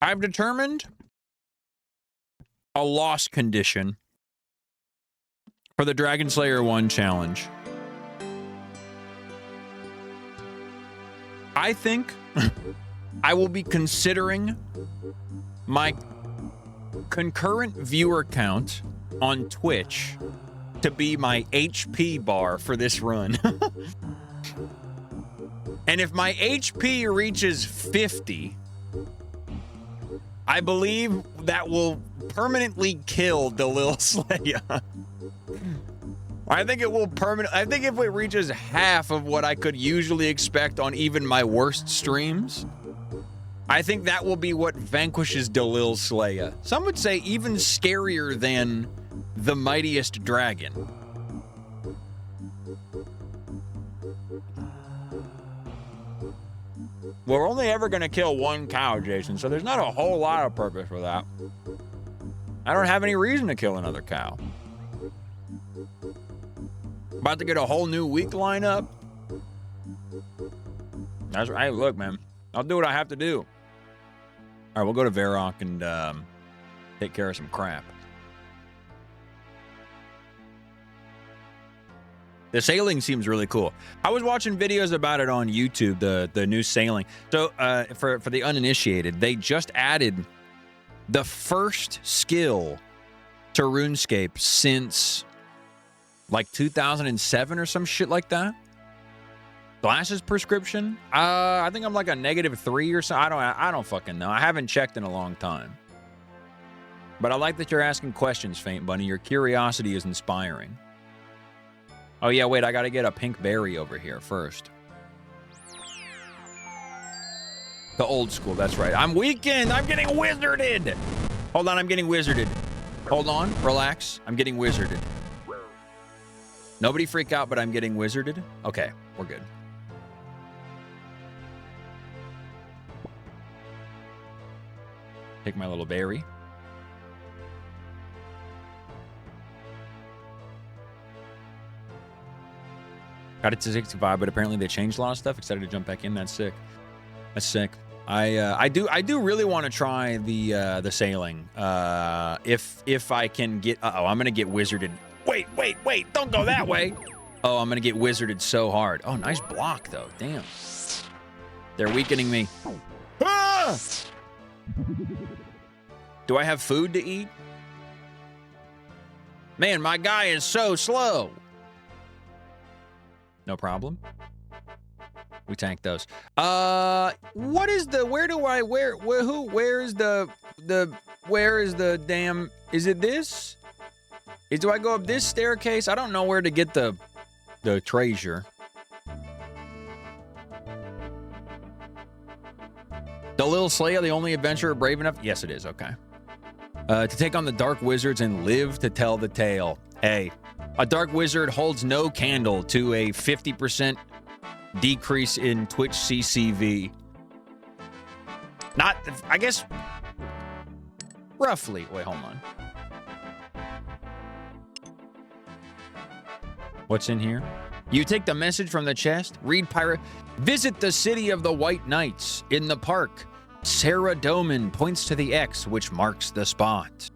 S1: I've determined a loss condition for the Dragon Slayer 1 challenge. I think I will be considering my concurrent viewer count on Twitch to be my HP bar for this run. And if my HP reaches 50, I believe that will permanently kill Delil Slaya. I think it will I think if it reaches half of what I could usually expect on even my worst streams, I think that will be what vanquishes Delil Slaya. Some would say even scarier than the mightiest dragon. We're only ever going to kill 1 cow, Jason, so there's not a whole lot of purpose for that. I don't have any reason to kill another cow. About to get a whole new week lineup. That's right. Hey, look, man. I'll do what I have to do. All right, we'll go to Varrock and take care of some crap. The sailing seems really cool. I was watching videos about it on YouTube, the new sailing. So for the uninitiated, they just added the first skill to RuneScape since like 2007 or some shit like that. Glasses prescription. I think I'm like a -3 or so. I don't fucking know. I haven't checked in a long time. But I like that you're asking questions, Faint Bunny. Your curiosity is inspiring. Oh, yeah, wait, I gotta get a pink berry over here first. The old school, that's right. I'm weakened! I'm getting wizarded! Hold on, I'm getting wizarded. Hold on, relax. I'm getting wizarded. Nobody freak out, but I'm getting wizarded? Okay, we're good. Take my little berry. Got it to 65, but apparently they changed a lot of stuff. Excited to jump back in. That's sick. That's sick. I do really want to try the sailing. If I can get. I'm gonna get wizarded. Wait! Don't go that way. Oh, I'm gonna get wizarded so hard. Oh, nice block though. Damn. They're weakening me. Ah! Do I have food to eat? Man, my guy is so slow. No problem. We tank those. What is the, where is the damn, is it this? Do I go up this staircase? I don't know where to get the treasure. The Little Slayer, the only adventurer brave enough? Yes, it is. Okay. To take on the Dark Wizards and live to tell the tale. Hey. A Dark Wizard holds no candle to a 50% decrease in Twitch CCV. Not, I guess, roughly. Wait, hold on. What's in here? You take the message from the chest, read pirate, visit the city of the White Knights in the park. Sarah Doman points to the X, which marks the spot.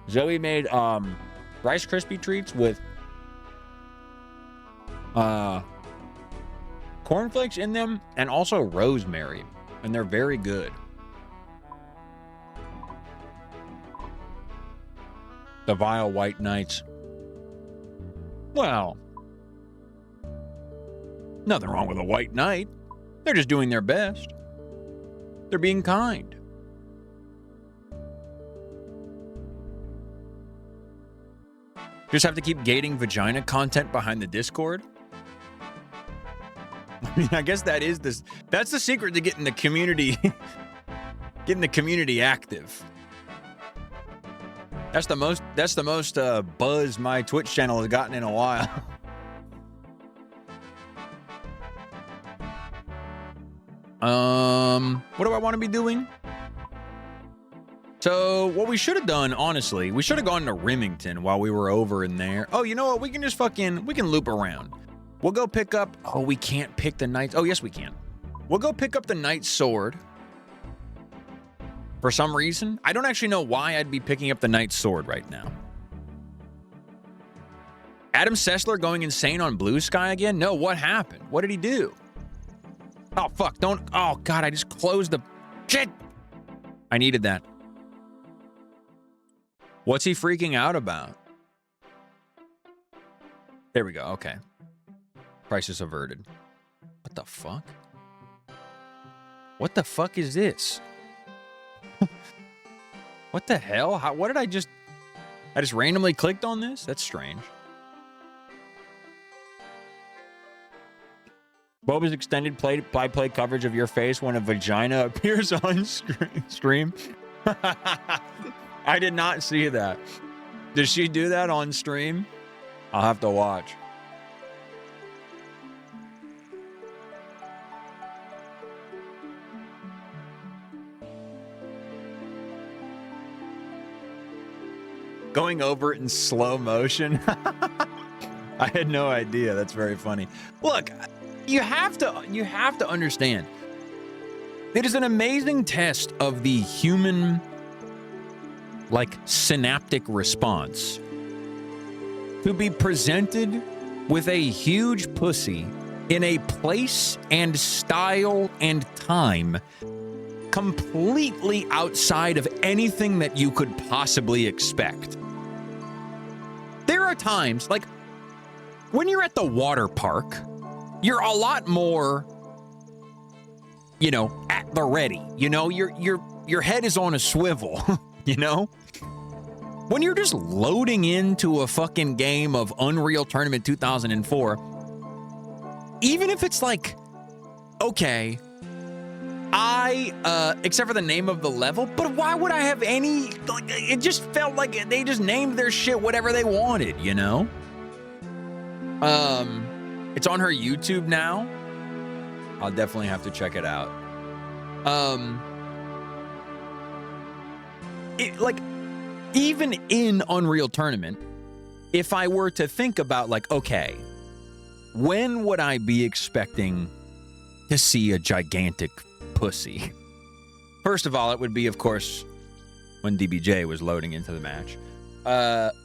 S1: Zoe made Rice Krispie treats with cornflakes in them and also rosemary, and they're very good. The Vile White Knights. Well, nothing wrong with a white knight. They're just doing their best. They're being kind. Just have to keep gating vagina content behind the Discord. I mean, I guess that's the secret to getting the community active. That's the most buzz my Twitch channel has gotten in a while. What do I want to be doing? So what we should have done, honestly, we should have gone to Remington while we were over in there. Oh, you know what? We can just we can loop around. We'll go pick up, oh, we can't pick the Knight's, oh, yes, we can. We'll go pick up the Knight's sword. For some reason. I don't actually know why I'd be picking up the Knight's sword right now. Adam Sessler going insane on Blue Sky again? No, what happened? What did he do? Oh, fuck, oh, God, I just closed the, shit. I needed that. What's he freaking out about? There we go, okay. Crisis averted. What the fuck? What the fuck is this? What the hell? What did I just randomly clicked on this? That's strange. Boba's extended play coverage of your face when a vagina appears on stream. I did not see that. Did she do that on stream? I'll have to watch. Going over it in slow motion. I had no idea. That's very funny. Look, you have to understand. It is an amazing test of the human, like, synaptic response to be presented with a huge pussy in a place and style and time completely outside of anything that you could possibly expect. There are times, like, when you're at the water park, you're a lot more, you know, at the ready. You know, your head is on a swivel, you know? When you're just loading into a fucking game of Unreal Tournament 2004, even if it's like, okay, except for the name of the level, but why would I have any, like, it just felt like they just named their shit whatever they wanted, you know? It's on her YouTube now. I'll definitely have to check it out. Like, even in Unreal Tournament, if I were to think about, like, okay, when would I be expecting to see a gigantic pussy? First of all, it would be, of course, when DBJ was loading into the match. But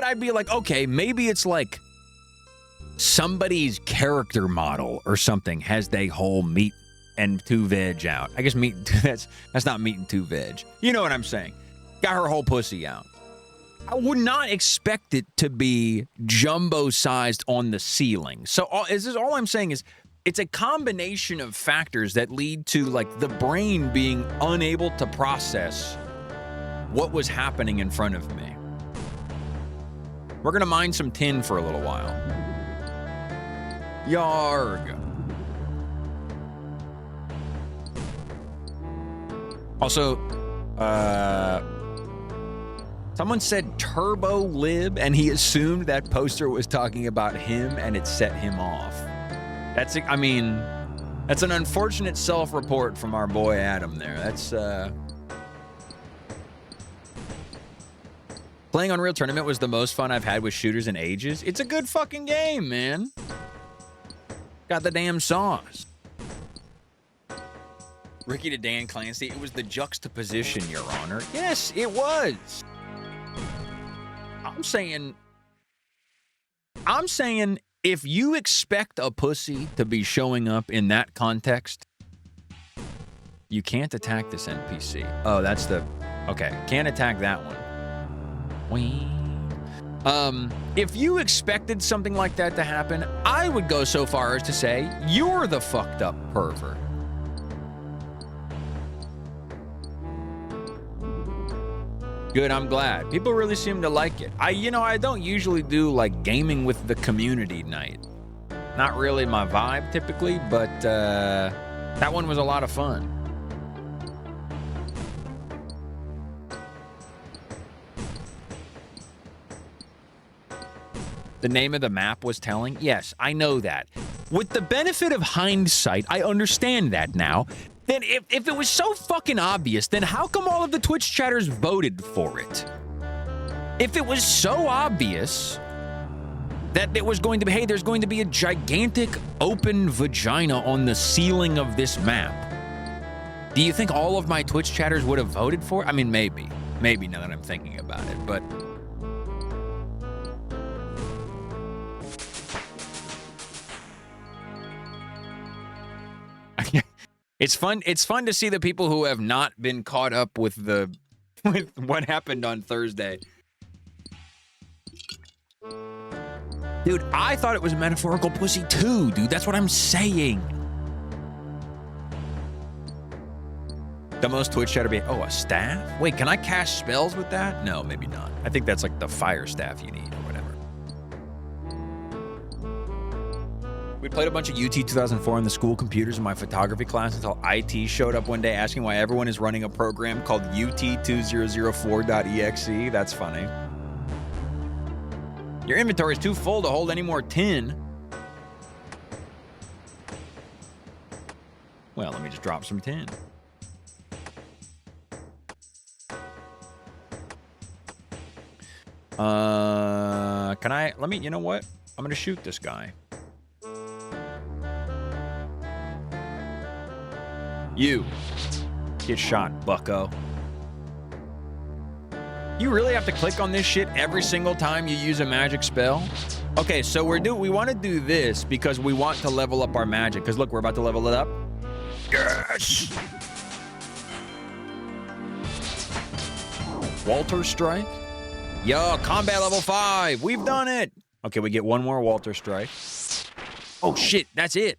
S1: I'd be like, okay, maybe it's like somebody's character model or something has they whole meat and two veg out. I guess meat, that's not meat and two veg. You know what I'm saying? Got her whole pussy out. I would not expect it to be jumbo-sized on the ceiling. So all I'm saying is it's a combination of factors that lead to, like, the brain being unable to process what was happening in front of me. We're going to mine some tin for a little while. Yarg. Also, someone said Turbo Lib, and he assumed that poster was talking about him, and it set him off. That's an unfortunate self-report from our boy Adam there. That's, Playing Unreal Tournament was the most fun I've had with shooters in ages. It's a good fucking game, man. Got the damn sauce. Ricky to Dan Clancy, it was the juxtaposition, Your Honor. Yes, it was. I'm saying if you expect a pussy to be showing up in that context, you can't attack this NPC. Oh, that's the... Okay, can't attack that one. Whee. If you expected something like that to happen, I would go so far as to say you're the fucked up pervert. Good, I'm glad. People really seem to like it. I don't usually do, like, gaming with the community night. Not really my vibe, typically, but that one was a lot of fun. The name of the map was telling? Yes, I know that. With the benefit of hindsight, I understand that now. Then if it was so fucking obvious, then how come all of the Twitch chatters voted for it? If it was so obvious that it was going to be, hey, there's going to be a gigantic open vagina on the ceiling of this map, do you think all of my Twitch chatters would have voted for it? I mean, maybe. Maybe now that I'm thinking about it, but... It's fun to see the people who have not been caught up with what happened on Thursday. Dude, I thought it was a metaphorical pussy too, dude. That's what I'm saying. The most Twitch chatter be, oh, a staff? Wait, can I cast spells with that? No, maybe not. I think that's like the fire staff you need or whatever. We played a bunch of UT 2004 on the school computers in my photography class until IT showed up one day asking why everyone is running a program called UT2004.exe. That's funny. Your inventory is too full to hold any more tin. Well, let me just drop some tin. Can I, you know what? I'm gonna shoot this guy. You. Get shot, bucko. You really have to click on this shit every single time you use a magic spell? Okay, so we want to do this because we want to level up our magic. Because look, we're about to level it up. Yes! Walter Strike? Yo, combat level 5. We've done it. Okay, we get one more Walter Strike. Oh, shit. That's it.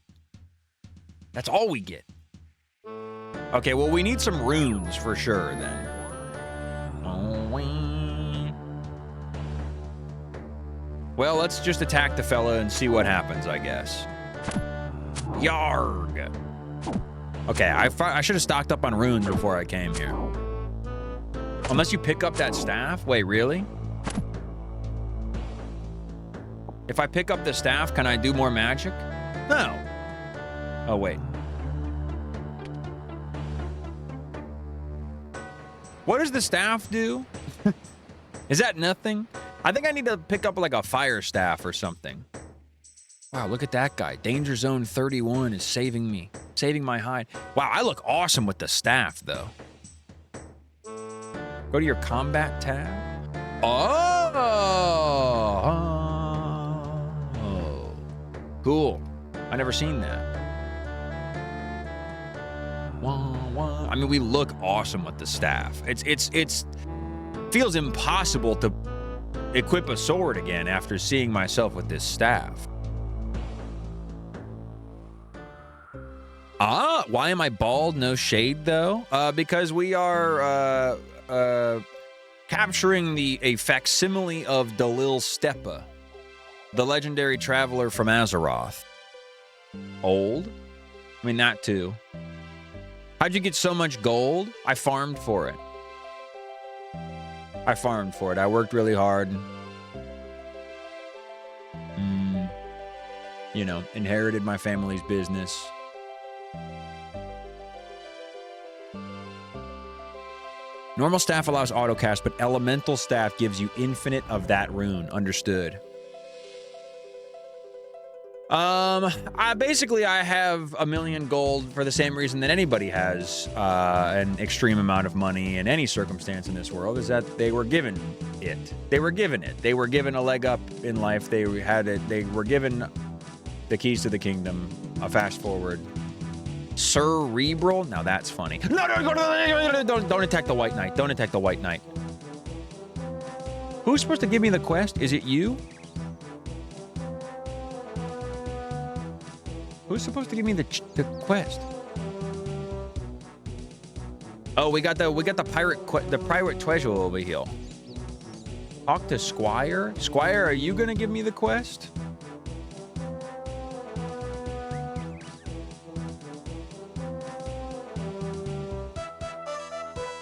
S1: That's all we get. Okay, well, we need some runes for sure, then. Well, let's just attack the fella and see what happens, I guess. Yarg. Okay, I should have stocked up on runes before I came here. Unless you pick up that staff? Wait, really? If I pick up the staff, can I do more magic? No. Oh, wait. What does the staff do? Is that nothing? I think I need to pick up like a fire staff or something. Wow, look at that guy. Danger Zone 31 is saving me. Saving my hide. Wow, I look awesome with the staff, though. Go to your combat tab. Oh. Cool. I never seen that. I mean, we look awesome with the staff. It's feels impossible to equip a sword again after seeing myself with this staff. Why am I bald? No shade, though. Because we are capturing a facsimile of Dalil Stepa, the legendary traveler from Azeroth. Old? I mean, that too. How'd you get so much gold? I farmed for it. I worked really hard. You know, inherited my family's business. Normal staff allows autocast, but elemental staff gives you infinite of that rune. Understood. I have 1 million gold for the same reason that anybody has an extreme amount of money in any circumstance in this world, is that they were given it. They were given it. They were given a leg up in life. They had it. They were given the keys to the kingdom. A fast forward. Cerebral? Now that's funny. No, don't attack the White Knight. Don't attack the White Knight. Who's supposed to give me the quest? Is it you? Who's supposed to give me the quest? Oh, we got the pirate treasure over here. Talk to Squire. Squire, are you gonna give me the quest?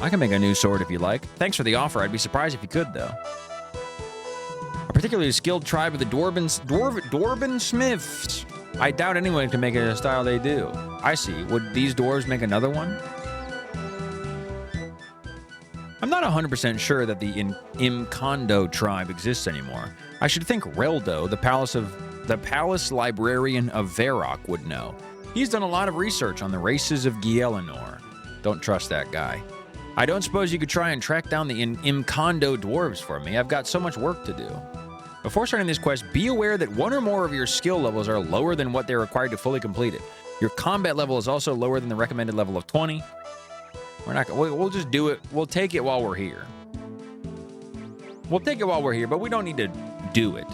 S1: I can make a new sword if you like. Thanks for the offer. I'd be surprised if you could, though. A particularly skilled tribe of the Dwarven Smiths. I doubt anyone can make it in a style they do. I see. Would these dwarves make another one? I'm not 100% sure that the Imkondo tribe exists anymore. I should think Reldo, the palace librarian of Varrock, would know. He's done a lot of research on the races of Gielinor. Don't trust that guy. I don't suppose you could try and track down the Imkondo dwarves for me. I've got so much work to do. Before starting this quest, be aware that one or more of your skill levels are lower than what they're required to fully complete it. Your combat level is also lower than the recommended level of 20. We'll just do it. We'll take it while we're here. We'll take it while we're here, but we don't need to do it.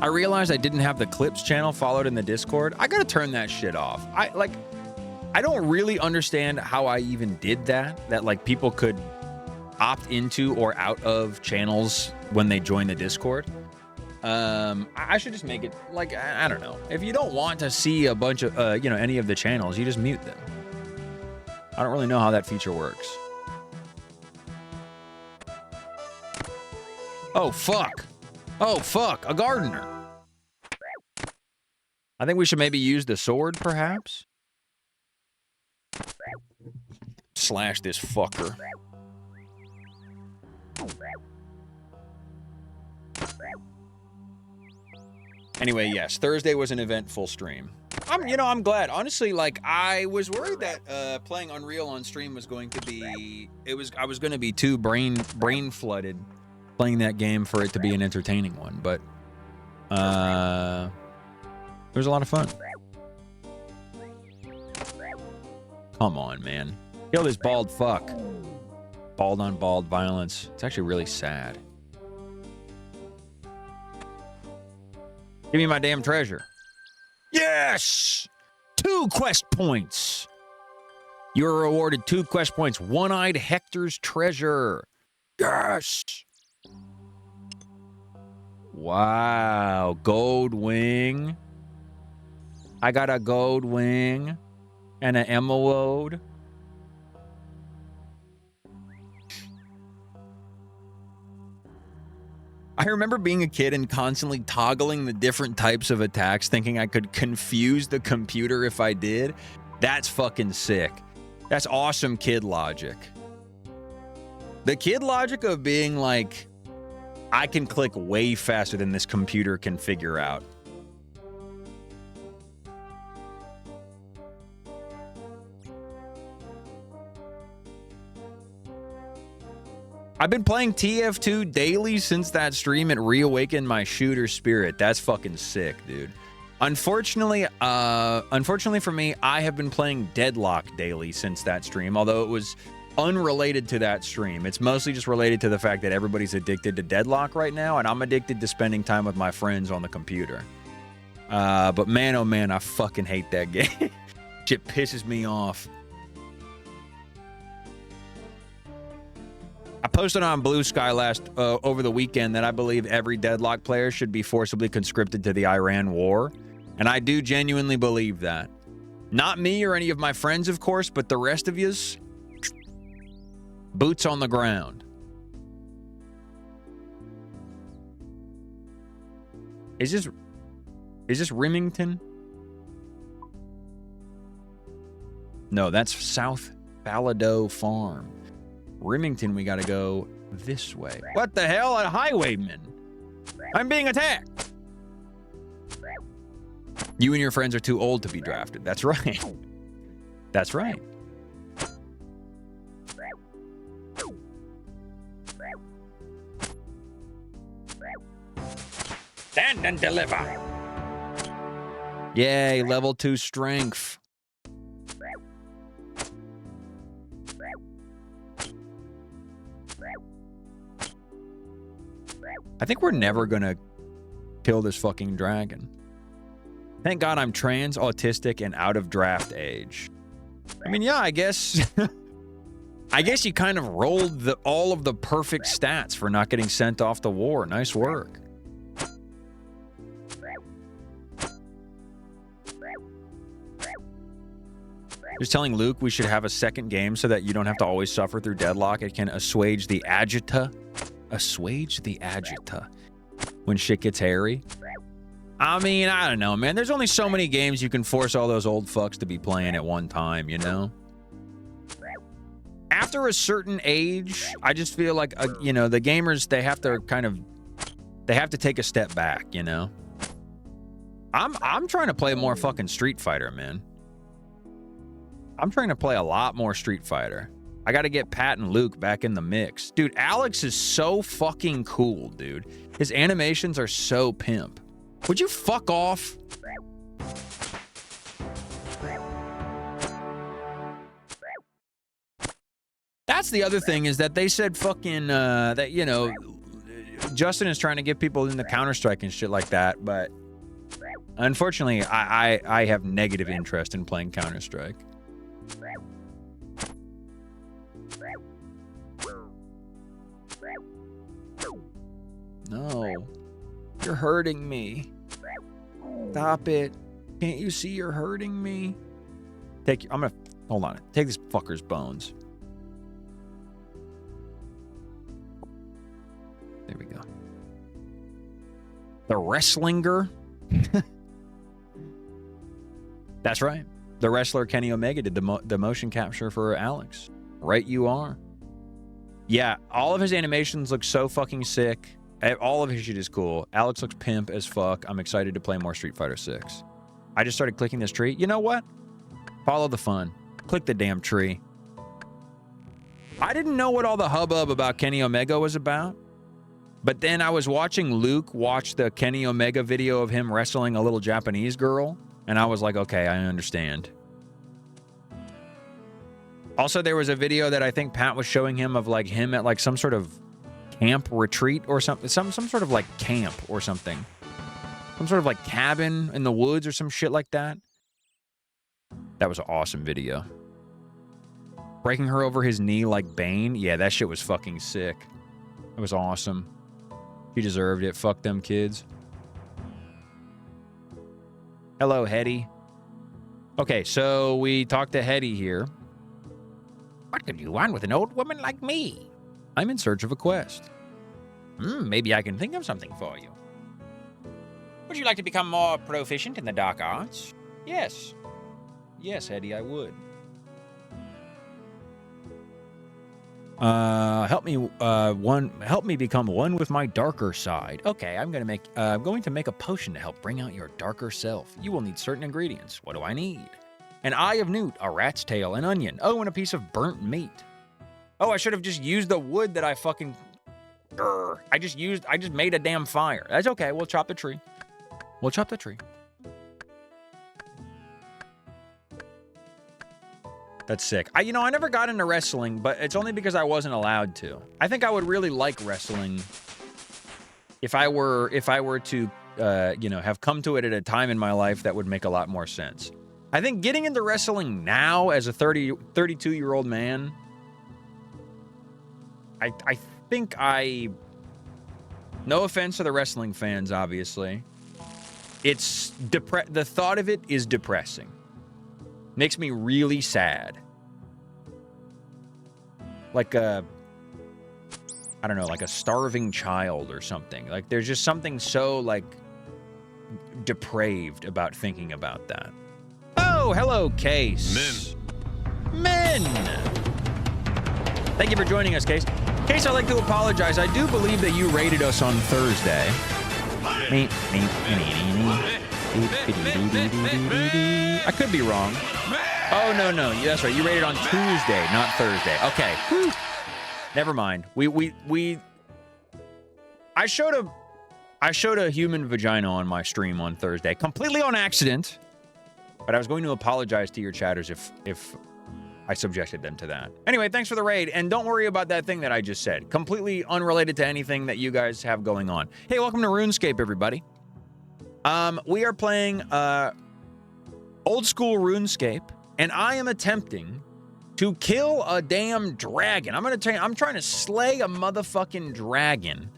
S1: I realized I didn't have the clips channel followed in the Discord. I gotta turn that shit off. I don't really understand how I even did that. That like people could opt into or out of channels when they join the Discord. I should just make it like, I don't know. If you don't want to see a bunch of, any of the channels, you just mute them. I don't really know how that feature works. Oh, fuck. Oh, fuck. A gardener. I think we should maybe use the sword, perhaps. slash this fucker. Anyway, yes, Thursday was an eventful stream. I'm glad. Honestly, like, I was worried that playing Unreal on stream was going to be, I was going to be too brain flooded playing that game for it to be an entertaining one, but it was a lot of fun. Come on, man. Kill this bald fuck. Bald on bald violence. It's actually really sad. Give me my damn treasure. Yes! 2 quest points. You're awarded 2 quest points. One-eyed Hector's treasure. Yes! Wow. Gold wing. I got a gold wing and an emerald. I remember being a kid and constantly toggling the different types of attacks, thinking I could confuse the computer if I did. That's fucking sick. That's awesome kid logic. The kid logic of being like, I can click way faster than this computer can figure out. I've been playing TF2 daily since that stream. It reawakened my shooter spirit. That's fucking sick, dude. Unfortunately for me, I have been playing Deadlock daily since that stream, although it was unrelated to that stream. It's mostly just related to the fact that everybody's addicted to Deadlock right now, and I'm addicted to spending time with my friends on the computer. But man, oh man, I fucking hate that game. Shit pisses me off. I posted on Blue Sky over the weekend that I believe every Deadlock player should be forcibly conscripted to the Iran war. And I do genuinely believe that. Not me or any of my friends, of course, but the rest of yous, boots on the ground. Is this Remington? No, that's South Balado Farm. Remington, we gotta go this way. What the hell? A highwayman. I'm being attacked. You and your friends are too old to be drafted. That's right. That's right. Stand and deliver. Yay, level 2 strength. I think we're never gonna kill this fucking dragon. Thank God I'm trans, autistic, and out of draft age. I mean, yeah, I guess... I guess you kind of rolled all of the perfect stats for not getting sent off to war. Nice work. Just telling Luke we should have a second game so that you don't have to always suffer through Deadlock. It can assuage the agita. Assuage the agita when shit gets hairy. I mean, I don't know, man. There's only so many games you can force all those old fucks to be playing at one time, you know? After a certain age, I just feel like, you know, the gamers, they have to take a step back, you know? I'm trying to play more fucking Street Fighter, man. I'm trying to play a lot more Street Fighter. I got to get Pat and Luke back in the mix. Dude, Alex is so fucking cool, dude. His animations are so pimp. Would you fuck off? That's the other thing, is that they said fucking, that, you know, Justin is trying to get people into Counter-Strike and shit like that, but unfortunately, I have negative interest in playing Counter-Strike. No. You're hurting me. Stop it. Can't you see you're hurting me? Hold on. Take this fucker's bones. There we go. The Wrestlinger. That's right. The wrestler Kenny Omega did the motion capture for Alex. Right you are. Yeah, all of his animations look so fucking sick. All of his shit is cool. Alex looks pimp as fuck. I'm excited to play more Street Fighter 6. I just started clicking this tree. You know what? Follow the fun. Click the damn tree. I didn't know what all the hubbub about Kenny Omega was about. But then I was watching Luke watch the Kenny Omega video of him wrestling a little Japanese girl. And I was like, okay, I understand. Also, there was a video that I think Pat was showing him of like him at like some sort of camp retreat or something. Some sort of like camp or something. Some sort of like cabin in the woods or some shit like that. That was an awesome video. Breaking her over his knee like Bane. Yeah, that shit was fucking sick. It was awesome. He deserved it. Fuck them kids. Hello, Hetty. Okay, so we talked to Hetty here. What could you want with an old woman like me? I'm in search of a quest. Maybe I can think of something for you. Would you like to become more proficient in the dark arts? Yes. Yes, Hetty, I would. Help me become one with my darker side. Okay, I'm going to make a potion to help bring out your darker self. You will need certain ingredients. What do I need? An eye of newt, a rat's tail, an onion. Oh, and a piece of burnt meat. Oh, I should have just used the wood that I fucking... I just made a damn fire. That's okay. We'll chop the tree. We'll chop the tree. That's sick. I never got into wrestling, but it's only because I wasn't allowed to. I think I would really like wrestling if I were to, have come to it at a time in my life that would make a lot more sense. I think getting into wrestling now as a 32-year-old man, I think no offense to the wrestling fans, obviously. The thought of it is depressing. Makes me really sad. Like a starving child or something. Like, there's just something so, like, depraved about thinking about that. Oh, hello, Case. Men! Thank you for joining us, Case. Case, I'd like to apologize. I do believe that you rated us on Thursday. I could be wrong. Oh, no. That's right. You rated on Tuesday, not Thursday. Okay. Whew. Never mind. I showed a human vagina on my stream on Thursday, completely on accident. But I was going to apologize to your chatters if I subjected them to that. Anyway, thanks for the raid, and don't worry about that thing that I just said. Completely unrelated to anything that you guys have going on. Hey, welcome to RuneScape, everybody. We are playing old school RuneScape, and I am attempting to kill a damn dragon. I'm trying to slay a motherfucking dragon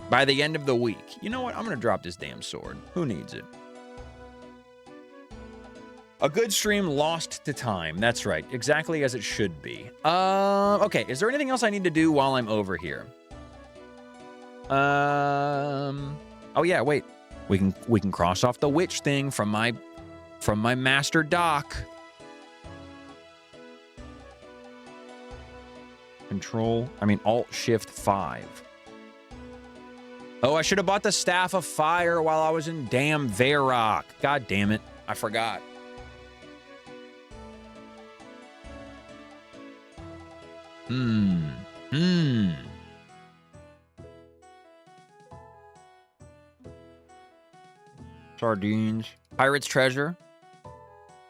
S1: by the end of the week. You know what? I'm gonna drop this damn sword. Who needs it? A good stream lost to time. That's right. Exactly as it should be. Okay. Is there anything else I need to do while I'm over here? Oh yeah, wait. We can cross off the witch thing from my master doc. Alt-Shift-5. Oh, I should have bought the Staff of Fire while I was in damn Varrock. God damn it. I forgot. Sardines. Pirate's Treasure.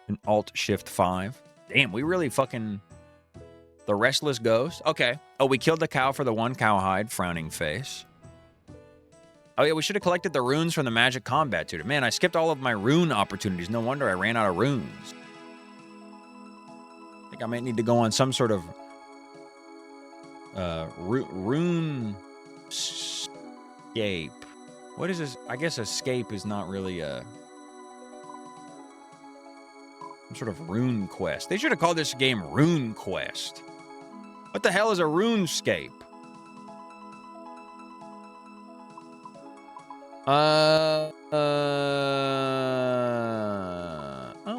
S1: And Alt-Shift-5. Damn, we really fucking... The Restless Ghost. Okay. Oh, we killed the cow for the one cowhide. Frowning face. Oh, yeah, we should have collected the runes from the Magic Combat Tutor. Man, I skipped all of my rune opportunities. No wonder I ran out of runes. I think I might need to go on some sort of... rune... escape. What is this? I guess escape is not really a... some sort of rune quest. They should have called this game Rune Quest. What the hell is a RuneScape? Oh,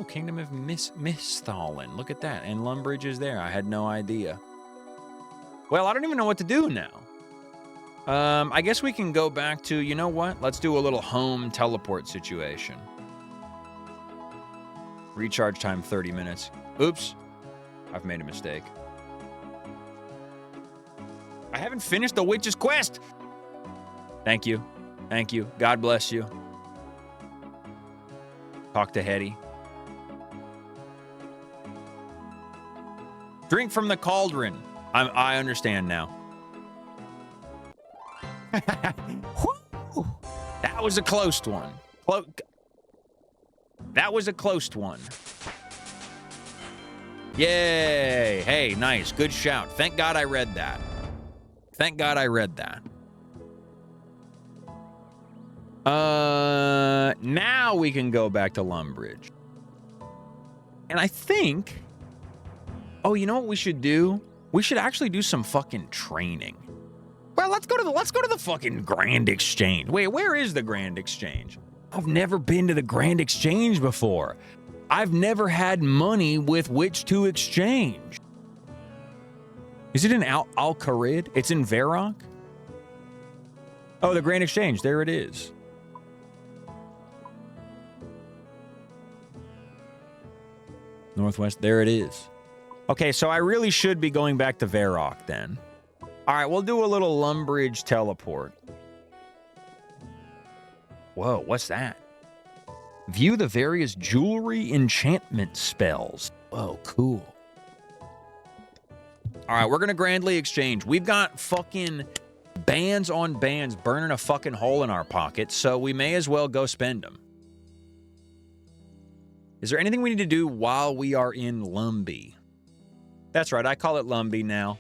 S1: Kingdom of Misthalin. Look at that. And Lumbridge is there. I had no idea. Well, I don't even know what to do now. I guess we can go back to, you know what? Let's do a little home teleport situation. Recharge time 30 minutes. Oops. I've made a mistake. I haven't finished the witch's quest. Thank you. Thank you. God bless you. Talk to Hetty. Drink from the cauldron. I understand now. That was a close one. That was a close one. Yay. Hey, nice. Good shout. Thank God I read that. Thank God I read that. Now we can go back to Lumbridge. And I think... Oh, you know what we should do? We should actually do some fucking training. Well, let's go to the fucking Grand Exchange. Wait, where is the Grand Exchange? I've never been to the Grand Exchange before. I've never had money with which to exchange. Is it in Al-Kharid? It's in Varrock? Oh, the Grand Exchange. There it is. Northwest. There it is. Okay, so I really should be going back to Varrock then. All right, we'll do a little Lumbridge teleport. Whoa, what's that? View the various jewelry enchantment spells. Whoa, cool. All right, we're going to grandly exchange. We've got fucking bands on bands burning a fucking hole in our pockets, so we may as well go spend them. Is there anything we need to do while we are in Lumbee? That's right, I call it Lumbee now.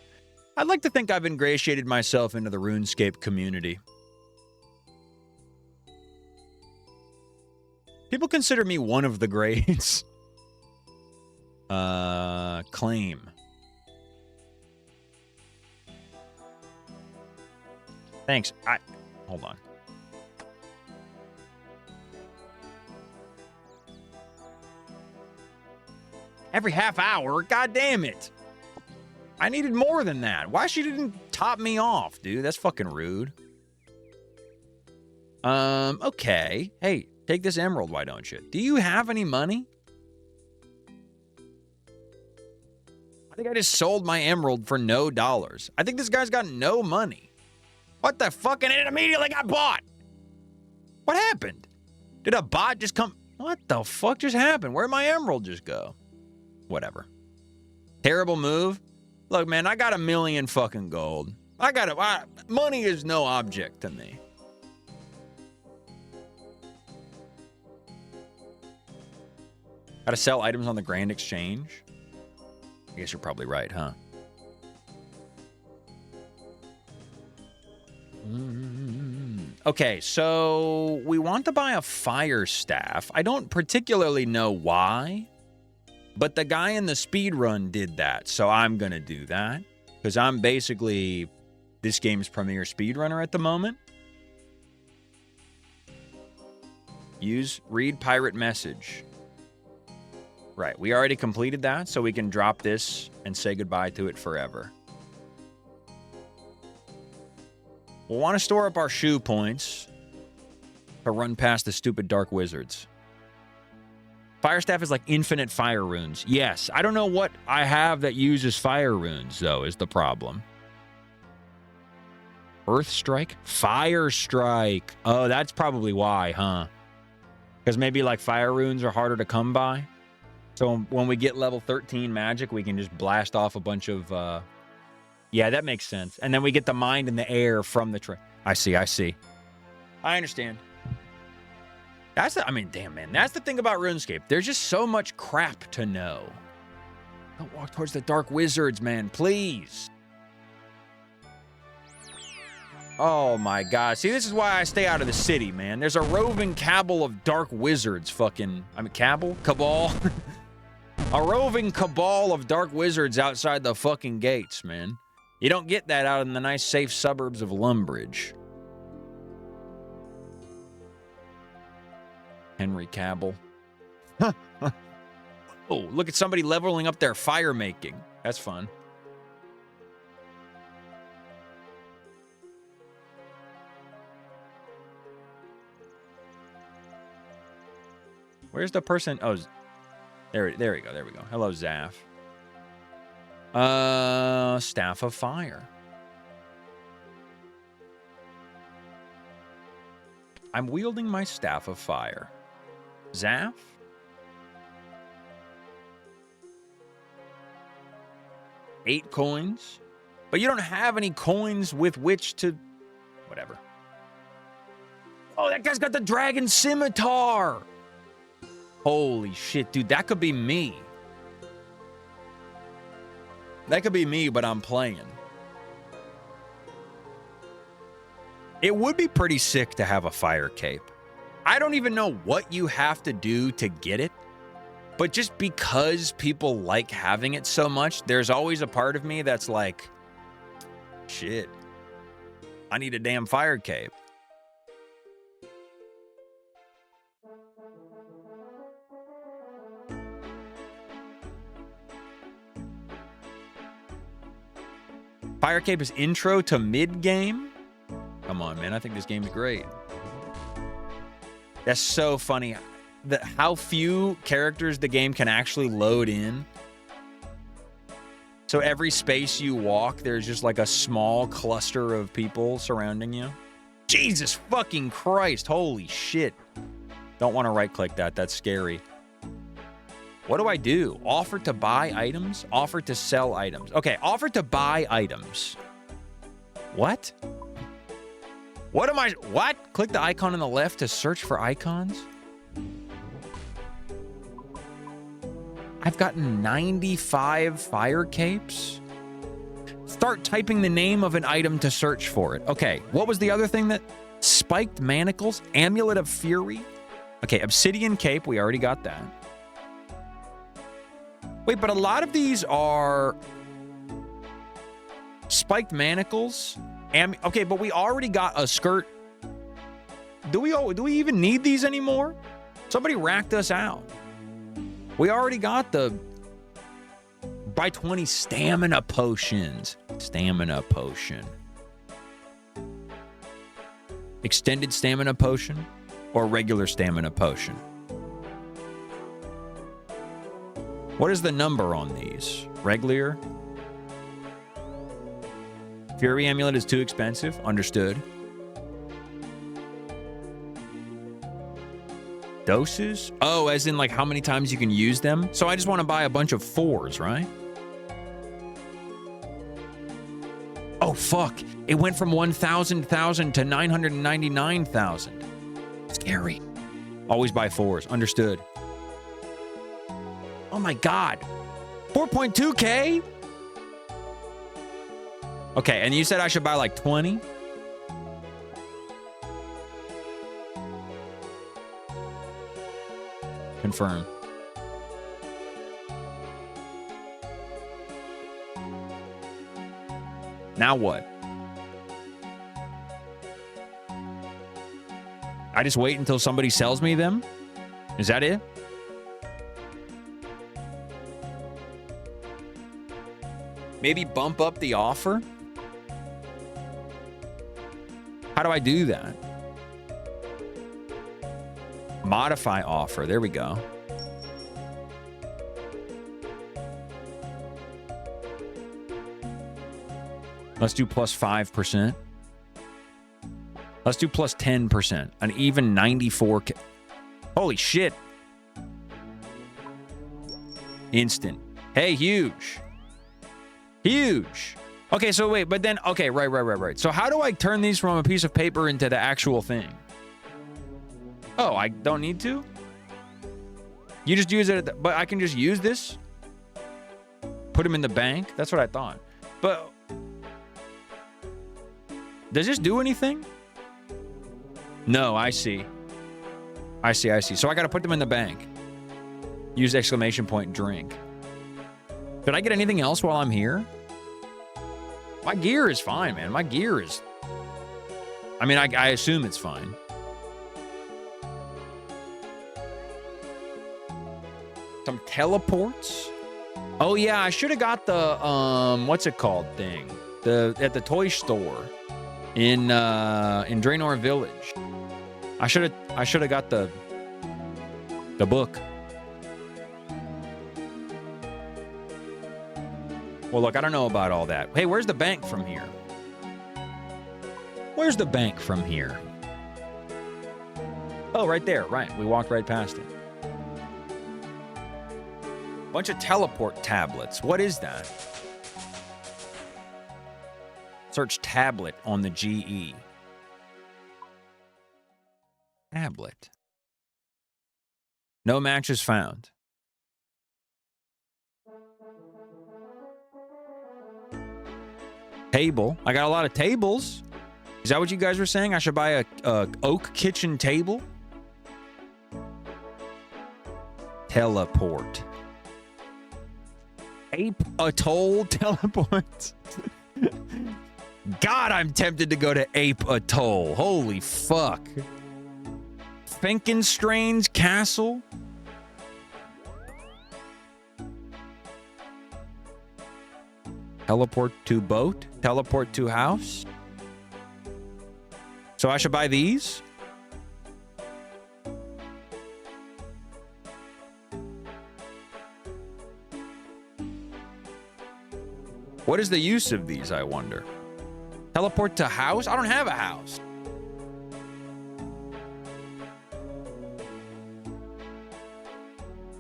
S1: I'd like to think I've ingratiated myself into the RuneScape community. People consider me one of the greats. Claim. Thanks. Hold on. Every half hour? God damn it. I needed more than that. Why she didn't top me off, dude? That's fucking rude. Okay. Hey, take this emerald, why don't you? Do you have any money? I think I just sold my emerald for no dollars. I think this guy's got no money. What the fuck? And it immediately got bought. What happened? Did a bot just come? What the fuck just happened? Where'd my emerald just go? Whatever. Terrible move. Look, man, I got 1 million fucking gold. Money is no object to me. Gotta sell items on the Grand Exchange? I guess you're probably right, huh? Okay, so we want to buy a fire staff. I don't particularly know why, but the guy in the speed run did that, so I'm gonna do that because I'm basically this game's premier speedrunner at the moment. Read pirate message. Right, we already completed that, so we can drop this and say goodbye to it forever. We'll want to store up our shoe points to run past the stupid dark wizards. Fire staff is like infinite fire runes. Yes, I don't know what I have that uses fire runes, though, is the problem. Earth strike? Fire strike. Oh, that's probably why, huh? Because maybe like fire runes are harder to come by. So when we get level 13 magic, we can just blast off a bunch of... Yeah, that makes sense. And then we get the mind in the air from the... I see. I understand. I mean, damn, man. That's the thing about RuneScape. There's just so much crap to know. Don't walk towards the dark wizards, man. Please. Oh, my God. See, this is why I stay out of the city, man. There's a roving cabal of dark wizards fucking... cabal? Cabal? A roving cabal of dark wizards outside the fucking gates, man. You don't get that out in the nice, safe suburbs of Lumbridge. Henry Cavill. Oh, look at somebody leveling up their fire making. That's fun. Where's the person? Oh, there we go. There we go. Hello, Zaf. Staff of Fire. I'm wielding my Staff of Fire. Zaf? Eight coins? But you don't have any coins with which to... Whatever. Oh, that guy's got the dragon scimitar! Holy shit, dude. That could be me. That could be me, but I'm playing. It would be pretty sick to have a fire cape. I don't even know what you have to do to get it, but just because people like having it so much, there's always a part of me that's like, shit, I need a damn fire cape. Fire cape is intro to mid-game? Come on, man. I think this game's great. That's so funny. How few characters the game can actually load in. So every space you walk, there's just like a small cluster of people surrounding you. Jesus fucking Christ. Holy shit. Don't want to right-click that. That's scary. What do I do? Offer to buy items? Offer to sell items. Okay, offer to buy items. What? What? Click the icon on the left to search for icons? I've gotten 95 fire capes? Start typing the name of an item to search for it. Okay, what was the other thing that... Spiked manacles? Amulet of Fury? Okay, obsidian cape. We already got that. Wait, but a lot of these are... Spiked manacles? Okay, but we already got a skirt. Do we even need these anymore? Somebody racked us out. We already got the... Buy 20 stamina potions. Stamina potion. Extended stamina potion or regular stamina potion? What is the number on these? Regular? Fury Amulet is too expensive. Understood. Doses? Oh, as in like how many times you can use them? So I just want to buy a bunch of 4s, right? Oh, fuck. It went from 1,000 to 999,000. Scary. Always buy 4s. Understood. Oh my God. 4.2K? Okay, and you said I should buy like 20? Confirm. Now what? I just wait until somebody sells me them? Is that it? Maybe bump up the offer? How do I do that? Modify offer. There we go. Let's do plus 5%. Let's do plus 10%. An even 94K. Holy shit. Instant. Hey, huge. Huge. Okay, so wait, but then, okay, right. So how do I turn these from a piece of paper into the actual thing? Oh, I don't need to? You just use it, but I can just use this? Put them in the bank? That's what I thought. But does this do anything? No, I see. I see. So I got to put them in the bank. Use exclamation point drink. Did I get anything else while I'm here? My gear is fine, man. My gear is... I mean, I assume it's fine. Some teleports? Oh, yeah, I should have got the, what's it called thing? At the toy store in Draenor Village. I should have got the The book. Well, look, I don't know about all that. Hey, where's the bank from here? Where's the bank from here? Oh, right there. Right. We walked right past it. Bunch of teleport tablets. What is that? Search tablet on the GE. Tablet. No matches found. Table. I got a lot of tables. Is that what you guys were saying? I should buy a oak kitchen table? Teleport. Ape Atoll teleport. God, I'm tempted to go to Ape Atoll. Holy fuck. Finkenstrain's Castle? Teleport to boat? Teleport to house? So I should buy these? What is the use of these, I wonder? Teleport to house? I don't have a house.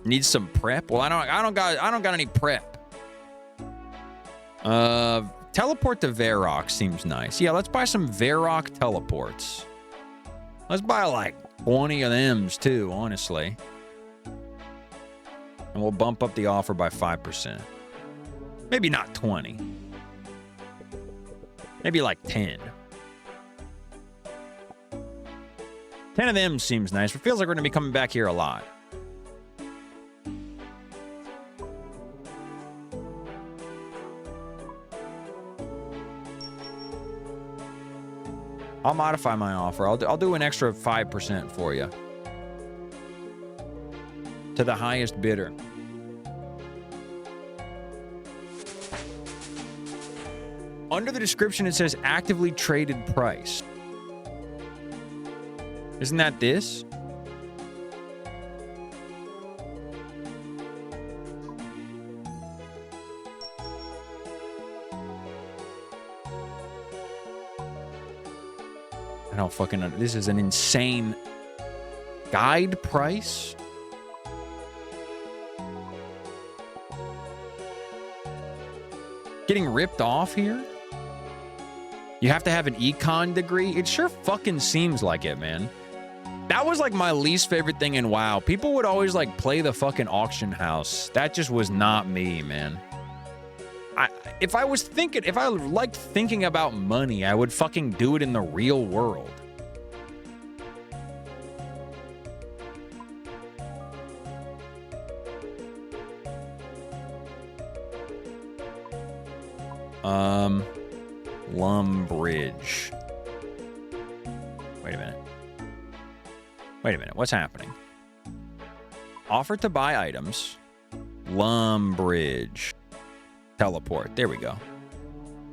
S1: Need some prep? Well, I don't got any prep. Teleport to Varrock seems nice. Yeah, let's buy some Varrock teleports. Let's buy like 20 of thems too, honestly. And we'll bump up the offer by 5%. Maybe not 20. Maybe like 10. 10 of them seems nice. It feels like we're going to be coming back here a lot. I'll modify my offer. I'll do an extra 5% for you. To the highest bidder. Under the description, it says actively traded price. Isn't that this? I don't fucking know. This is an insane guide price. Getting ripped off here? You have to have an econ degree? It sure fucking seems like it, man. That was like my least favorite thing in WoW. People would always like play the fucking auction house. That just was not me, man. If I liked thinking about money, I would fucking do it in the real world. Lumbridge. Wait a minute. Wait a minute. What's happening? Offer to buy items. Lumbridge. Teleport. There we go.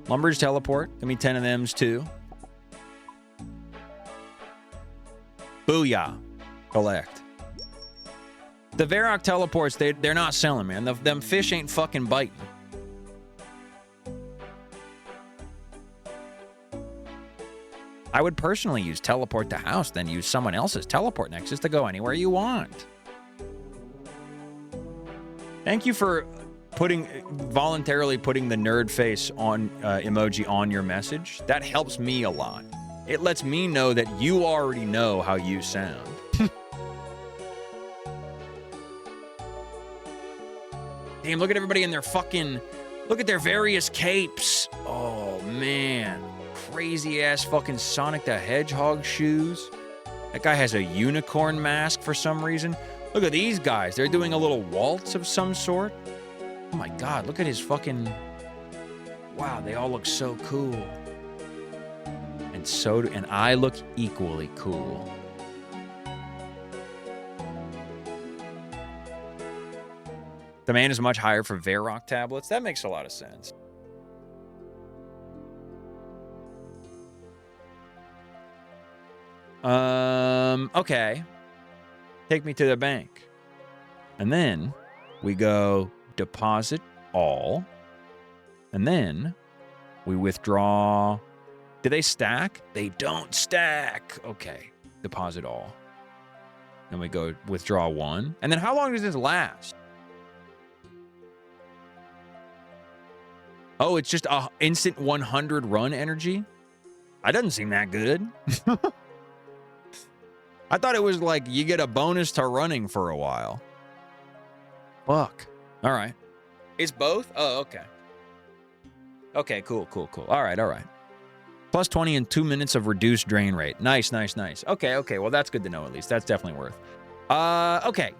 S1: Lumbridge teleport. Give me 10 of thems too. Booyah. Collect. The Varrock teleports, they're not selling, man. Them fish ain't fucking biting. I would personally use teleport to house, then use someone else's teleport nexus to go anywhere you want. Thank you for voluntarily putting the nerd face on emoji on your message. That helps me a lot. It lets me know that you already know how you sound. Damn, look at everybody in their fucking... Look at their various capes. Oh, man. Crazy-ass fucking Sonic the Hedgehog shoes. That guy has a unicorn mask for some reason. Look at these guys. They're doing a little waltz of some sort. Oh, my God. Look at his fucking... Wow, they all look so cool. And I look equally cool. Demand is much higher for Varrock tablets. That makes a lot of sense. Okay. Take me to the bank. And then we go deposit all. And then we withdraw. Do they stack? They don't stack. Okay. Deposit all. Then we go withdraw 1. And then how long does this last? Oh, it's just a instant 100 run energy? That doesn't seem that good. I thought it was like you get a bonus to running for a while. Fuck. All right. It's both? Oh, okay. Okay, cool. All right. Plus 20 in 2 minutes of reduced drain rate. Nice. Okay. Well, that's good to know at least. That's definitely worth. Okay.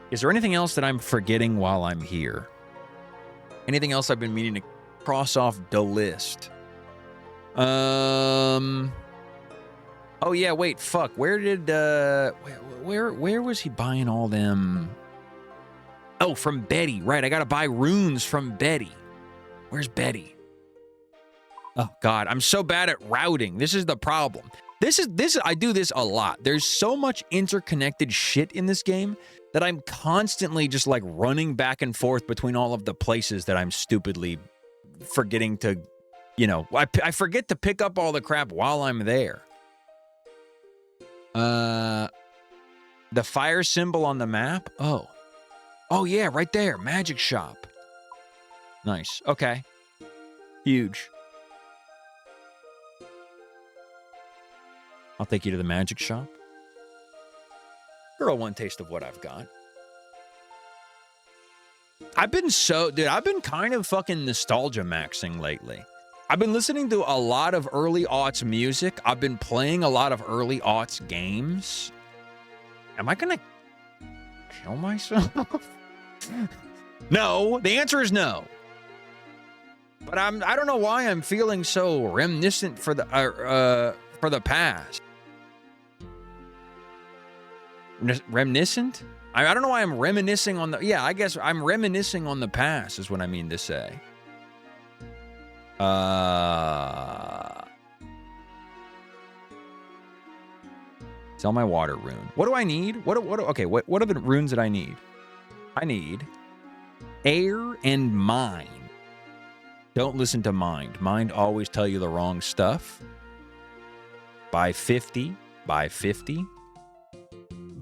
S1: Is there anything else that I'm forgetting while I'm here? Anything else I've been meaning to cross off the list? Oh yeah, wait, fuck. Where did where was he buying all them? Oh, from Betty. Right, I gotta buy runes from Betty. Where's Betty? Oh god, I'm so bad at routing. This is the problem. I do this a lot. There's so much interconnected shit in this game that I'm constantly just like running back and forth between all of the places that I'm stupidly forgetting to, I forget to pick up all the crap while I'm there. The fire symbol on the map? Oh yeah, right there. Magic shop. Nice. Okay. Huge. I'll take you to the magic shop. Girl, one taste of what I've got. I've been kind of fucking nostalgia maxing lately. I've been listening to a lot of early aughts music. I've been playing a lot of early aughts games. Am I gonna kill myself? No, the answer is no. But I don't know why I'm feeling so reminiscent for the past. Reminiscent? I don't know why I'm reminiscing on the... Yeah, I guess I'm reminiscing on the past is what I mean to say. Sell my water rune. What do I need? What are the runes that I need? I need air and mind. Don't listen to mind. Mind always tell you the wrong stuff. Buy 50. Buy 50.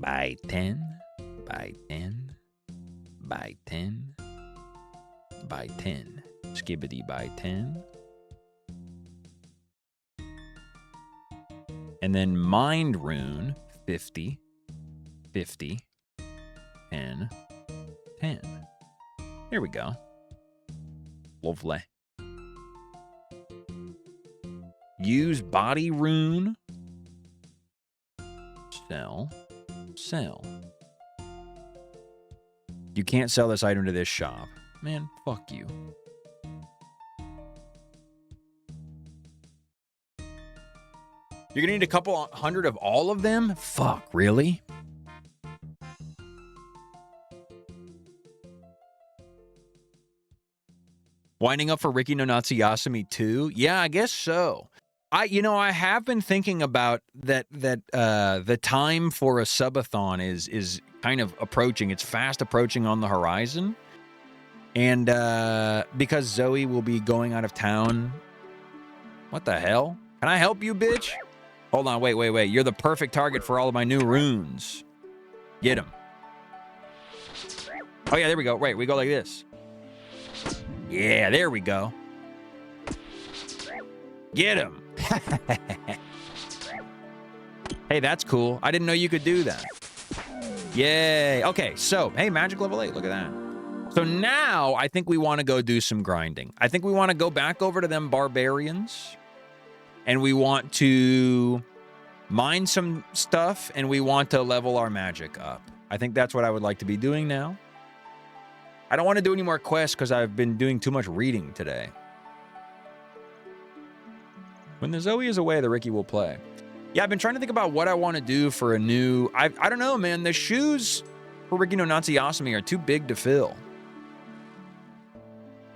S1: Buy 10. Buy 10. Buy 10. Buy 10. Skibbity buy 10. And then mind rune 50. 50. 10. 10. Here we go. Lovely. Use body rune. Sell. You can't sell this item to this shop. Man, fuck you. You're gonna need a couple hundred of all of them? Fuck, really? Winding up for Ricky no Natsu Yasumi 2? Yeah, I guess so. I have been thinking about that the time for a subathon is kind of approaching. It's fast approaching on the horizon. And because Zoe will be going out of town. What the hell? Can I help you, bitch? Hold on, wait. You're the perfect target for all of my new runes. Get him. Oh yeah, there we go. Right, we go like this. Yeah, there we go. Get him. Hey, that's cool. I didn't know you could do that. Yay. Okay, so, hey, magic level 8. Look at that. So now I think we want to go do some grinding. I think we want to go back over to them barbarians. And we want to mine some stuff. And we want to level our magic up. I think that's what I would like to be doing now. I don't want to do any more quests because I've been doing too much reading today. When the Zoe is away, the Ricky will play. Yeah, I've been trying to think about what I want to do for a new... I don't know, man. The shoes for Ricky no Natsu Yasumi are too big to fill.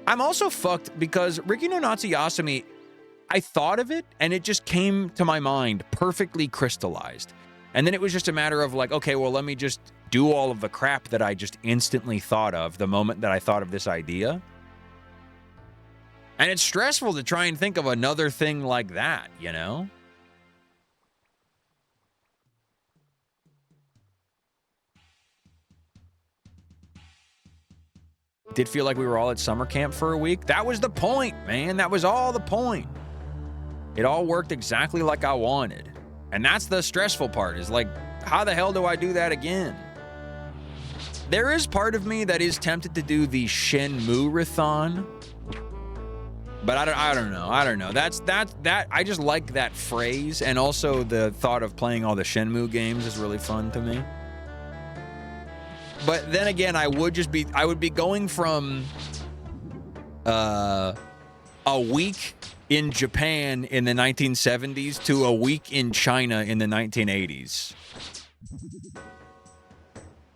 S1: I'm also fucked because Ricky no Natsu Yasumi, I thought of it and it just came to my mind perfectly crystallized. And then it was just a matter of like, okay, well, let me just do all of the crap that I just instantly thought of the moment that I thought of this idea. And it's stressful to try and think of another thing like that, you know? Did feel like we were all at summer camp for a week. That was the point, man. That was all the point. It all worked exactly like I wanted. And that's the stressful part, is like, how the hell do I do that again? There is part of me that is tempted to do the Shenmue-rathon. But I don't know. That I just like that phrase, and also the thought of playing all the Shenmue games is really fun to me. But then again, I would be going from a week in Japan in the 1970s to a week in China in the 1980s.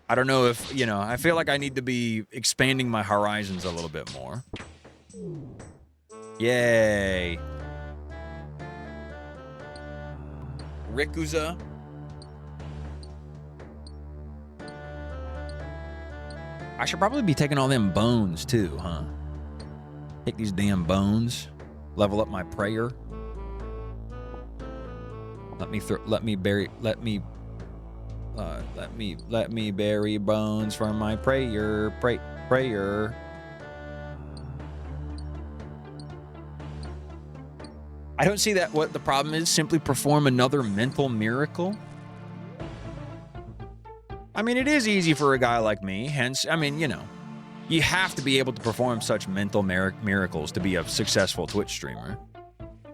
S1: I don't know if, you know, I feel like I need to be expanding my horizons a little bit more. Yay. Rikuza. I should probably be taking all them bones too, huh? Take these damn bones. Level up my prayer. Let me bury bones for my prayer. Prayer. I don't see that what the problem is. Simply perform another mental miracle. I mean, it is easy for a guy like me. Hence, I mean, you know, you have to be able to perform such mental miracles to be a successful Twitch streamer.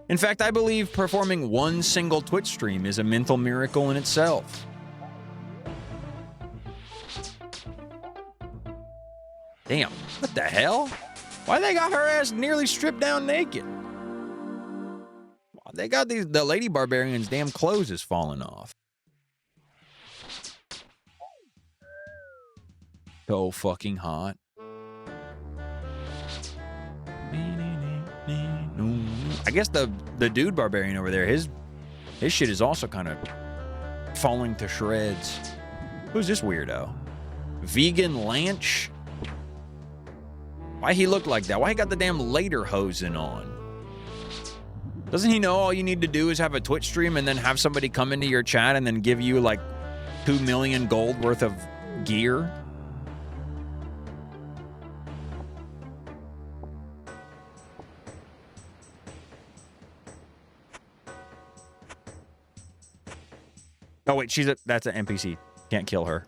S1: In fact, I believe performing one single Twitch stream is a mental miracle in itself. Damn, what the hell? Why they got her ass nearly stripped down naked? They got the lady barbarian's damn clothes is falling off. So fucking hot. I guess the dude barbarian over there, his shit is also kind of falling to shreds. Who's this weirdo? Vegan Lanch? Why he look like that? Why he got the damn lederhosen on? Doesn't he know all you need to do is have a Twitch stream and then have somebody come into your chat and then give you like 2 million gold worth of gear? Oh wait, that's an NPC. Can't kill her.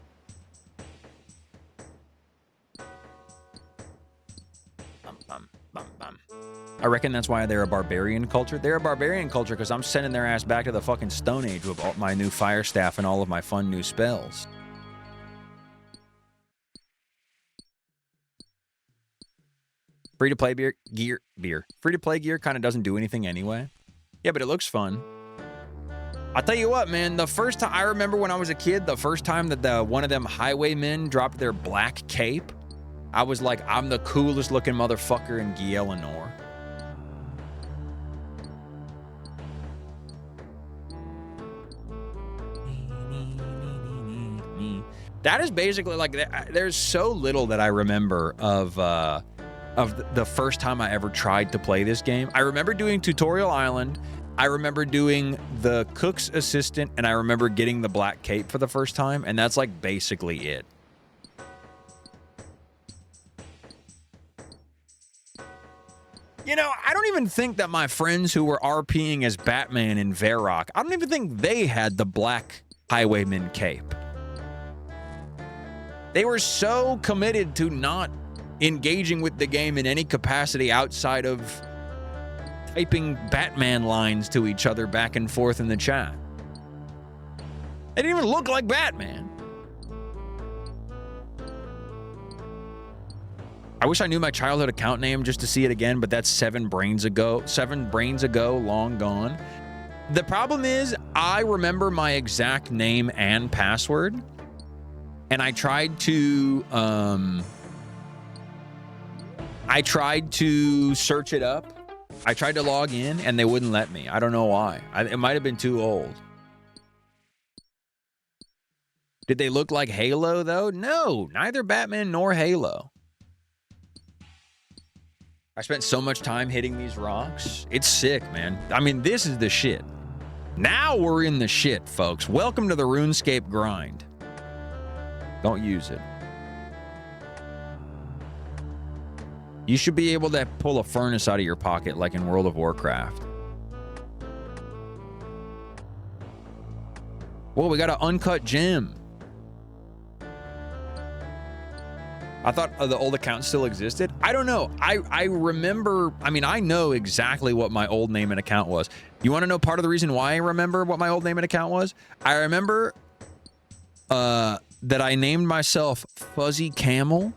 S1: I reckon that's why they're a barbarian culture. They're a barbarian culture because I'm sending their ass back to the fucking Stone Age with all my new fire staff and all of my fun new spells. Free-to-play gear. Free-to-play gear kind of doesn't do anything anyway. Yeah, but it looks fun. I'll tell you what, man, the first time I remember when I was a kid, the first time that one of them highwaymen dropped their black cape, I was like, I'm the coolest looking motherfucker in Guillelenor. That is basically like, there's so little that I remember of the first time I ever tried to play this game. I remember doing Tutorial Island. I remember doing the cook's assistant, and I remember getting the black cape for the first time, and that's like basically it. You know, I don't even think that my friends who were RPing as Batman in Varrock, I don't even think they had the black highwayman cape. They were so committed to not engaging with the game in any capacity outside of typing Batman lines to each other back and forth in the chat. They didn't even look like Batman. I wish I knew my childhood account name just to see it again, but that's 7 brains ago, long gone. The problem is, I remember my exact name and password, and I tried to search it up. I tried to log in, and they wouldn't let me. I don't know why. It might have been too old. Did they look like Halo, though? No, neither Batman nor Halo. I spent so much time hitting these rocks. It's sick, man. I mean, this is the shit. Now we're in the shit, folks. Welcome to the RuneScape grind. Don't use it. You should be able to pull a furnace out of your pocket like in World of Warcraft. Whoa, we got an uncut gem. I thought the old account still existed. I don't know. I remember, I mean, I know exactly what my old name and account was. You want to know part of the reason why I remember what my old name and account was? I remember that I named myself Fuzzy Camel.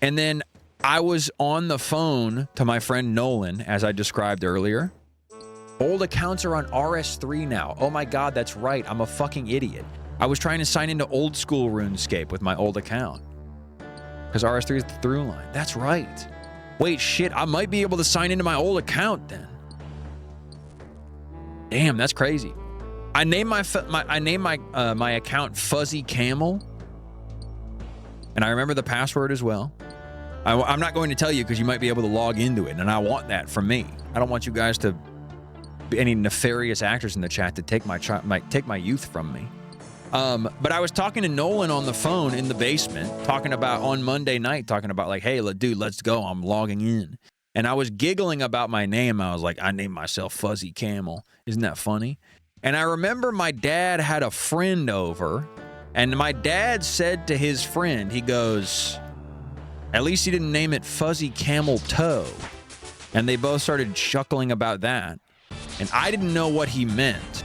S1: And then I was on the phone to my friend Nolan, as I described earlier. Old accounts are on RS3 now. Oh my God, that's right. I'm a fucking idiot. I was trying to sign into old school RuneScape with my old account. Because RS3 is the through line. That's right. Wait, shit, I might be able to sign into my old account then. Damn, that's crazy. I named my account Fuzzy Camel. And I remember the password as well. I'm not going to tell you because you might be able to log into it, and I want that from me. I don't want you guys to be any nefarious actors in the chat to take my youth from me. But I was talking to Nolan on the phone in the basement, talking about on Monday night, talking about like, hey, dude, let's go. I'm logging in. And I was giggling about my name. I was like, I named myself Fuzzy Camel. Isn't that funny? And I remember my dad had a friend over, and my dad said to his friend, he goes, at least he didn't name it Fuzzy Camel Toe. And they both started chuckling about that. And I didn't know what he meant.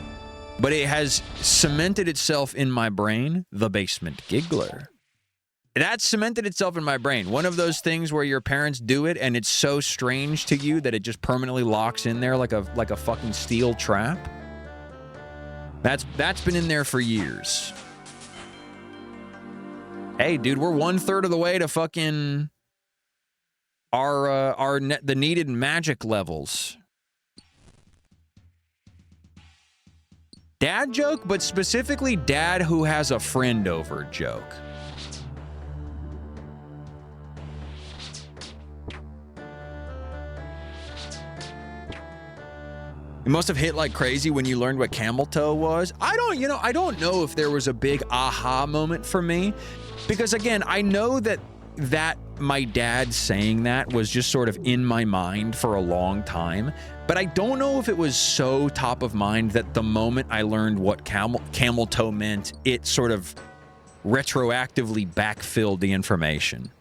S1: But it has cemented itself in my brain, the basement giggler. That cemented itself in my brain. One of those things where your parents do it and it's so strange to you that it just permanently locks in there like a fucking steel trap. That's been in there for years. Hey, dude, we're 1/3 of the way to fucking the needed magic levels. Dad joke, but specifically dad who has a friend over joke. It must have hit like crazy when you learned what camel toe was. I don't know if there was a big aha moment for me, because again, I know that my dad saying that was just sort of in my mind for a long time, but I don't know if it was so top of mind that the moment I learned what camel toe meant, it sort of retroactively backfilled the information.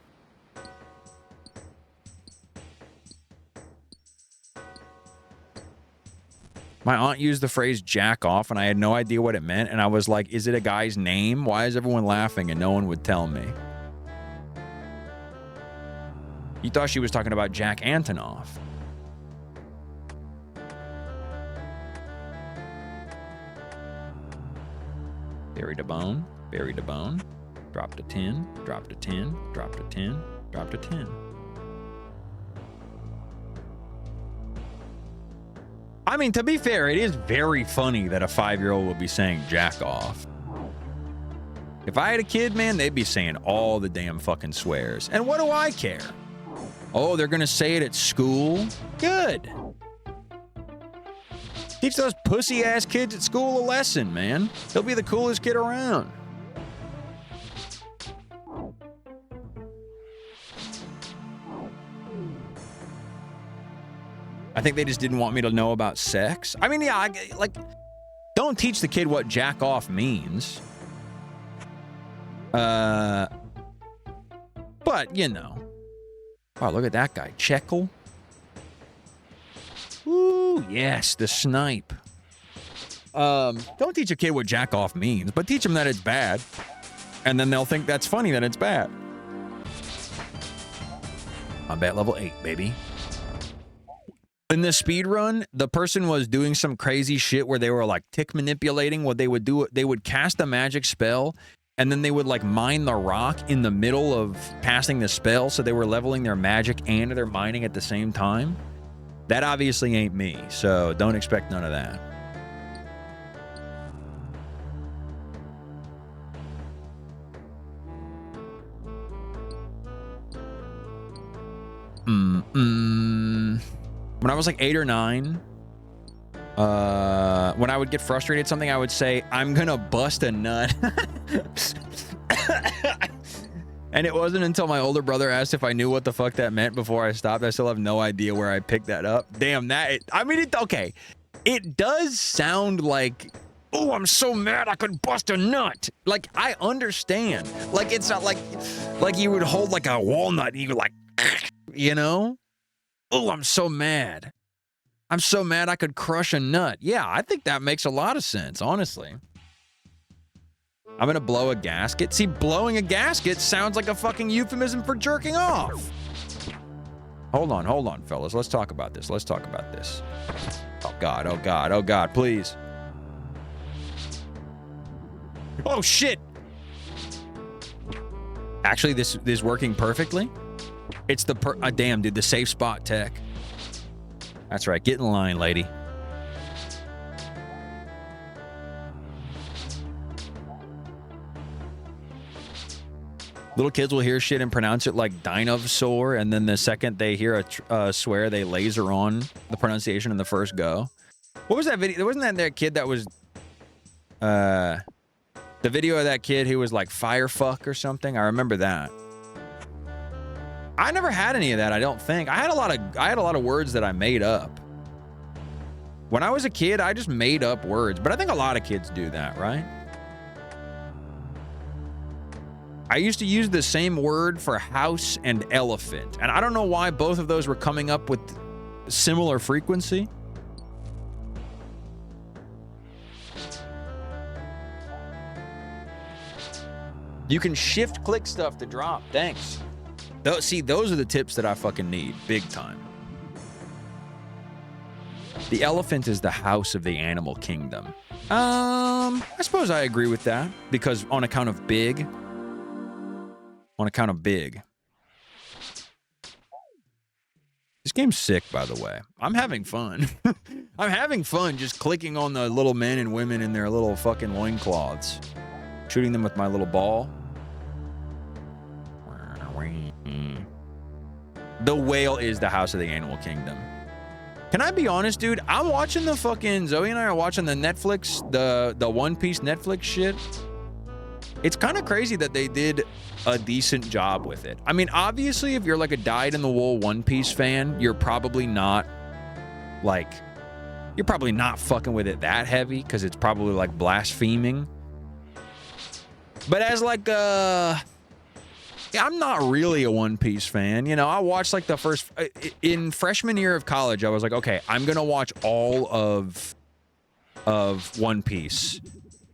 S1: My aunt used the phrase jack off, and I had no idea what it meant, and I was like, is it a guy's name? Why is everyone laughing? And no one would tell me. You thought she was talking about Jack Antonoff. Buried a bone, buried a bone, dropped a 10, dropped a 10, dropped a 10, dropped a 10. I mean, to be fair, it is very funny that a 5-year-old will be saying jack off. If I had a kid, man, they'd be saying all the damn fucking swears. And what do I care? Oh, they're gonna say it at school? Good. Teach those pussy-ass kids at school a lesson, man. He'll be the coolest kid around. I think they just didn't want me to know about sex. I mean, yeah, don't teach the kid what jack off means. But, you know. Wow, look at that guy. Checkle. Ooh, yes, the snipe. Don't teach a kid what jack off means, but teach them that it's bad. And then they'll think that's funny that it's bad. I'm at level 8, baby. In the speed run, the person was doing some crazy shit where they were like tick manipulating. What they would do, they would cast a magic spell, and then they would like mine the rock in the middle of casting the spell, so they were leveling their magic and their mining at the same time. That obviously ain't me, so don't expect none of that. When I was like 8 or 9, when I would get frustrated at something, I would say, I'm gonna bust a nut. And it wasn't until my older brother asked if I knew what the fuck that meant before I stopped. I still have no idea where I picked that up. Damn, okay. It does sound like, oh, I'm so mad I could bust a nut. Like, I understand. Like, it's not like you would hold like a walnut and you would like, you know? Oh, I'm so mad. I'm so mad I could crush a nut. Yeah, I think that makes a lot of sense, honestly. I'm gonna blow a gasket. See, blowing a gasket sounds like a fucking euphemism for jerking off. Hold on, fellas. Let's talk about this. Oh, God, please. Oh, shit. Actually, this is working perfectly. It's the damn, dude, the safe spot tech. That's right. Get in line, lady. Little kids will hear shit and pronounce it like dinosaur, and then the second they hear a swear, they laser on the pronunciation in the first go. What was that video? Wasn't that kid that was... the video of that kid who was like firefuck or something? I remember that. I never had any of that, I don't think. I had a lot of words that I made up. When I was a kid, I just made up words, but I think a lot of kids do that, right? I used to use the same word for house and elephant, and I don't know why both of those were coming up with similar frequency. You can shift click stuff to drop. Thanks. See, those are the tips that I fucking need, big time. The elephant is the house of the animal kingdom. I suppose I agree with that, because on account of big. This game's sick, by the way. I'm having fun. I'm having fun just clicking on the little men and women in their little fucking loincloths. Shooting them with my little ball. The whale is the house of the animal kingdom. Can I be honest, dude? I'm watching the fucking... Zoe and I are watching the Netflix, the One Piece Netflix shit. It's kind of crazy that they did a decent job with it. I mean, obviously, if you're like a dyed-in-the-wool One Piece fan, you're probably not, like... You're probably not fucking with it that heavy, because it's probably, like, blaspheming. But as, like, I'm not really a One Piece fan. You know, I watched like the first... In freshman year of college, I was like, okay, I'm going to watch all of One Piece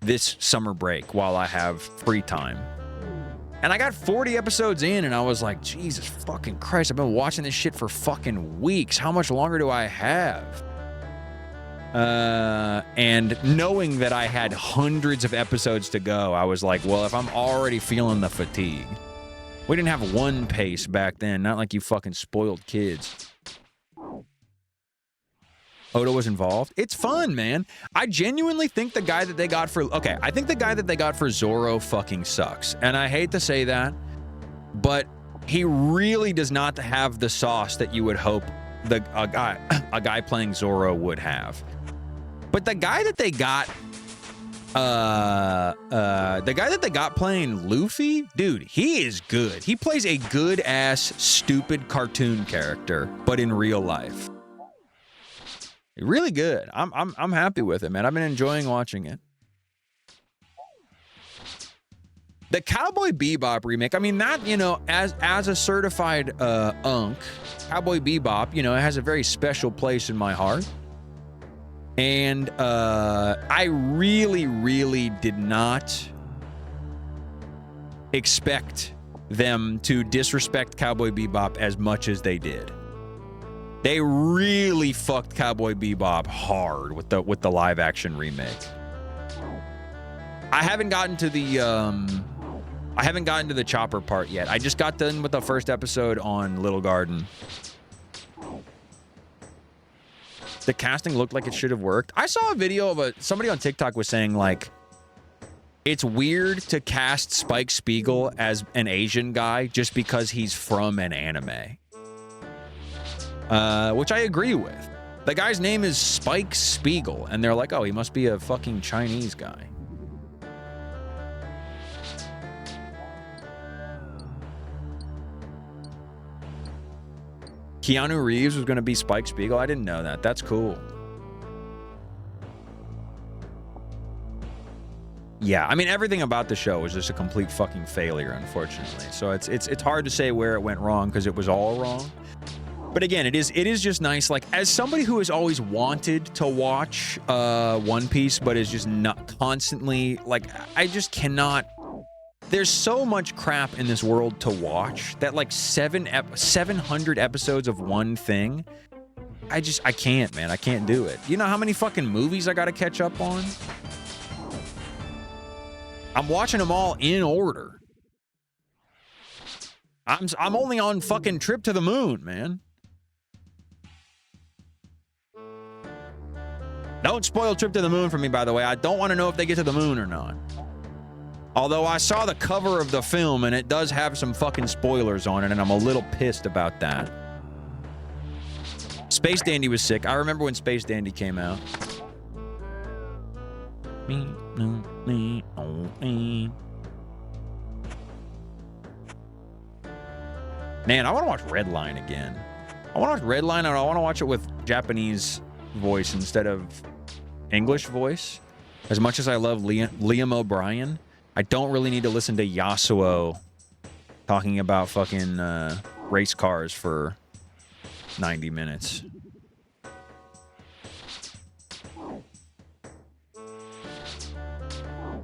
S1: this summer break while I have free time. And I got 40 episodes in and I was like, Jesus fucking Christ, I've been watching this shit for fucking weeks. How much longer do I have? And knowing that I had hundreds of episodes to go, I was like, well, if I'm already feeling the fatigue... We didn't have One Piece back then, not like you fucking spoiled kids. Oda was involved. It's fun, man. I genuinely think the guy that they got for... Okay, I think the guy that they got for Zoro fucking sucks. And I hate to say that, but he really does not have the sauce that you would hope a guy playing Zoro would have. But the guy that they got... the guy that they got playing Luffy, dude, he is good. He plays a good ass stupid cartoon character, but in real life. Really good. I'm happy with it, man. I've been enjoying watching it. The Cowboy Bebop remake, I mean, that, you know, as a certified unk, Cowboy Bebop, you know, it has a very special place in my heart. And I really, really did not expect them to disrespect Cowboy Bebop as much as they did. They really fucked Cowboy Bebop hard with the live action remake. I haven't gotten to the chopper part yet. I just got done with the first episode on Little Garden. The casting looked like it should have worked. I saw a video of somebody on TikTok was saying, like, it's weird to cast Spike Spiegel as an Asian guy just because he's from an anime. which I agree with. The guy's name is Spike Spiegel, and they're like, oh, he must be a fucking Chinese guy. Keanu Reeves was going to be Spike Spiegel. I didn't know that. That's cool. Yeah, I mean, everything about the show was just a complete fucking failure, unfortunately. So it's hard to say where it went wrong because it was all wrong. But again, it is just nice. Like, as somebody who has always wanted to watch One Piece, but is just not constantly, like, I just cannot. There's so much crap in this world to watch that, like, 700 episodes of one thing, I can't, man. I can't do it. You know how many fucking movies I gotta catch up on? I'm watching them all in order. I'm only on fucking Trip to the Moon, man. Don't spoil Trip to the Moon for me, by the way. I don't want to know if they get to the moon or not. Although I saw the cover of the film and it does have some fucking spoilers on it, and I'm a little pissed about that. Space Dandy was sick. I remember when Space Dandy came out. Man, I want to watch Redline again. I want to watch Redline, and I want to watch it with Japanese voice instead of English voice. As much as I love Liam O'Brien, I don't really need to listen to Yasuo talking about fucking race cars for 90 minutes.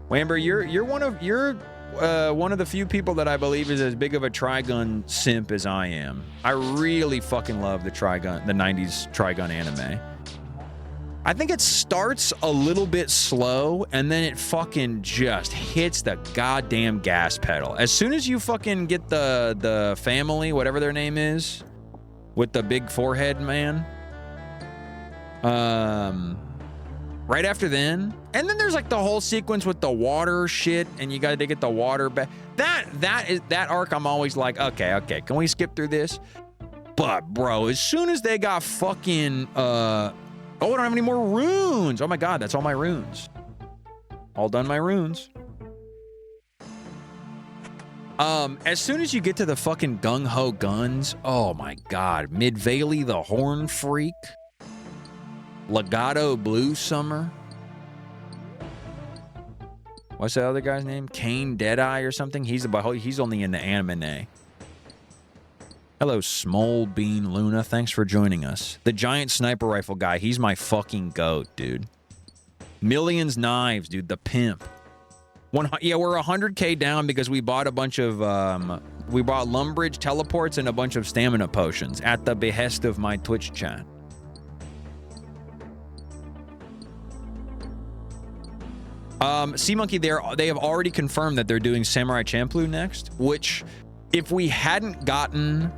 S1: Wamber, you're one of the few people that I believe is as big of a Trigun simp as I am. I really fucking love the 90s Trigun anime. I think it starts a little bit slow, and then it fucking just hits the goddamn gas pedal. As soon as you fucking get the family, whatever their name is, with the big forehead man, right after then, and then there's like the whole sequence with the water shit, and you gotta get the water back. That arc, I'm always like, okay, can we skip through this? But bro, as soon as they got fucking oh, I don't have any more runes. Oh my god, that's all my runes. All done my runes. As soon as you get to the fucking gung-ho guns, oh my god. Midvalley the Horn Freak. Legato Blue Summer. What's the other guy's name? Kane Deadeye or something? He's only in the anime. Hello, Small Bean Luna. Thanks for joining us. The giant sniper rifle guy. He's my fucking goat, dude. Millions Knives, dude. The pimp. Yeah, we're 100K down because we bought a bunch of... we bought Lumbridge teleports and a bunch of stamina potions at the behest of my Twitch chat. Sea Monkey, they have already confirmed that they're doing Samurai Champloo next, which, if we hadn't gotten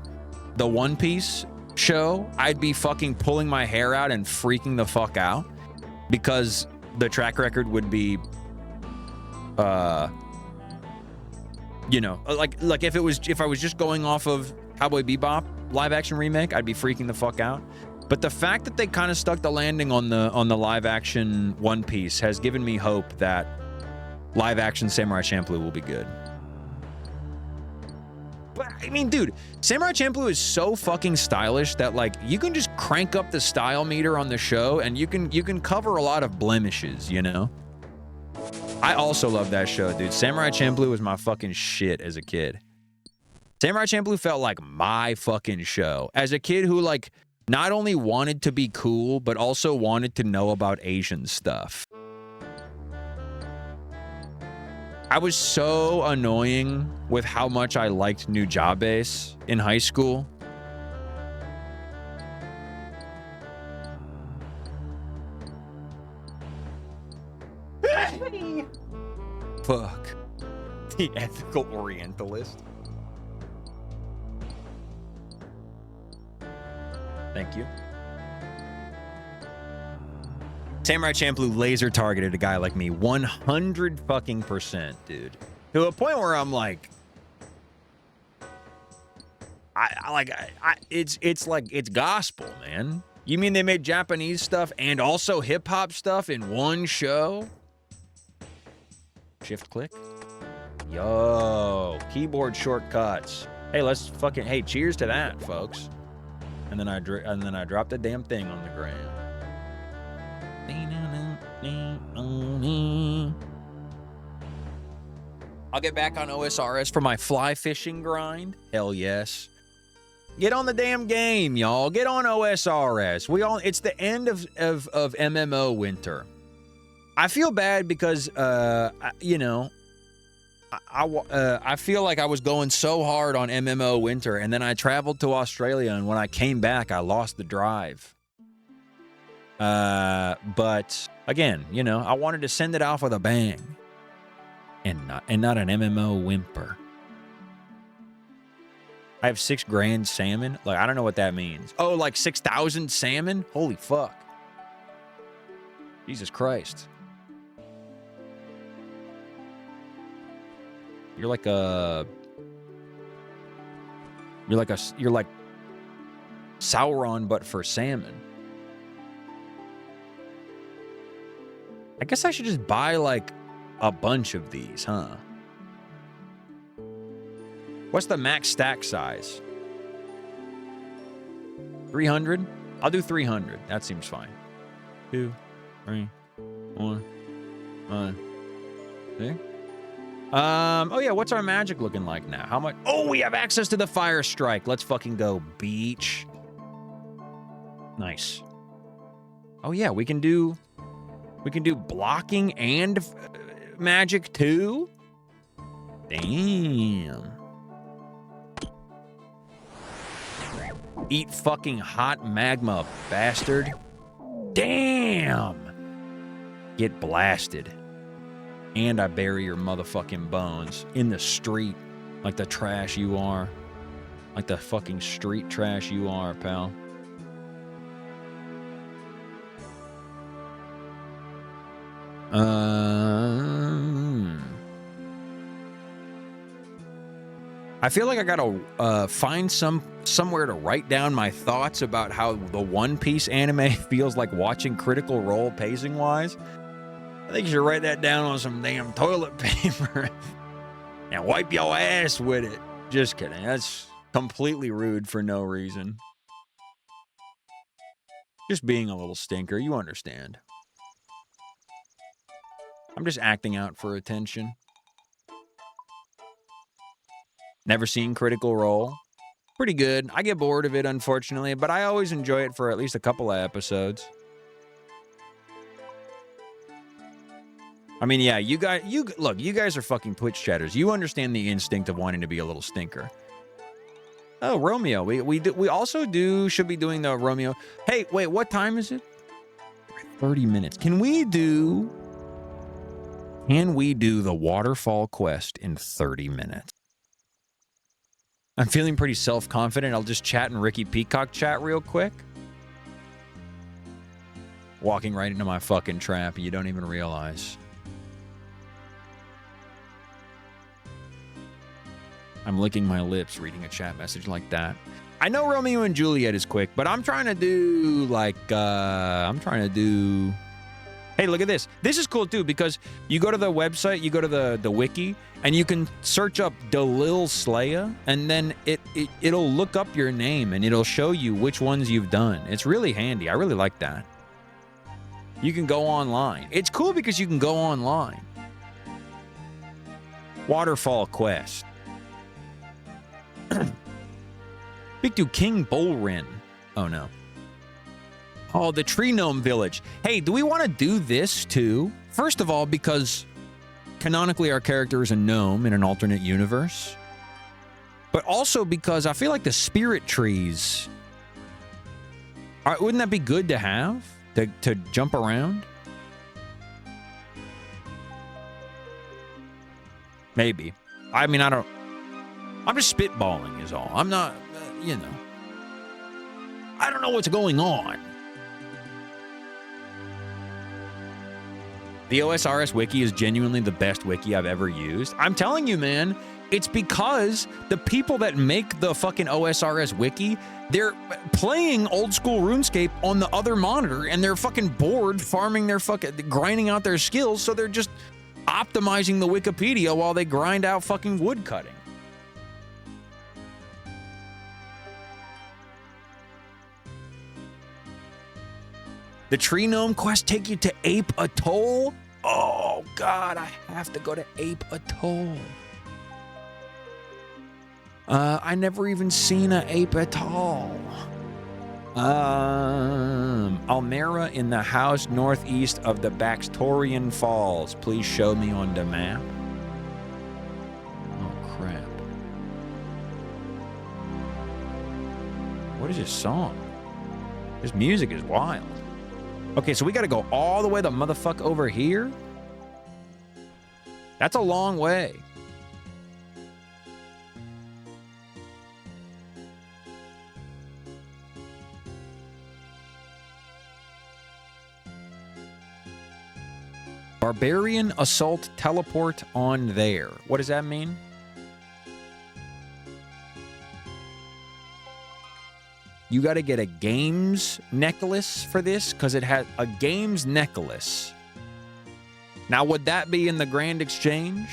S1: the One Piece show, I'd be fucking pulling my hair out and freaking the fuck out, because the track record would be, you know, like if I was just going off of Cowboy Bebop live action remake, I'd be freaking the fuck out. But the fact that they kind of stuck the landing on the live action One Piece has given me hope that live action Samurai Champloo will be good. But I mean, dude, Samurai Champloo is so fucking stylish that, like, you can just crank up the style meter on the show and you can cover a lot of blemishes, you know? I also love that show, dude. Samurai Champloo was my fucking shit as a kid. Samurai Champloo felt like my fucking show. As a kid who, like, not only wanted to be cool, but also wanted to know about Asian stuff. I was so annoying with how much I liked Nujabes in high school. Fuck. The ethical Orientalist. Thank you. Samurai Champloo laser targeted a guy like me 100 fucking %, dude. To a point where I'm like, it's like it's gospel, man. You mean they made Japanese stuff and also hip hop stuff in one show? Shift click. Yo, keyboard shortcuts. Hey, let's fucking cheers to that, folks. And then I dropped the damn thing on the ground. I'll get back on OSRS for my fly fishing grind. Hell yes. Get on the damn game, y'all. Get on OSRS. It's the end of MMO winter. I feel bad because I feel like I was going so hard on MMO winter, and then I traveled to Australia, and when I came back, I lost the drive. But again, I wanted to send it off with a bang, and not an MMO whimper. I have 6 grand salmon. Like, I don't know what that means. Oh, like 6,000 salmon? Holy fuck! Jesus Christ! You're like Sauron, but for salmon. I guess I should just buy like a bunch of these, huh? What's the max stack size? 300? I'll do 300. That seems fine. 2, 3, 1, 5, 6. Oh yeah, what's our magic looking like now? How much? Oh, we have access to the fire strike. Let's fucking go, beach. Nice. Oh yeah, we can do blocking and magic too? Damn. Eat fucking hot magma, bastard. Damn. Get blasted. And I bury your motherfucking bones in the street like the trash you are. Like the fucking street trash you are, pal. I feel like I gotta find somewhere to write down my thoughts about how the One Piece anime feels like watching Critical Role pacing-wise. I think you should write that down on some damn toilet paper and wipe your ass with it. Just kidding. That's completely rude for no reason. Just being a little stinker, you understand. I'm just acting out for attention. Never seen Critical Role. Pretty good. I get bored of it, unfortunately, but I always enjoy it for at least a couple of episodes. I mean, yeah, you guys are fucking Twitch chatters. You understand the instinct of wanting to be a little stinker. Oh, Romeo. We also should be doing the Romeo. Hey, wait, what time is it? 30 minutes. Can we do the waterfall quest in 30 minutes? I'm feeling pretty self-confident. I'll just chat in Ricky Peacock chat real quick. Walking right into my fucking trap. You don't even realize. I'm licking my lips reading a chat message like that. I know Romeo and Juliet is quick, but I'm trying to do Hey, look at this. This is cool too, because you go to the website, you go to the wiki, and you can search up Delil Slaya, and then it'll look up your name and it'll show you which ones you've done. It's really handy. I really like that. You can go online. It's cool because you can go online. Waterfall quest. Speak to King Bolrin. Oh no. Oh, the Tree Gnome Village. Hey, do we want to do this too? First of all, because canonically our character is a gnome in an alternate universe. But also because I feel like the spirit trees... wouldn't that be good to have? To jump around? Maybe. I mean, I don't... I'm just spitballing is all. I'm not, I don't know what's going on. The OSRS wiki is genuinely the best wiki I've ever used. I'm telling you, man, It's because the people that make the fucking OSRS wiki, they're playing old school RuneScape on the other monitor, and they're fucking bored farming their fucking, grinding out their skills, so they're just optimizing the Wikipedia while they grind out fucking wood cutting. The Tree Gnome quest take you to Ape Atoll? Oh God, I have to go to Ape Atoll. I never even seen an ape at all. Almera in the house northeast of the Baxtorian Falls. Please show me on the map. Oh, crap. What is this song? This music is wild. Okay, so we gotta go all the way the motherfucker over here? That's a long way. Barbarian Assault Teleport on there. What does that mean? You got to get a games necklace for this because it has a games necklace. Now, would that be in the Grand Exchange?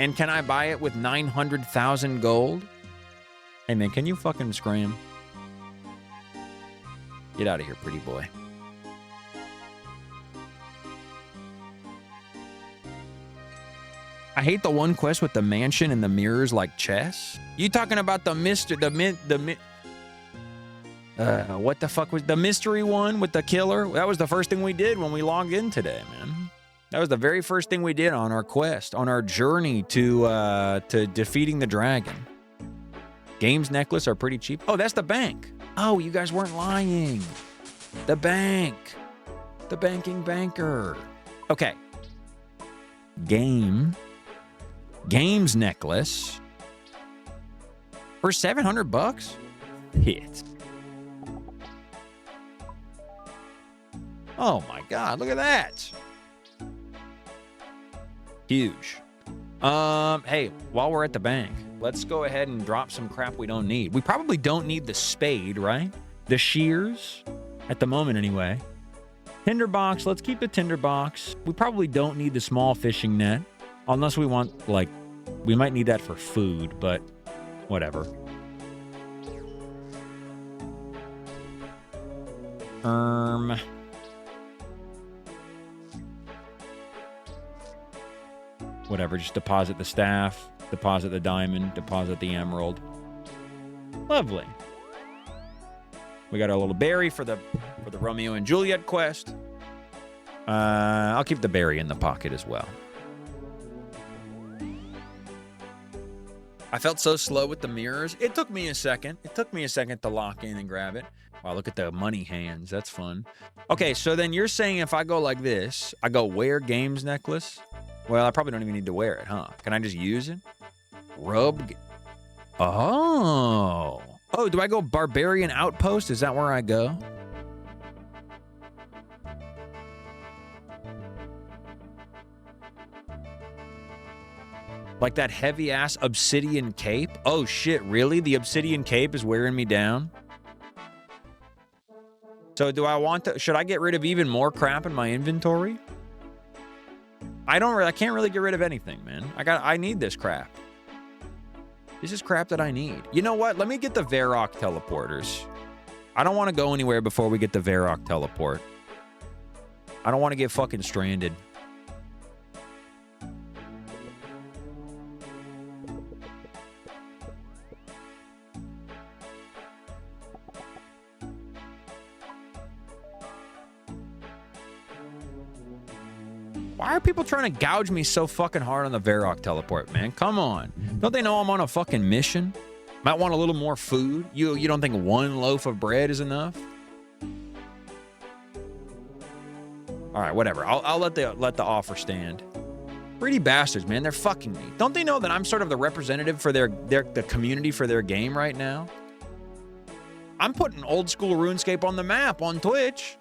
S1: And can I buy it with 900,000 gold? Hey, man, can you fucking scram? Get out of here, pretty boy. I hate the one quest with the mansion and the mirrors like chess. You talking about the what the fuck was the mystery one with the killer? That was the first thing we did when we logged in today, man. That was the very first thing we did on our quest, on our journey to defeating the dragon. Games necklace are pretty cheap. Oh, that's the bank. Oh, you guys weren't lying. The bank. The banking banker. Okay. Games necklace for 700 bucks. Hit. Oh my God, look at that. Huge. Hey, while we're at the bank, let's go ahead and drop some crap we don't need. We probably don't need the spade, right? The shears, at the moment anyway. Tinderbox, let's keep the tinderbox. We probably don't need the small fishing net. Unless we want, like, we might need that for food, but whatever. Whatever, just deposit the staff, deposit the diamond, deposit the emerald. Lovely. We got our little berry for the Romeo and Juliet quest. I'll keep the berry in the pocket as well. I felt so slow with the mirrors. It took me a second. It took me a second to lock in and grab it. Wow, look at the money hands. That's fun. Okay, so then you're saying if I go like this, I go wear games necklace? Well, I probably don't even need to wear it, huh? Can I just use it? Rub. Oh. Oh, do I go Barbarian Outpost? Is that where I go? Like that heavy-ass obsidian cape? Oh, shit, really? The obsidian cape is wearing me down? So do I want to... Should I get rid of even more crap in my inventory? I can't really get rid of anything, man. I need this crap. This is crap that I need. You know what? Let me get the Varrock teleporters. I don't want to go anywhere before we get the Varrock teleport. I don't want to get fucking stranded. Why are people trying to gouge me so fucking hard on the Varrock teleport, man? Come on. Don't they know I'm on a fucking mission? Might want a little more food? You don't think one loaf of bread is enough? All right, whatever. I'll let the offer stand. Greedy bastards, man. They're fucking me. Don't they know that I'm sort of the representative for the community for their game right now? I'm putting old school RuneScape on the map on Twitch.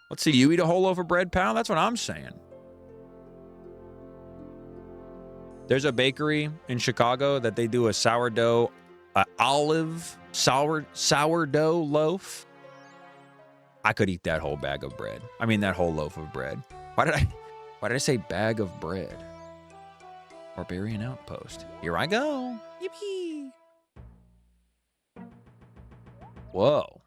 S1: Let's see, you eat a whole loaf of bread, pal? That's what I'm saying. There's a bakery in Chicago that they do a sourdough, sourdough loaf. I could eat that whole bag of bread. I mean, that whole loaf of bread. Why did I say bag of bread? Barbarian Outpost. Here I go. Yippee. Whoa.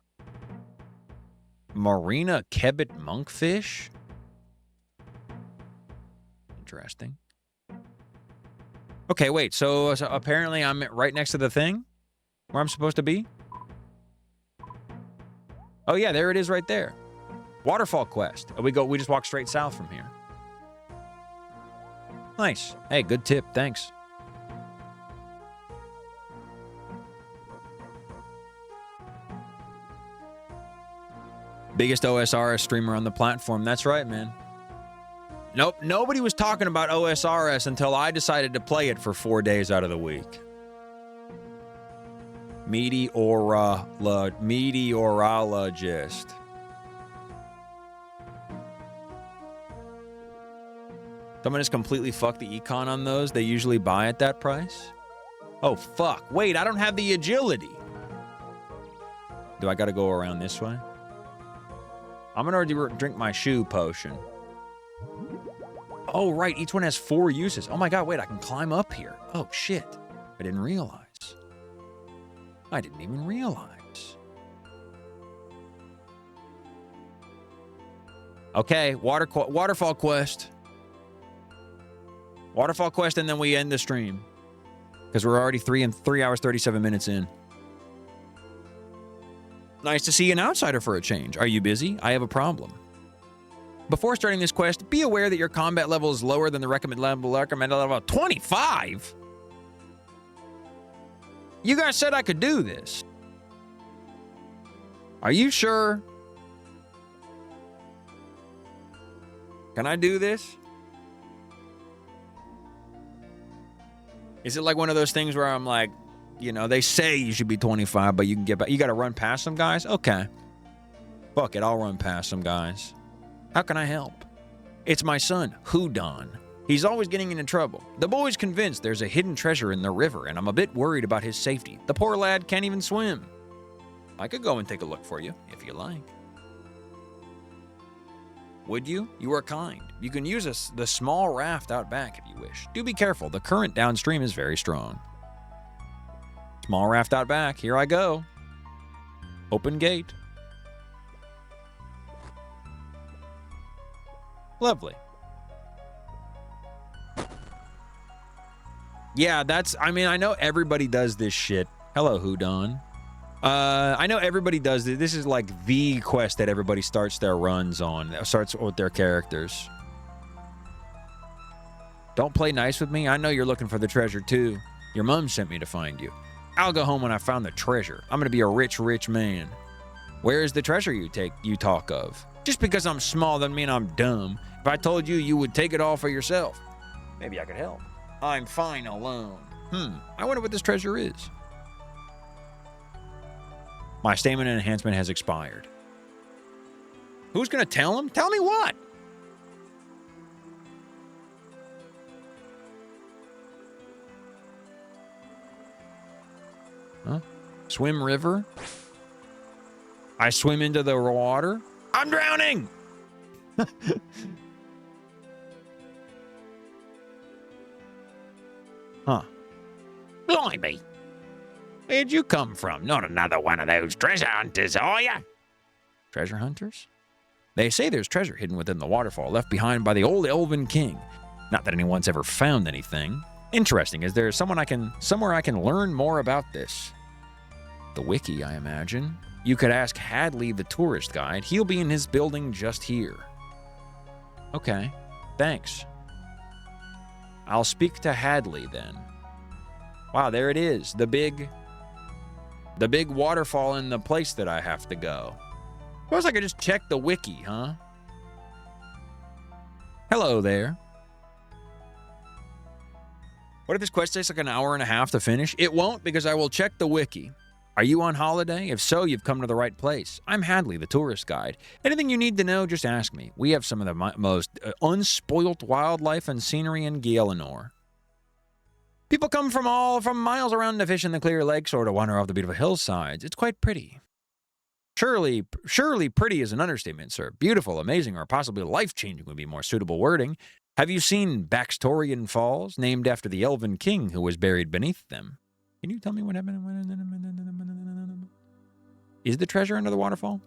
S1: Marina Kebbit monkfish? Interesting. Okay, wait. So apparently I'm right next to the thing where I'm supposed to be? Oh yeah, there it is right there. Waterfall quest. We just walk straight south from here. Nice. Hey, good tip. Thanks. Biggest OSRS streamer on the platform. That's right, man. Nope, nobody was talking about OSRS until I decided to play it for 4 days out of the week. Meteorologist. Someone has completely fucked the econ on those. They usually buy at that price. Oh, fuck. Wait, I don't have the agility. Do I gotta go around this way? I'm gonna already drink my shoe potion. Oh, right. Each one has 4 uses. Oh, my God. Wait, I can climb up here. Oh, shit. I didn't realize. I didn't even realize. Okay, waterfall quest. Waterfall quest, and then we end the stream. Because we're already 3 hours, 37 minutes in. Nice to see an outsider for a change. Are you busy? I have a problem. Before starting this quest, be aware that your combat level is lower than the recommended level of 25. You guys said I could do this. Are you sure? Can I do this? Is it like one of those things where I'm like, you know, they say you should be 25, but you can get back. You got to run past some guys? Okay. Fuck it, I'll run past some guys. How can I help? It's my son, Hudon. He's always getting into trouble. The boy's convinced there's a hidden treasure in the river, and I'm a bit worried about his safety. The poor lad can't even swim. I could go and take a look for you, if you like. Would you? You are kind. You can use the small raft out back if you wish. Do be careful. The current downstream is very strong. Small raft out back. Here I go. Open gate. Lovely. Yeah, I mean, I know everybody does this shit. Hello, Hudon. I know everybody does this. This is like the quest that everybody starts their runs on. Starts with their characters. Don't play nice with me. I know you're looking for the treasure too. Your mom sent me to find you. I'll go home when I found the treasure. I'm gonna be a rich, rich man. Where is the treasure you talk of? Just because I'm small doesn't mean I'm dumb. If I told you, you would take it all for yourself. Maybe I could help. I'm fine alone. I wonder what this treasure is. My stamina enhancement has expired. Who's gonna tell him? Tell me what? Huh? Swim river? I swim into the water? I'm drowning! Huh. Blimey. Where'd you come from? Not another one of those treasure hunters, are ya? Treasure hunters? They say there's treasure hidden within the waterfall left behind by the old Elven King. Not that anyone's ever found anything. Interesting. Is there somewhere I can learn more about this? The wiki, I imagine. You could ask Hadley, the tourist guide. He'll be in his building just here. Okay. Thanks. I'll speak to Hadley then. Wow, there it is. The big waterfall in the place that I have to go. Suppose I could just check the wiki, huh? Hello there. What if this quest takes like an hour and a half to finish? It won't, because I will check the wiki. Are you on holiday? If so, you've come to the right place. I'm Hadley, the tourist guide. Anything you need to know, just ask me. We have some of the most unspoilt wildlife and scenery in Gielinor. People come from miles around to fish in the clear lakes or to wander off the beautiful hillsides. It's quite pretty. Surely pretty is an understatement, sir. Beautiful, amazing, or possibly life-changing would be more suitable wording. Have you seen Baxtorian Falls, named after the Elven King who was buried beneath them? Can you tell me what happened? Is the treasure under the waterfall?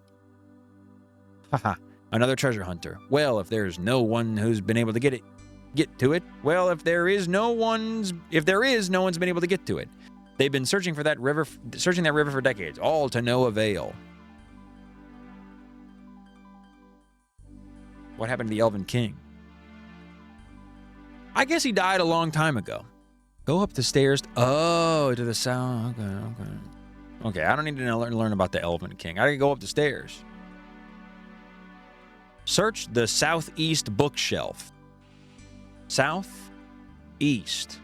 S1: Haha, another treasure hunter. Well, if there's no one who's been able to get to it. Well, if there is, no one's been able to get to it. They've been searching that river for decades, all to no avail. What happened to the Elven King? I guess he died a long time ago. Go up the stairs. Oh, to the south. Okay, I don't need to learn about the Elven King. I gotta go up the stairs. Search the southeast bookshelf. Southeast.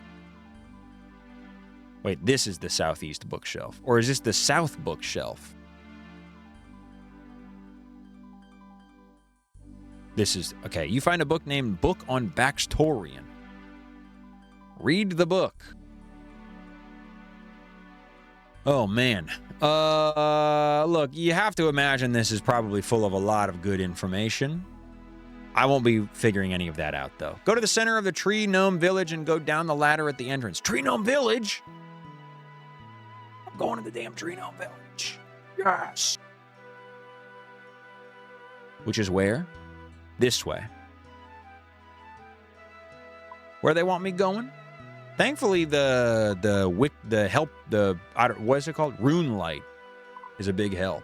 S1: Wait, this is the southeast bookshelf. Or is this the south bookshelf? This is, okay, you find a book named Book on Baxtorian. Read the book. Oh, man. Look, you have to imagine this is probably full of a lot of good information. I won't be figuring any of that out, though. Go to the center of the Tree Gnome Village and go down the ladder at the entrance. Tree Gnome Village? I'm going to the damn Tree Gnome Village. Yes. Which is where? This way. Where they want me going? Thankfully, what is it called? Rune light is a big help.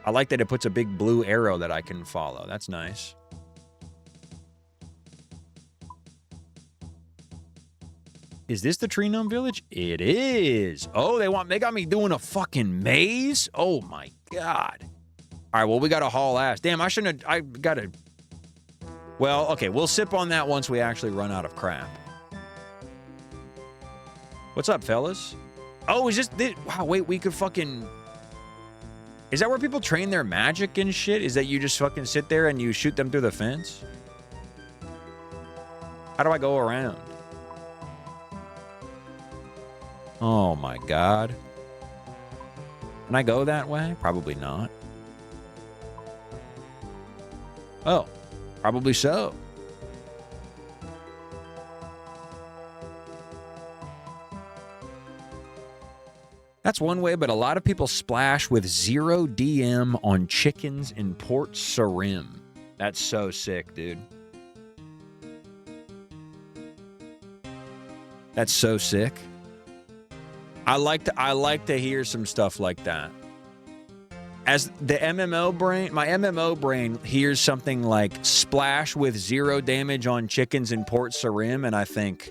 S1: I like that it puts a big blue arrow that I can follow. That's nice. Is this the Tree Gnome Village? It is. Oh, they got me doing a fucking maze? Oh my god. All right, well, we got to haul ass. Damn, I got to... Well, okay, we'll sip on that once we actually run out of crap. What's up, fellas? Oh, is this... Wow, wait, we could fucking... Is that where people train their magic and shit? Is that you just fucking sit there and you shoot them through the fence? How do I go around? Oh my god. Can I go that way? Probably not. Oh, probably so. That's one way, but a lot of people splash with 0 DM on chickens in Port Sarim. That's so sick, dude. That's so sick. I like to hear some stuff like that. As the MMO brain, my MMO brain hears something like splash with 0 damage on chickens in Port Sarim, and I think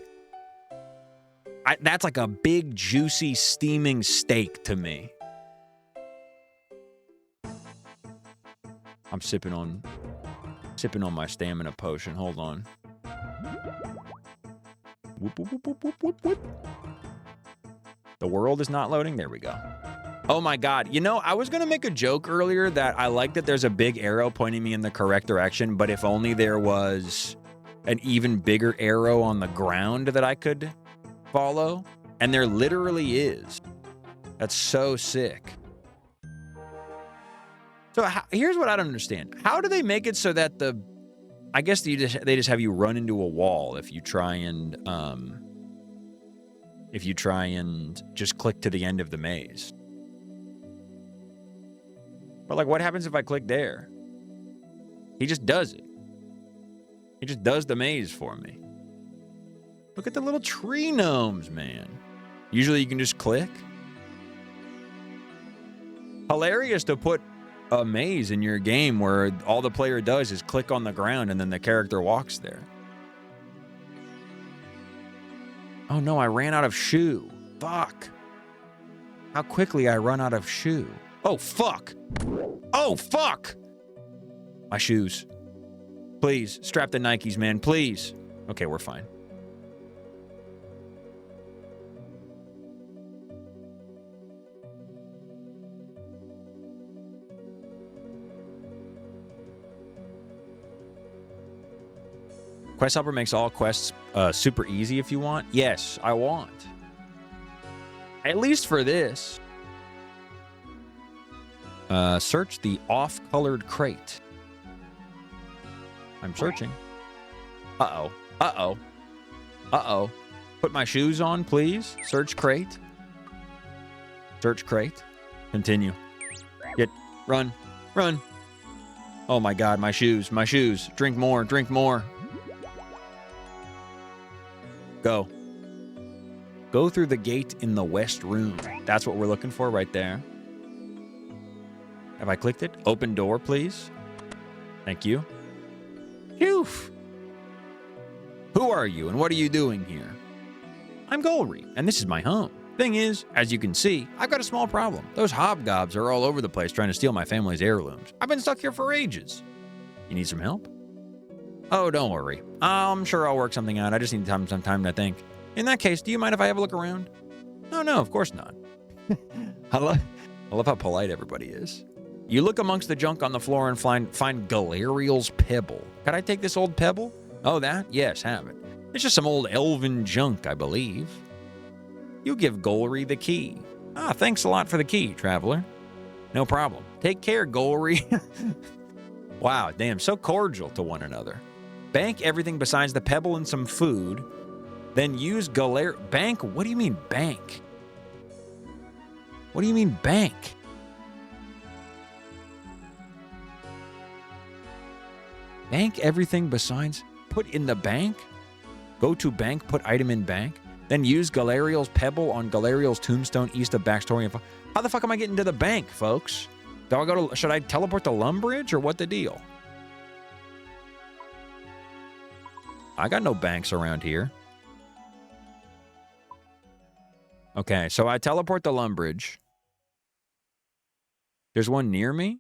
S1: that's like a big, juicy, steaming steak to me. I'm sipping on my stamina potion. Hold on. Whoop, whoop, whoop, whoop, whoop, whoop. The world is not loading. There we go. Oh my god. You know, I was going to make a joke earlier that I like that there's a big arrow pointing me in the correct direction, but if only there was an even bigger arrow on the ground that I could follow. And there literally is. That's so sick. So here's what I don't understand. How do they make it so that I guess they just have you run into a wall if you try and just click to the end of the maze. But like, what happens if I click there? He just does it. He just does the maze for me. Look at the little tree gnomes, man. Usually you can just click. Hilarious to put a maze in your game where all the player does is click on the ground and then the character walks there. Oh no, I ran out of shoe. Fuck. How quickly I run out of shoe. Oh, fuck. Oh, fuck. My shoes. Please, strap the Nikes, man, please. Okay, we're fine. Quest Helper makes all quests super easy if you want. Yes, I want. At least for this. Search the off-colored crate. I'm searching. Uh-oh. Uh-oh. Uh-oh. Put my shoes on, please. Search crate. Search crate. Continue. Run. Run. Oh my god, my shoes. My shoes. Drink more. Drink more. Go. Go through the gate in the west room. That's what we're looking for right there. Have I clicked it? Open door, please. Thank you. Phew. Who are you and what are you doing here? I'm Golry, and this is my home. Thing is, as you can see, I've got a small problem. Those hobgobs are all over the place trying to steal my family's heirlooms. I've been stuck here for ages. You need some help? Oh, don't worry. I'm sure I'll work something out. I just need some time to think. In that case, do you mind if I have a look around? No, of course not. I love how polite everybody is. You look amongst the junk on the floor and find Galariel's pebble. Could I take this old pebble? Oh, that? Yes, have it. It's just some old elven junk, I believe. You give Golry the key. Ah, thanks a lot for the key, traveler. No problem. Take care, Golry. Wow, damn, so cordial to one another. Bank everything besides the pebble and some food. Then use Bank? What do you mean, bank? What do you mean, bank? Bank everything besides... Put in the bank? Go to bank, put item in bank? Then use Galariel's pebble on Galariel's tombstone east of backstory info. How the fuck am I getting to the bank, folks? Should I teleport to Lumbridge or what the deal? I got no banks around here. Okay, so I teleport to Lumbridge. There's one near me?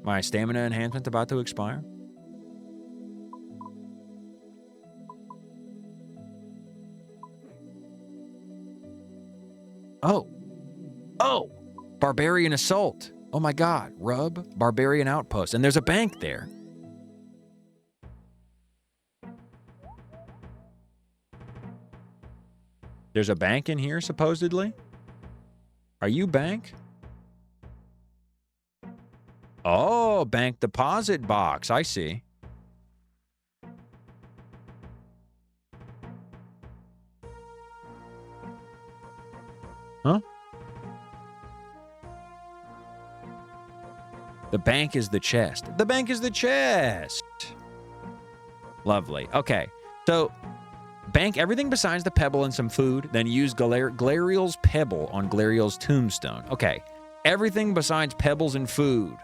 S1: My stamina enhancement about to expire? Oh! Barbarian Assault. Oh my god. Rub, Barbarian Outpost. And there's a bank there. There's a bank in here, supposedly? Are you bank? Oh, bank deposit box. I see. Huh? The bank is the chest. The bank is the chest. Lovely. Okay. So, bank everything besides the pebble and some food, then use Galariel's pebble on Galariel's tombstone. Okay. Everything besides pebbles and food.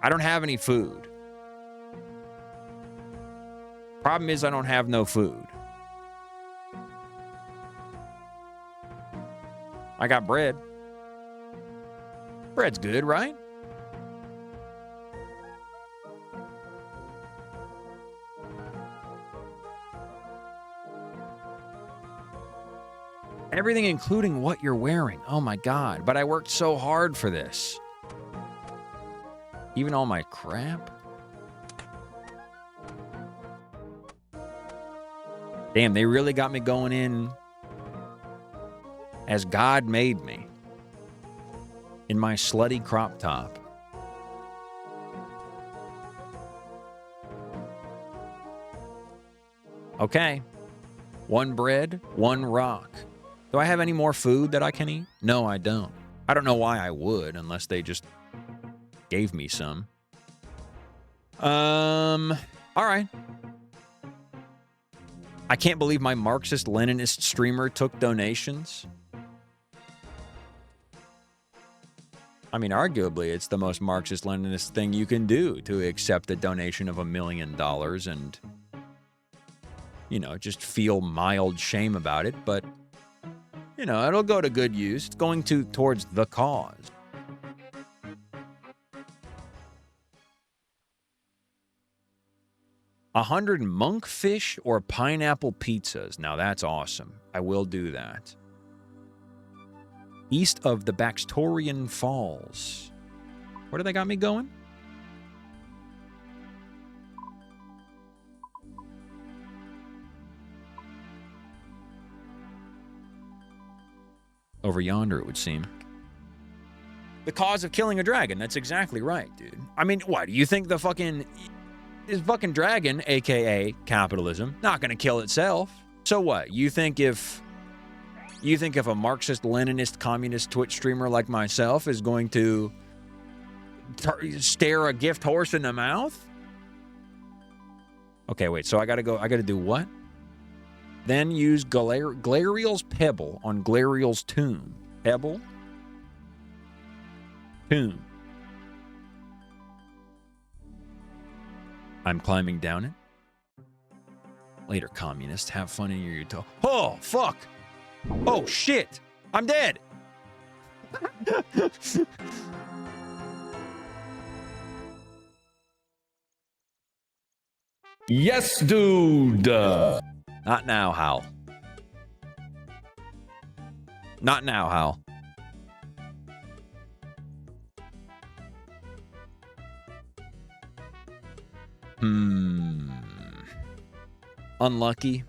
S1: I don't have any food. Problem is I don't have no food. I got bread. Bread's good, right? Everything including what you're wearing. Oh my god, but I worked so hard for this. Even all my crap? Damn, they really got me going in as God made me. In my slutty crop top. Okay. One bread, one rock. Do I have any more food that I can eat? No, I don't. I don't know why I would, unless they just gave me some. All right. I can't believe my Marxist-Leninist streamer took donations. I mean, arguably, it's the most Marxist-Leninist thing you can do to accept a donation of $1 million and, you know, just feel mild shame about it. But, you know, it'll go to good use. It's going towards the cause. $100 monkfish or pineapple pizzas. Now that's awesome. I will do that. East of the Baxtorian Falls. Where do they got me going? Over yonder, it would seem. The cause of killing a dragon. That's exactly right, dude. I mean, what? Do you think the fucking... This fucking dragon, a.k.a. capitalism, not going to kill itself? So what? You think if a Marxist, Leninist, communist Twitch streamer like myself is going to stare a gift horse in the mouth? Okay, wait. So I got to do what? Then use Glariel's Pebble on Glariel's tomb. Pebble? Tomb. I'm climbing down it. Later, communist. Have fun in your utopia. Oh, fuck. Oh, shit. I'm dead.
S4: Yes, dude.
S1: Not now, Hal. Not now, Hal. Unlucky.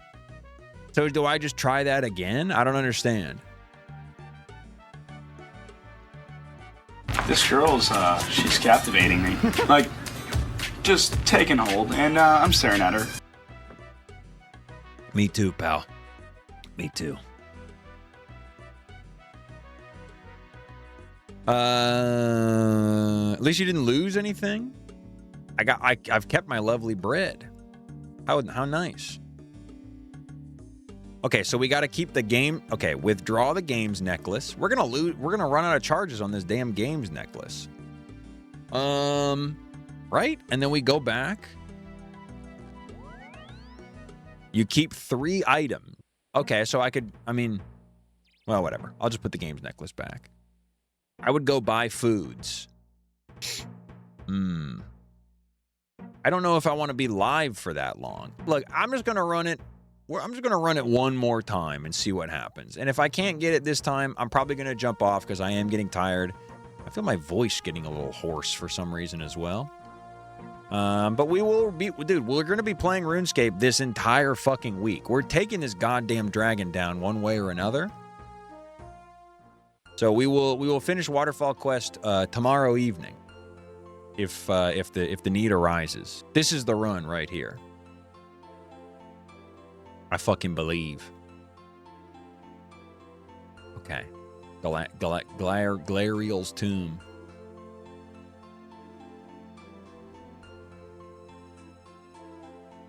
S1: So do I just try that again? I don't understand.
S5: This girl's, she's captivating me. Like, just taking hold, and I'm staring at her.
S1: Me too, pal. Me too. At least you didn't lose anything. I've kept my lovely bread. How nice. Okay, so we got to keep the game. Okay, withdraw the games necklace. We're gonna run out of charges on this damn games necklace. Right? And then we go back. You keep 3 items. Okay, so well, whatever. I'll just put the games necklace back. I would go buy foods. I don't know if I want to be live for that long. Look, I'm just going to run it. I'm just going to run it one more time and see what happens. And if I can't get it this time, I'm probably going to jump off because I am getting tired. I feel my voice getting a little hoarse for some reason as well. But we will be, dude, we're going to be playing RuneScape this entire fucking week. We're taking this goddamn dragon down one way or another. So we will finish Waterfall Quest tomorrow evening. If the need arises. This is the run right here. I fucking believe. Okay. Glariel's tomb.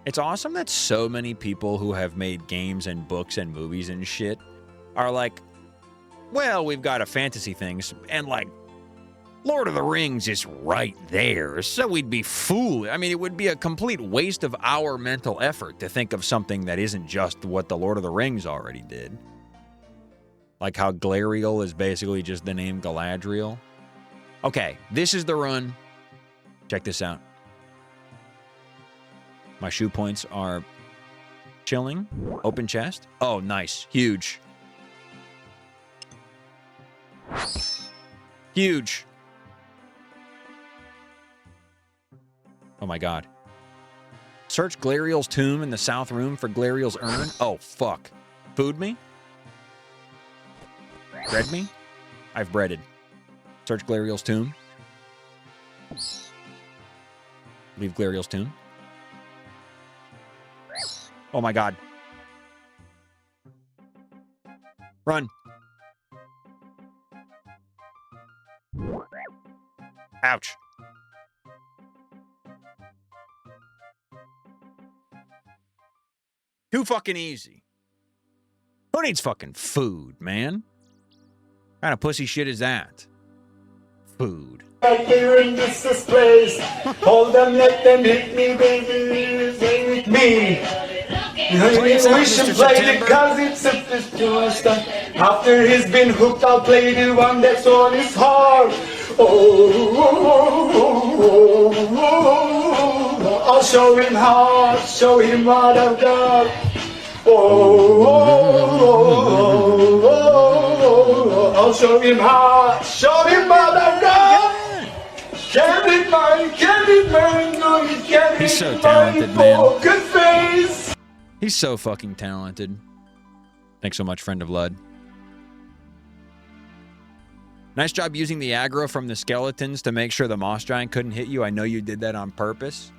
S1: It's awesome that so many people who have made games and books and movies and shit are like, well, we've got a fantasy things, and like, Lord of the Rings is right there, so we'd be foolish. I mean, it would be a complete waste of our mental effort to think of something that isn't just what the Lord of the Rings already did. Like how Glariel is basically just the name Galadriel. Okay, this is the run. Check this out. My shoe points are chilling. Open chest. Oh, nice. Huge. Huge. Oh my god. Search Glariel's tomb in the south room for Glariel's urn. Oh, fuck. Food me? Bread me? I've breaded. Search Glariel's tomb. Leave Glariel's tomb. Oh my god. Run. Ouch. Too fucking easy. Who needs fucking food, man? What kind of pussy shit is that? Food.
S6: Hearing this is place. Hold them, let them hit me, baby. Stay with me. We should play because it's a festival stuff. After he's been hooked, I'll play the one that's on his heart. I'll show him how, show him what I've got. I'll show him how, show him what I've got. Candy man, no, you can't.
S1: He's so talented, man.
S6: Good face.
S1: He's so fucking talented. Thanks so much, friend of Lud. Nice job using the aggro from the skeletons to make sure the moss giant couldn't hit you. I know you did that on purpose.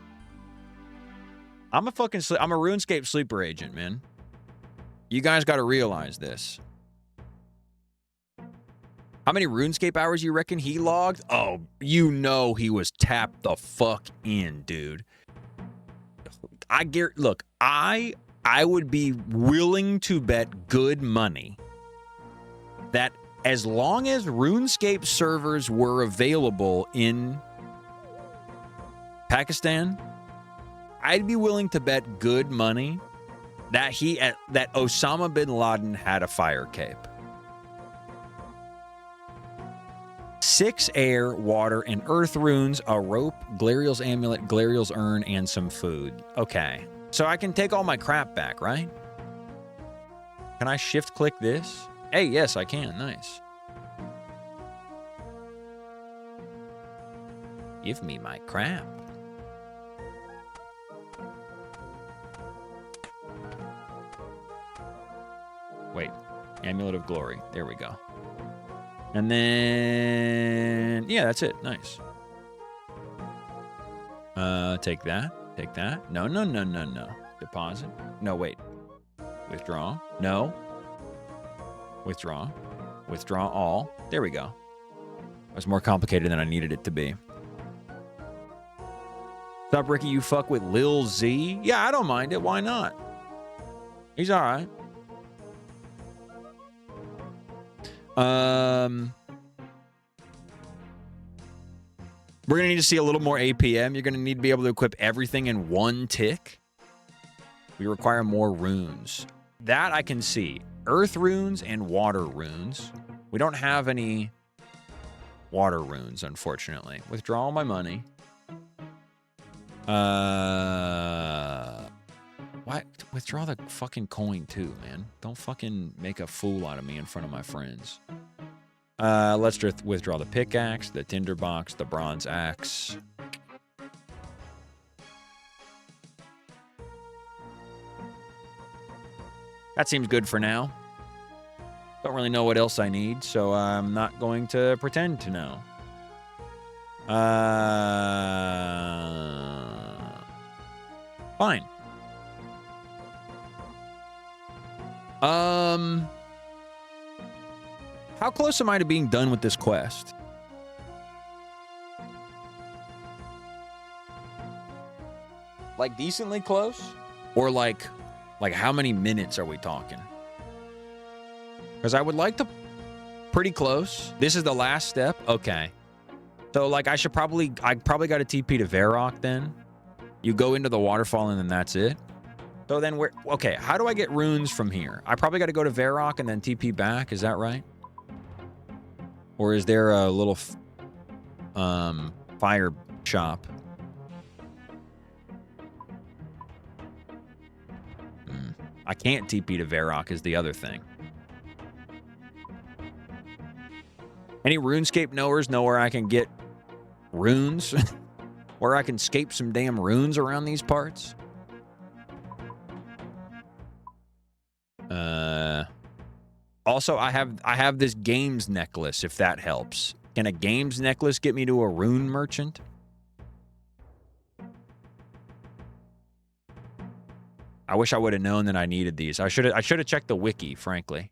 S1: I'm a RuneScape sleeper agent, man. You guys got to realize this. How many RuneScape hours you reckon he logged? Oh, you know he was tapped the fuck in, dude. Look, I would be willing to bet good money that as long as RuneScape servers were available in Pakistan, I'd be willing to bet good money that that Osama bin Laden had a fire cape. 6 air, water, and earth runes, a rope, Glariel's amulet, Glariel's urn, and some food. Okay. So I can take all my crap back, right? Can I shift click this? Hey, yes, I can. Nice. Give me my crap. Wait. Amulet of Glory. There we go. And then... yeah, that's it. Nice. Take that. Take that. No. Deposit. No, wait. Withdraw. No. Withdraw. Withdraw all. There we go. It was more complicated than I needed it to be. Stop, Ricky. You fuck with Lil Z? Yeah, I don't mind it. Why not? He's all right. We're going to need to see a little more APM. You're going to need to be able to equip everything in one tick. We require more runes. That I can see. Earth runes and water runes. We don't have any water runes, unfortunately. Withdraw all my money. Why? Withdraw the fucking coin too, man. Don't fucking make a fool out of me in front of my friends. Let's just withdraw the pickaxe, the tinderbox, the bronze axe. That seems good for now. Don't really know what else I need, so I'm not going to pretend to know. Fine. How close am I to being done with this quest? Like decently close? Or like how many minutes are we talking? Because I would like to... pretty close. This is the last step? Okay. So, like, I probably got to TP to Varrock then. You go into the waterfall and then that's it. So then we're... okay, how do I get runes from here? I probably got to go to Varrock and then TP back. Is that right? Or is there a little fire shop? I can't TP to Varrock is the other thing. Any RuneScape knowers know where I can get runes? Where I can scape some damn runes around these parts? Also, I have this games necklace, if that helps. Can a games necklace get me to a rune merchant? I wish I would have known that I needed these. I should have checked the wiki, frankly.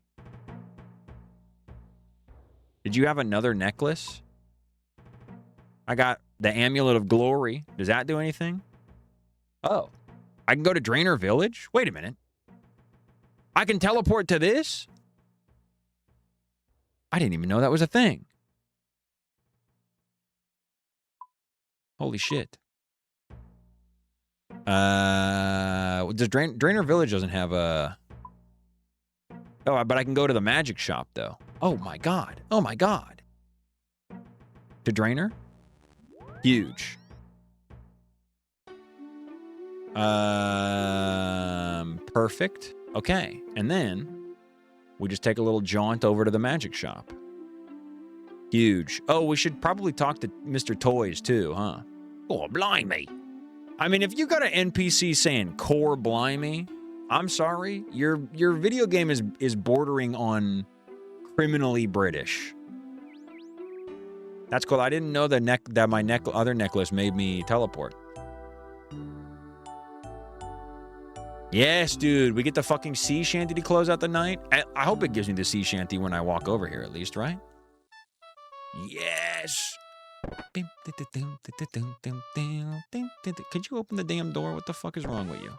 S1: Did you have another necklace? I got the Amulet of Glory. Does that do anything? Oh. I can go to Drainer Village? Wait a minute. I can teleport to this? I didn't even know that was a thing. Holy shit. Does Drainer Village doesn't have a... oh, but I can go to the magic shop, though. Oh, my God. Oh, my God. To Drainer? Huge. Perfect. Okay. And then we just take a little jaunt over to the magic shop. Huge. Oh, we should probably talk to Mr. Toys, too, huh? Oh, blimey. I mean, if you got an NPC saying core blimey, I'm sorry, your video game is bordering on criminally British. That's cool. I didn't know that my other necklace made me teleport. Yes, dude. We get the fucking sea shanty to close out the night. I hope it gives me the sea shanty when I walk over here, at least, right? Yes. Could you open the damn door? What the fuck is wrong with you?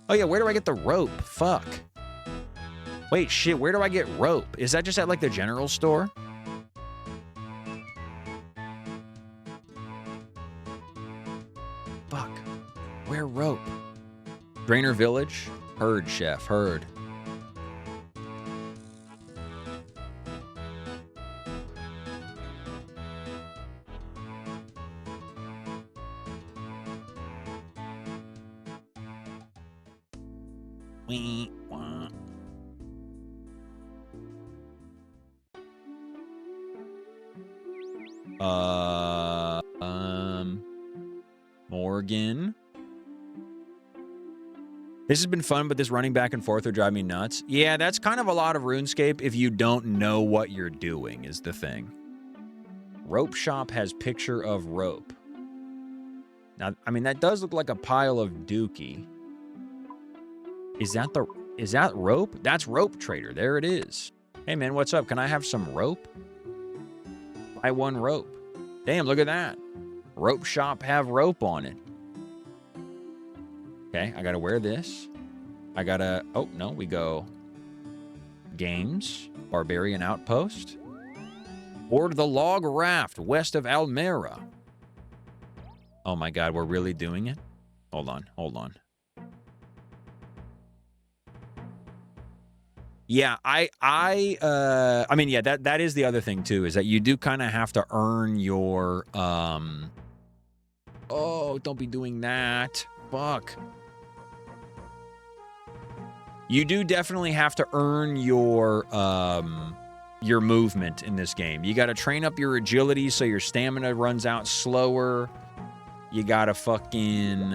S1: Oh yeah, where do I get the rope? Fuck. Wait, shit, where do I get rope? Is that just at, like, the general store? Fuck. Where rope? Drainer Village? Heard, chef, heard. Morgan. This has been fun, but this running back and forth would drive me nuts. Yeah, that's kind of a lot of RuneScape if you don't know what you're doing, is the thing. Rope shop has picture of rope. Now, I mean, that does look like a pile of dookie. Is that rope? That's Rope Trader. There it is. Hey, man, what's up? Can I have some rope? Buy one rope. Damn, look at that. Rope shop have rope on it. Okay, I gotta wear this. I gotta... Oh, no, we go... Games. Barbarian Outpost. Board the log raft west of Almera. Oh my god, we're really doing it? Hold on, hold on. Yeah, I mean, yeah, that is the other thing too, is that you do kind of have to earn your, oh, don't be doing that. Fuck. You do definitely have to earn your movement in this game. You got to train up your agility so your stamina runs out slower. You got to fucking,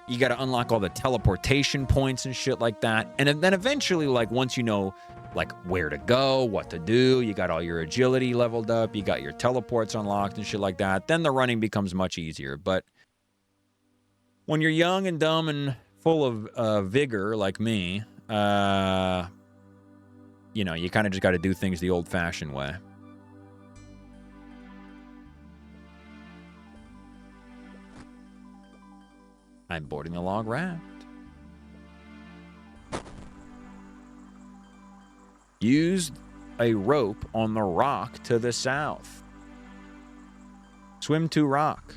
S1: you got to unlock all the teleportation points and shit like that. And then eventually, like, once you know, like, where to go, what to do, you got all your agility leveled up, you got your teleports unlocked and shit like that, then the running becomes much easier. But when you're young and dumb and full of vigor like me, you know, you kind of just got to do things the old-fashioned way. I'm boarding the log raft. Use a rope on the rock to the south. Swim to rock.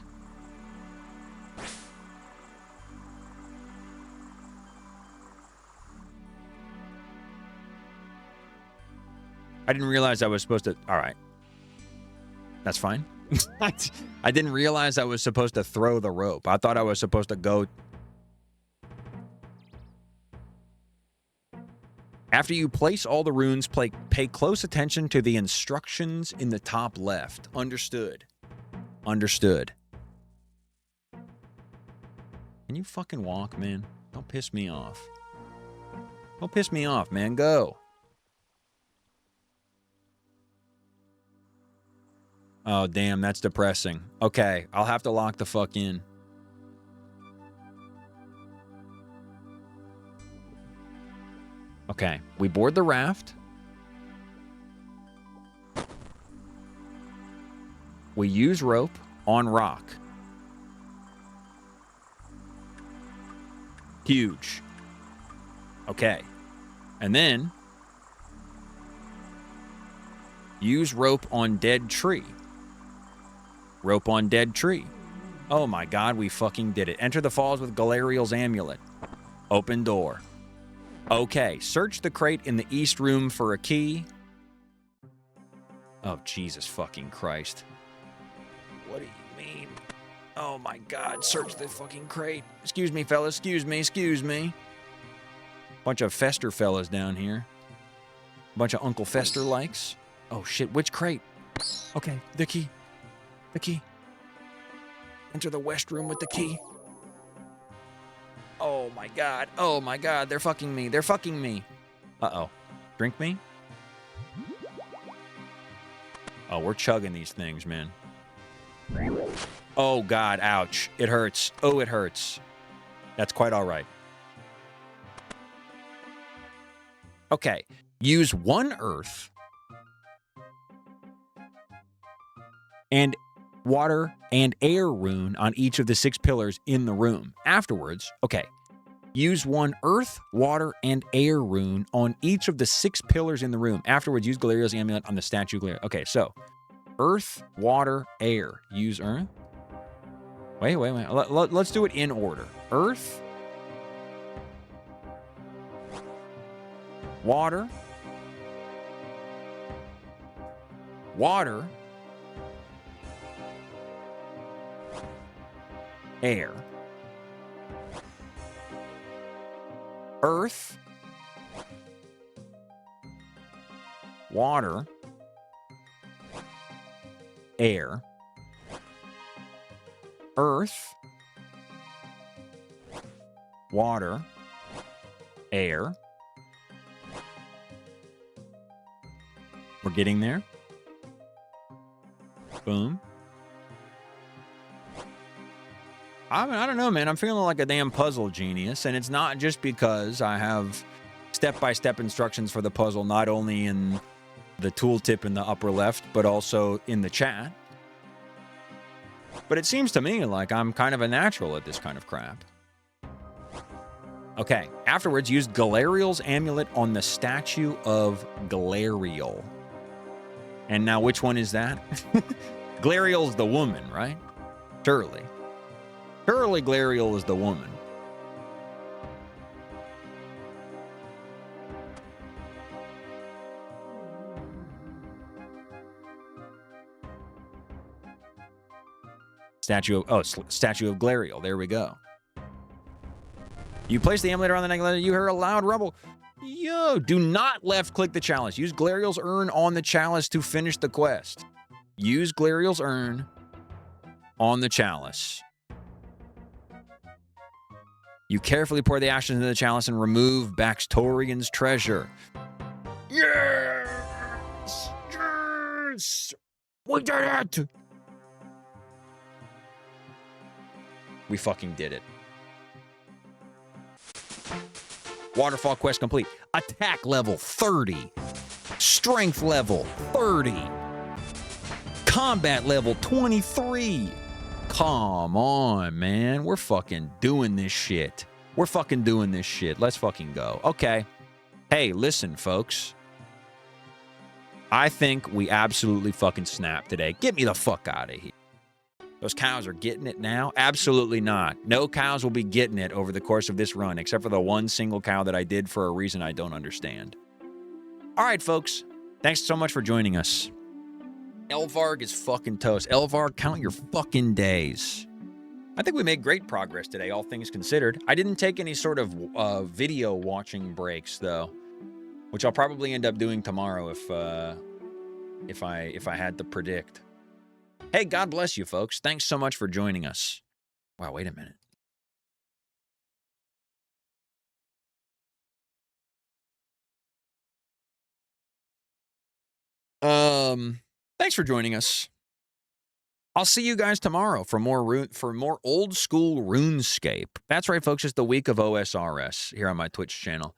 S1: I didn't realize I was supposed to... All right. That's fine. I didn't realize I was supposed to throw the rope. I thought I was supposed to go... After you place all the runes, pay close attention to the instructions in the top left. Understood. Understood. Can you fucking walk, man? Don't piss me off. Don't piss me off, man. Go. Oh, damn, that's depressing. Okay, I'll have to lock the fuck in. Okay, we board the raft. We use rope on rock. Huge. Okay. And then use rope on dead tree. Rope on dead tree. Oh my god, we fucking did it. Enter the falls with Galariel's amulet. Open door. Okay, search the crate in the east room for a key. Oh, Jesus fucking Christ. What do you mean? Oh my god, search the fucking crate. Excuse me, fellas, excuse me, excuse me. Bunch of Fester fellas down here. Bunch of Uncle Fester likes. Oh shit, which crate? Okay, the key. The key. Enter the west room with the key. Oh my god. Oh my god. They're fucking me. They're fucking me. Uh-oh. Drink me? Oh, we're chugging these things, man. Oh god, ouch. It hurts. Oh, it hurts. That's quite all right. Okay. Use 1 earth and water and air rune on each of the 6 pillars in the room. Afterwards, okay, use 1 earth, water, and air rune on each of the 6 pillars in the room. Afterwards, use Galeriel's amulet on the statue Galeriel. Okay, so earth, water, air. Use earth. Wait. Let's do it in order. Earth, water, air, earth, water, air, earth, water, air. We're getting there. Boom. I don't know, man. I'm feeling like a damn puzzle genius, and it's not just because I have step-by-step instructions for the puzzle, not only in the tooltip in the upper left, but also in the chat. But it seems to me like I'm kind of a natural at this kind of crap. Okay, afterwards, use Galeriel's amulet on the statue of Galeriel. And now, which one is that? Galeriel's the woman, right? Surely. Surely Galeriel is the woman. Statue of Galeriel. There we go. You place the amulet around the neck, you hear a loud rumble. Yo, do not left-click the chalice. Use Galeriel's urn on the chalice to finish the quest. Use Galeriel's urn on the chalice. You carefully pour the ashes into the chalice and remove Baxtorian's treasure. Yes! Yes! We did it! We fucking did it. Waterfall quest complete. Attack level 30. Strength level 30. Combat level 23. Come on, man. We're fucking doing this shit. We're fucking doing this shit. Let's fucking go. Okay. Hey, listen, folks. I think we absolutely fucking snapped today. Get me the fuck out of here. Those cows are getting it now? Absolutely not. No cows will be getting it over the course of this run, except for the one single cow that I did for a reason I don't understand. All right, folks. Thanks so much for joining us. Elvarg is fucking toast. Elvarg, count your fucking days. I think we made great progress today, all things considered. I didn't take any sort of video watching breaks, though, which I'll probably end up doing tomorrow if I had to predict. Hey, God bless you, folks. Thanks so much for joining us. Wow, wait a minute. Thanks for joining us. I'll see you guys tomorrow for more old school RuneScape. That's right, folks. It's the week of OSRS here on my Twitch channel.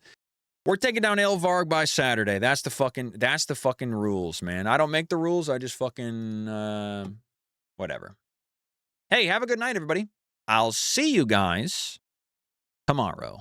S1: We're taking down Elvarg by Saturday. That's the fucking rules, man. I don't make the rules. I just fucking whatever. Hey, have a good night, everybody. I'll see you guys tomorrow.